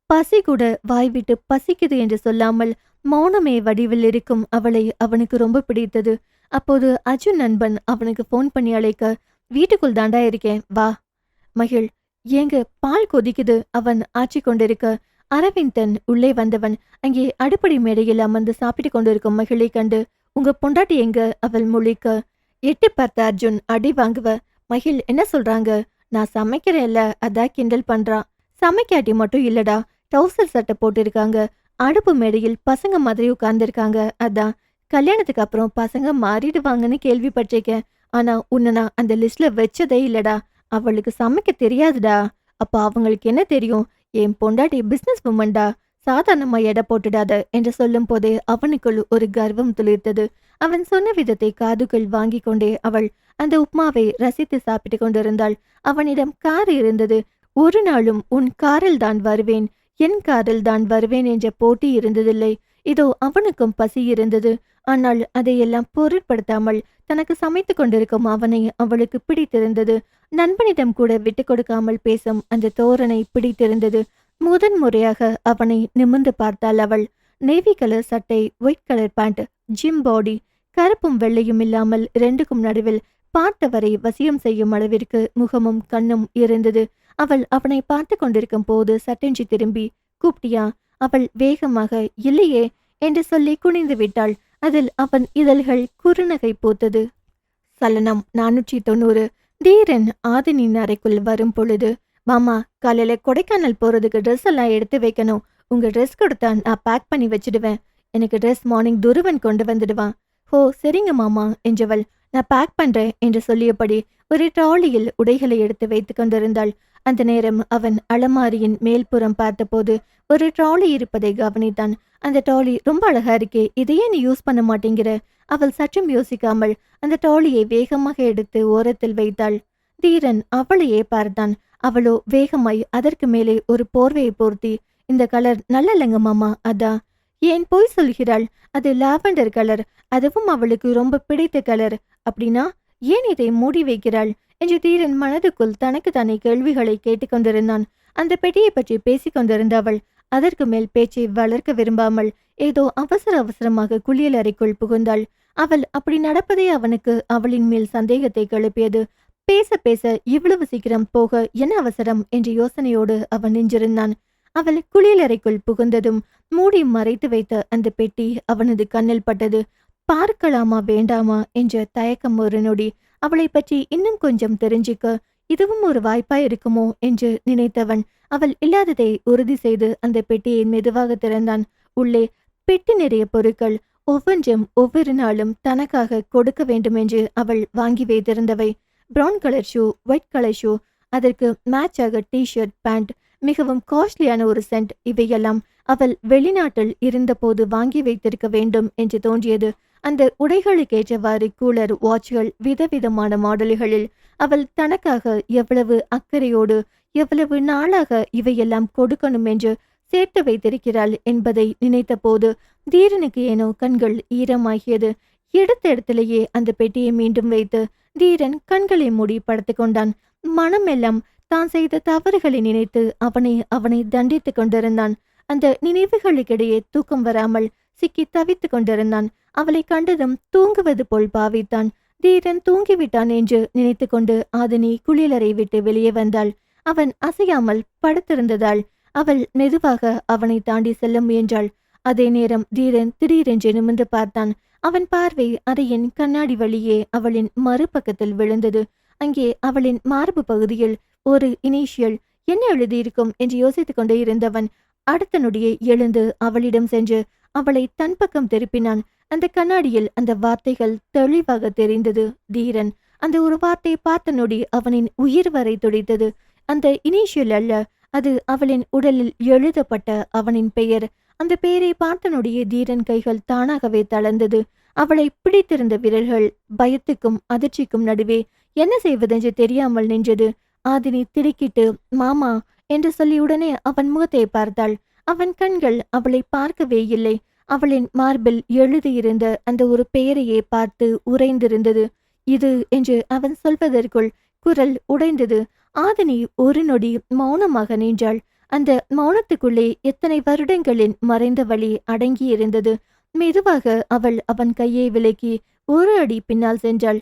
பசி கூட வாய்விட்டு பசிக்குது என்று சொல்லாமல் மௌனமே வடிவில் இருக்கும் அவளை அவனுக்கு ரொம்ப பிடித்தது. அப்போது அர்ஜுன் நண்பன் அவனுக்கு போன் பண்ணி அழைக்க, வீட்டுக்குள் தாண்டா இருக்கேன், வா. மகிழ், ஏங்க பால் கொதிக்குது அவன் ஆற்றி கொண்டிருக்க அரவிந்தன் உள்ளே வந்தவன் அங்கே அடுப்படி மேடையில் அமர்ந்து சாப்பிட்டு கொண்டிருக்கும் மகிழை கண்டு, உங்க பொண்டாட்டி எங்க? அவள் முழிக்க எட்டி பார்த்த அர்ஜுன் அடி வாங்குவ. மகிழ் என்ன சொல்றாங்க? நான் சமைக்கிறேன்ல, அதான் கிண்டல் பண்றா. சமைக்காட்டி மட்டும் இல்லடா, டவுசர் சட்டை போட்டிருக்காங்க. அடுப்பு மேடையில் பசங்க மாதிரி உட்கார்ந்துருக்காங்க. அதான் கல்யாணத்துக்கு அப்புறம் பசங்க மாறிடுவாங்கன்னு கேள்விப்பட்டிருக்கேன். ஆனா உன்னை நான் அந்த லிஸ்ட்ல வச்சதே இல்லடா. அவளுக்கு சமைக்க தெரியாதுடா. அப்ப அவங்களுக்கு என்ன தெரியும்? என் பொண்டாட்டி பிசினஸ் உமன்டா, சாதாரணமா எடை போட்டுடாத என்று சொல்லும் போதே அவனுக்குள் ஒரு கர்வம் துளிர்த்தது. அவன் சொன்ன விதத்தை காதுக்குள் வாங்கி கொண்டே அவள் அந்த உப்மாவை ரசித்து சாப்பிட்டு கொண்டிருந்தாள். அவனிடம் கார் இருந்தது. ஒரு நாளும் உன் காரில் தான் வருவேன், என் காரில் தான் வருவேன் என்ற போட்டி இருந்ததில்லை. இதோ அவனுக்கும் பசி இருந்தது. ஆனால் அதையெல்லாம் பொருட்படுத்தாமல் தனக்கு சமைத்து கொண்டிருக்கும் அவனை அவளுக்கு பிடித்திருந்தது. நண்பனிடம் கூட விட்டு கொடுக்காமல் பேசும் அந்த தோரணை பிடித்திருந்தது. முதன் முறையாக அவனை நிமிர்ந்து பார்த்தாள் அவள். நேவி கலர் சட்டை, white colour pant, gym body, கருப்பும் வெள்ளையும் இல்லாமல் 2க்கும் நடுவில் பார்த்தவரை வசியம் செய்யும் அளவிற்கு முகமும் கண்ணும் இருந்தது. அவள் அவனை பார்த்து கொண்டிருக்கும் போது சட்டென்று திரும்பி, கூப்பிட்டியா? அவள் வேகமாக இல்லையே என்று சொல்லி குனிந்து விட்டாள். அதில் அவன் இதழ்கள் குறுநகை பூத்தது. சலனம் 490. தீரன் ஆதினின் அறைக்குள் வரும் பொழுது, மாமா, காலையில கொடைக்கானல் போறதுக்கு ட்ரெஸ் எல்லாம் எடுத்து வைக்கணும். உங்க ட்ரெஸ் கொடுத்தா நான் பேக் பண்ணி வச்சிடுவேன். எனக்கு ட்ரெஸ் மார்னிங் துருவன் கொண்டு வந்துடுவான். ஹோ சரிங்க மாமா என்றவள், நான் பேக் பண்றேன் என்று சொல்லியபடி ஒரு ட்ராலியில் உடைகளை எடுத்து வைத்து கொண்டிருந்தாள். அந்த நேரம் அவன் அலமாரியின் மேல்புறம் பார்த்தபோது ஒரு ட்ராலி இருப்பதை கவனித்தான். அந்த ட்ராலி ரொம்ப அழகா இருக்கே, இதையே நீ யூஸ் பண்ண மாட்டேங்கிற? அவள் சற்றும் யோசிக்காமல் அந்த ட்ராலியை வேகமாக எடுத்து ஓரத்தில் வைத்தாள். தீரன் அவளையே பார்த்தான். அவளோ வேகமாய் அதற்கு மேலே ஒரு போர்வையை போர்த்தி, இந்த கலர் நல்ல மாமா, அதான். ஏன் போய் சொல்கிறாள்? அது லாவெண்டர் கலர், அதுவும் அவளுக்கு ரொம்ப பிடித்த கலர். அப்படின்னா ஏன் இதை மூடி வைக்கிறாள் என்று தீரன் மனதுக்குள் தனக்கு தானே கேள்விகளை கேட்டுக்கொண்டிருந்தான். அந்த பெட்டியை பற்றி பேசிக் கொண்டிருந்த அவள் அதற்கு மேல் பேச்சை வளர்க்க விரும்பாமல் ஏதோ அவசர அவசரமாக குளியல் அறைக்குள் புகுந்தாள். அவள் அப்படி நடப்பதே அவனுக்கு அவளின் மேல் சந்தேகத்தை கிளப்பியது. பேச பேச இவ்வளவு சீக்கிரம் போக என்ன அவசரம் என்ற யோசனையோடு அவன் நின்றிருந்தான். அவள் குளியலறைக்குள் புகுந்ததும் மூடி மறைத்து வைத்த அந்த பெட்டி அவனது கண்ணில் பட்டது. பார்க்கலாமா வேண்டாமா என்ற தயக்கம் ஒரு நொடி. அவளை பற்றி இன்னும் கொஞ்சம் தெரிஞ்சிக்க இதுவும் ஒரு வாய்ப்பாய் இருக்குமோ என்று நினைத்தவன் அவள் இல்லாததை உறுதி செய்து அந்த பெட்டியை மெதுவாக திறந்தான். உள்ளே பெட்டி நிறைய பொருட்கள், ஒவ்வொன்றும் ஒவ்வொரு நாளும் தனக்காக கொடுக்க வேண்டும் என்று அவள் வாங்கி வைத்திருந்தவை. Brown colour shoe, white colour shoe, அதற்கு மேட்சாக டிஷர்ட், பேண்ட், மிகவும் காஸ்ட்லியான ஒரு சென்ட், இவையெல்லாம் அவள் வெளிநாட்டில் இருந்தபோது வாங்கி வைத்திருக்க வேண்டும் என்று தோன்றியது. அந்த உடைகளுக்கேற்றவாறு கூலர், வாட்ச்கள், விதவிதமான மாடல்களில் அவள் தனக்காக எவ்வளவு அக்கறையோடு எவ்வளவு நாளாக இவையெல்லாம் கொடுக்கணும் என்று சேர்த்து வைத்திருக்கிறாள் என்பதை நினைத்த போது தீரனுக்கு ஏனோ கண்கள் ஈரமாகியது. எடுத்த இடத்திலேயே அந்த பெட்டியை மீண்டும் வைத்து தீரன் கண்களை மூடி படுத்து கொண்டான். மனமெல்லாம் தான் செய்த தவறுகளை நினைத்து அவனை தண்டித்து கொண்டிருந்தான். அந்த நினைவுகளுக்கிடையே தூக்கம் வராமல் சிக்கி தவித்து கொண்டிருந்தான். அவளை கண்டதும் தூங்குவது போல் பாவித்தான். தீரன் தூங்கிவிட்டான் என்று நினைத்து கொண்டு ஆதினி குளியலறை விட்டு வெளியே வந்தாள். அவன் அசையாமல் படுத்திருந்ததால் அவள் மெதுவாக அவனை தாண்டி செல்ல முயன்றாள். அதே நேரம் தீரன் திடீரென்று நிமிர்ந்து பார்த்தான். அவன் பார்வை அறையின் கண்ணாடி வழியே அவளின் மறுபக்கத்தில் விழுந்தது. அங்கே அவளின் மார்பு பகுதியில் ஒரு இனிஷியல் என்ன எழுதியிருக்கும் என்று யோசித்துக் கொண்டே இருந்தவன் அடுத்த நொடியை எழுந்து அவளிடம் சென்று அவளை தன் பக்கம் திருப்பினான். அந்த கண்ணாடியில் அந்த வார்த்தைகள் தெளிவாக தெரிந்தது. தீரன். அந்த ஒரு வார்த்தை பார்த்த நொடி அவனின் உயிர் வரை துடித்தது. அந்த இனிஷியல் அல்ல, அது அவளின் உடலில் எழுதப்பட்ட அவனின் பெயர். அந்த பெயரை பார்த்த நொடியே தீரன் கைகள் தானாகவே தளர்ந்தது. அவளை பிடித்திருந்த விரல்கள் பயத்துக்கும் அதிர்ச்சிக்கும் நடுவே என்ன செய்வதென்று தெரியாமல் நின்றது. ஆதினி திடுக்கிட்டு மாமா என்று சொல்லி உடனே அவன் முகத்தை பார்த்தாள். அவன் கண்கள் அவளை பார்க்கவே இல்லை. அவளின் மார்பில் எழுதியிருந்த அந்த ஒரு பெயரையே பார்த்து உறைந்திருந்தது. இது என்று அவன் சொல்வதற்குள் குரல் உடைந்தது. ஆதினி ஒரு நொடி மௌனமாக நின்றாள். அந்த மௌனத்துக்குள்ளே எத்தனை வருடங்களின் மறைந்த வழி அடங்கியிருந்தது. மெதுவாக அவள் அவன் கையை விலக்கி ஒரு அடி பின்னால் சென்றாள்.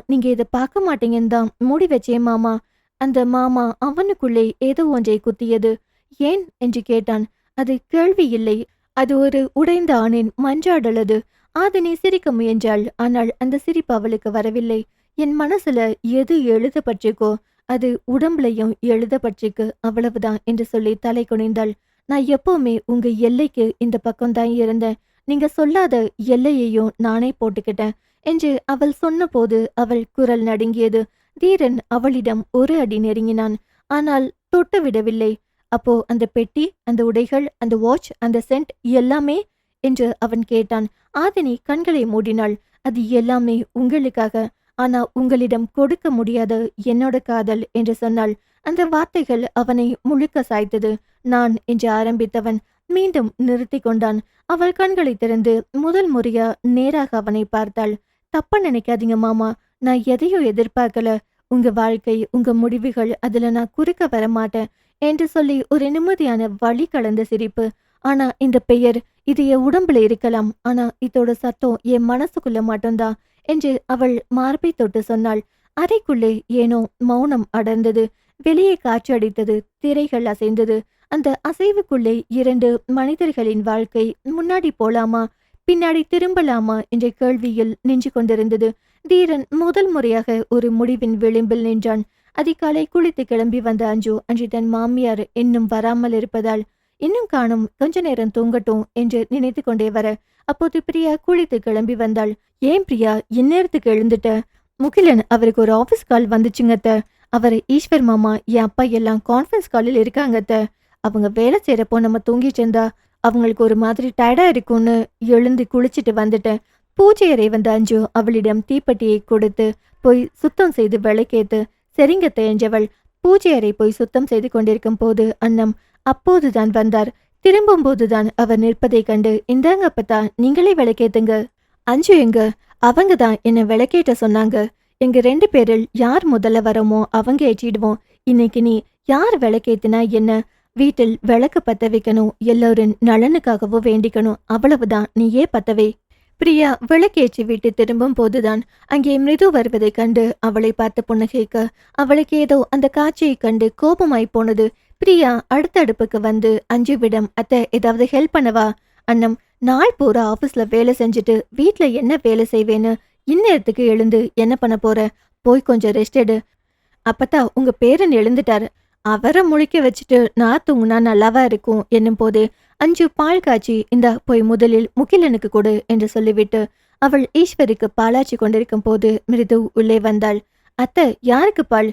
நீங்க இதை பார்க்க மாட்டீங்கன்னு தான் மூடி வச்சேன் மாமா. அந்த மாமா அவனுக்குள்ளே ஏதோ ஒன்றை குத்தியது. ஏன் என்று கேட்டான். அது கேள்வி இல்லை, அது ஒரு உடைந்த ஆணின் மன்றாடலது. ஆதினி சிரிக்க முயன்றாள். ஆனால் அந்த சிரிப்பு அவளுக்கு வரவில்லை. என் மனசுல எது எழுதப்பட்டிருக்கோ அது உடம்புலையும் எழுதப்பட்டிருக்கு, அவ்வளவுதான் என்று சொல்லி தலை குனிந்தாள். நான் எப்பவுமே உங்க எல்லைக்கு இந்த பக்கம்தான் இருந்தேன். நீங்க சொல்லாத எல்லையையும் நானே போட்டுக்கிட்டேன் என்று அவள் சொன்னபோது அவள் குரல் நடுங்கியது. தீரன் அவளிடம் ஒரு அடி நெருங்கினான். ஆனால் தொட்டு விடவில்லை. அப்போ அந்த பெட்டி, அந்த உடைகள், அந்த வாட்ச், அந்த சென்ட் எல்லாமே என்று அவன் கேட்டான். ஆதினி கண்களை மூடினாள். அது எல்லாமே உங்களுக்காக, ஆனா உங்களிடம் கொடுக்க முடியாத என்னோட காதல் என்று சொன்னாள். அந்த வார்த்தைகள் அவனை முழுக்க சாய்த்தது. நான் என்று ஆரம்பித்தவன் மீண்டும் நிறுத்தி கொண்டான். அவள் கண்களை திறந்து முதல் முறையா நேராக அவனை பார்த்தாள். தப்பா நினைக்காதீங்க மாமா, நான் எதையும் எதிர்பார்க்கல. உங்க வாழ்க்கை, உங்க முடிவுகள், அதுல நான் குறுக்க வரமாட்டேன் என்று சொல்லி ஒரு நிம்மதியான வழி கலந்த சிரிப்பு. ஆனா இந்த பெயர், இது என் உடம்புல இருக்கலாம், ஆனா இதோட சத்தம் என் மனசுக்குள்ள மட்டும்தான் என்று அவள் மார்பை தொட்டு சொன்னாள். அறைக்குள்ளே ஏனோ மௌனம் அடர்ந்தது. வெளியே காற்று அடித்தது. திரைகள் அசைந்தது. அந்த அசைவுக்குள்ளே இரண்டு மனிதர்களின் வாழ்க்கை முன்னாடி போலாமா பின்னாடி திரும்பலாமா என்ற கேள்வியில் நின்று கொண்டிருந்தது. தீரன் முதல் முறையாக ஒரு முடிவின் விளிம்பில் நின்றான். அதிகாலை குளித்து கிளம்பி வந்த அஞ்சு அன்று தன் மாமியார் இன்னும் வராமல் இருப்பதால் இன்னும் காணும், கொஞ்ச நேரம் தூங்கட்டும் என்று நினைத்து கொண்டே வர அப்போது பிரியா குளித்து கிளம்பி வந்தாள். ஏன் பிரியா இந்நேரத்துக்கு எழுந்துட்ட? முகிலன் அவருக்கு ஒரு ஆபீஸ் கால் வந்துச்சுங்கத்த. அவர் ஈஸ்வர் மாமா என் அப்பா எல்லாம் கான்ஃபரன்ஸ் காலில் இருக்காங்கத்த. அவங்க வேலை செய்யறப்போ நம்ம தூங்கிட்டு இருந்தா அவங்களுக்கு ஒரு மாதிரி டயர்டா இருக்கும்னு எழுந்து குளிச்சுட்டு வந்துட்டேன். பூஜை அறை வந்த அஞ்சு அவளிடம் தீப்பெட்டியை கொடுத்து போய் சுத்தம் செய்து விளக்கேத்து சரிங்கத்த என்றவள் பூஜை அறை போய் சுத்தம் செய்து கொண்டிருக்கும் போது அண்ணம் அப்போதுதான் வந்தார். திரும்பும் போதுதான் அவர் நிற்பதை கண்டு, இந்தாங்க அப்பத்தா, நீங்களே விளக்கேத்துங்க. அஞ்சு எங்க? அவங்க தான் என்ன விளக்கேற்ற சொன்னாங்க. எங்க 2 பேரில் யார் முதல்ல வரமோ அவங்க ஏற்றிடுவோம். இன்னைக்கு நீ யார் விளக்கேத்தினா என்ன? வீட்டில் விளக்கு பத்த வைக்கணும், எல்லோரின் நலனுக்காகவும் வேண்டிக்கணும், அவ்வளவுதான், நீயே பத்தவே. பிரியா விளக்கேற்றி விட்டு திரும்பும் போதுதான் அங்கே மிருது வருவதைக் கண்டு அவளை பார்த்து புன்னகைக்க அவளுக்கு ஏதோ அந்த காட்சியை கண்டு கோபமாய் போனது. பிரியா அடுத்த அடுப்புக்கு வந்து அஞ்சுவிடம், அத்தை ஏதாவது ஹெல்ப் பண்ணவா? அண்ணம், நாள் பூரா ஆபீஸ்ல வேலை செஞ்சுட்டு வீட்டுல என்ன வேலை செய்வேன்னு இந்நேரத்துக்கு எழுந்து என்ன பண்ண போற? போய் கொஞ்சம் ரெஸ்ட் எடு. அப்பத்தா உங்க பேரன் எழுந்துட்டாரு, அவரை முழிக்க வச்சுட்டு நான் தூங்குனா நல்லாவா இருக்கும் என்னும் போது அஞ்சு பால் காய்ச்சி இந்தா போய் முதலில் முகிலனுக்கு கொடு என்று சொல்லிவிட்டு அவள் ஈஸ்வருக்கு பாலாச்சி கொண்டிருக்கும் போது மிருது உள்ளே வந்தாள். அத்தை யாருக்கு பால்?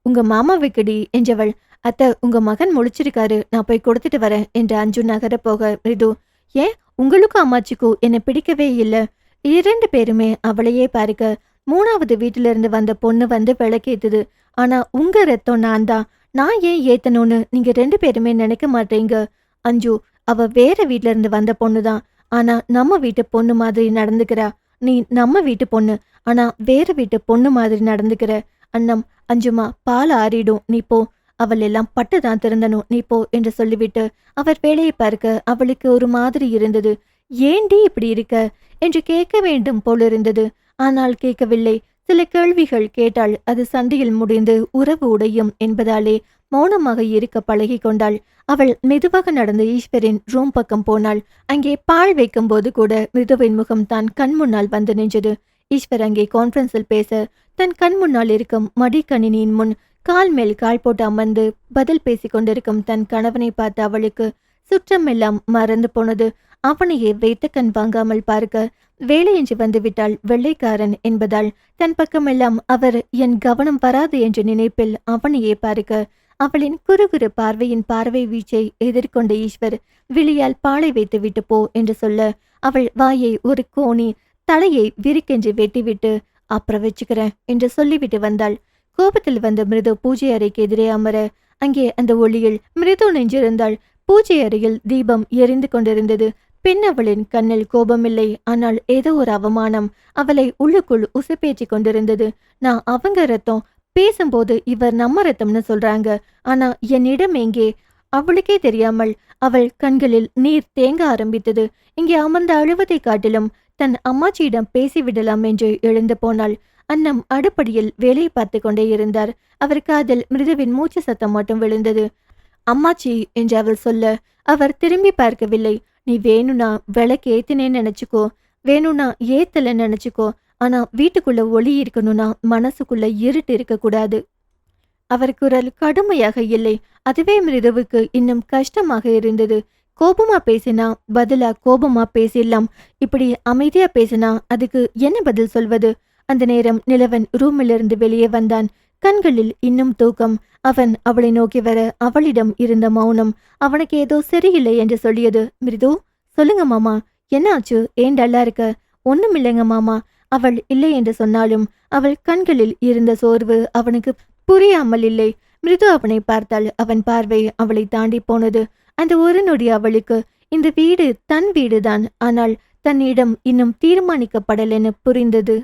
உங்க மாமாவுக்குடி என்றவள். அத்தை உங்க மகன் முழிச்சிருக்காரு, நான் போய் கொடுத்துட்டு வரேன் என்று அஞ்சு நகர போக மிருது, ஏன் உங்களுக்கும் அம்மாச்சிக்கும் என்னை பிடிக்கவே இல்லை? 2 பேருமே அவளையே பார்க்க 3வது வீட்டிலிருந்து வந்த பொண்ணு வந்து விளக்கேத்துது. ஆனா உங்க ரத்தம் நான் தான், நான் ஏன் ஏத்தணும்னு நீங்க 2 பேருமே நினைக்க மாட்டீங்க. அஞ்சு, அவ வேற வீட்ல இருந்து வந்த பொண்ணுதான், ஆனா நம்ம வீட்டு பொண்ணு மாதிரி நடந்துக்கிறா. நீ நம்ம வீட்டு பொண்ணு, ஆனா வேற வீட்டு பொண்ணு மாதிரி நடந்துக்கிற. அண்ணம், அஞ்சுமா பால் ஆறிடும், நீ போ. அவள் எல்லாம் பட்டுதான் திருந்தணும், நீ போ என்று சொல்லிவிட்டு அவர் வேலையை பார்க்க அவளுக்கு ஒரு மாதிரி இருந்தது. ஏண்டி இப்படி இருக்க என்று கேட்க வேண்டும் போலிருந்தது. ஆனால் கேட்கவில்லை. சில கேள்விகள் கேட்டால் அது சண்டையில் முடிந்து உறவு உடையும் என்பதாலே மௌனமாக இருக்க பழகி கொண்டாள். அவள் மெதுவாக நடந்த ஈஸ்வரின் ரூம் பக்கம் போனாள். அங்கே பால் வைக்கும் போது கூட மிருதுவின் முகம் தான் கண் முன்னால் வந்து நின்றது. ஈஸ்வர் அங்கே கான்ஃபரன்ஸில் பேச தன் கண் முன்னால் இருக்கும் மடிக்கணினியின் முன் கால் மேல் கால் போட்டு அமர்ந்து பதில் பேசிக் கொண்டிருக்கும் தன் கணவனை பார்த்த அவளுக்கு சுற்றமெல்லாம் மறந்து போனது. அவனையே வைத்த கண் வாங்காமல் பார்க்க வேலையின்றி வந்துவிட்டால் வெள்ளைக்காரன் என்பதால் தன் பக்கமெல்லாம் அவர் என் கவனம் வராது என்ற நினைப்பில் அவனையே பார்க்க அவளின் குறுகுறு பார்வையின் பார்வை வீச்சை எதிர்கொண்ட ஈஸ்வர் விழியால் பாலை வைத்து விட்டு போ என்று சொல்ல அவள் வாயை ஒரு கோணி தலையை விரிக்கென்று வெட்டிவிட்டு அப்புறம் வச்சுக்கிறேன் என்று சொல்லிவிட்டு வந்தாள். கோபத்தில் வந்த மிருது பூஜை அறைக்கு எதிரே அமர அங்கே அந்த ஒளியில் மிருது நெஞ்சிருந்தாள். பூஜை அறையில் தீபம் எரிந்து கொண்டிருந்தது. பெண் அவளின் கண்ணில் கோபமில்லை, ஆனால் ஏதோ ஒரு அவமானம் அவளை உள்ளுக்குள் உசுப்பேற்றி கொண்டிருந்தது. நான் அவங்க ரத்தம், பேசும்போது இவர் நம்ம ரத்தம்னு சொல்றாங்க, ஆனா என்னிடம் எங்கே? அவளுக்கே தெரியாமல் அவள் கண்களில் நீர் தேங்க ஆரம்பித்தது. இங்கே அமர்ந்த அழுவதை காட்டிலும் தன் அம்மாச்சியிடம் பேசிவிடலாம் என்று எழுந்து போனாள். அன்னம் அடுப்படியில் வேலை பார்த்து கொண்டே இருந்தார். அவர் காதில் மிருதுவின் மூச்சு சத்தம் மட்டும் விழுந்தது. அம்மாச்சி என்று அவள் சொல்ல அவர் திரும்பி பார்க்கவில்லை. நீ வேணும்னா விளக்கு ஏத்தினேன்னு நினைச்சுக்கோ, வேணும்னா ஏத்தல நினைச்சுக்கோ, ஆனா வீட்டுக்குள்ள ஒளி இருக்கணும்னா மனசுக்குள்ள இருட்டு இருக்கக்கூடாது. அவர் குரல் கடுமையாக இல்லை, அதுவே மிருதுவுக்கு இன்னும் கஷ்டமாக இருந்தது. கோபமா பேசினா பதிலா கோபமா பேசிடலாம், இப்படி அமைதியா பேசினா அதுக்கு என்ன பதில் சொல்வது? அந்த நேரம் நிலவன் ரூமிலிருந்து வெளியே வந்தான். கண்களில் இன்னும் தூக்கம். அவன் அவளை நோக்கி வர அவளிடம் இருந்த மௌனம் அவனுக்கு ஏதோ சரியில்லை என்று சொல்லியது. மிருது, சொல்லுங்க மாமா, என்ன ஆச்சு? ஏன் டல்லா இருக்க? ஒன்னும் இல்லைங்க மாமா. அவள் இல்லை என்று சொன்னாலும் அவள் கண்களில் இருந்த சோர்வு அவனுக்கு புரியாமல் இல்லை. மிருது அவனை பார்த்தாள். அவன் பார்வை அவளை தாண்டி போனது. அந்த ஒரு நொடி அவளுக்கு இந்த வீடு தன் வீடுதான், ஆனால் தன்னிடம் இன்னும் தீர்மானிக்கப்படலென புரிந்தது.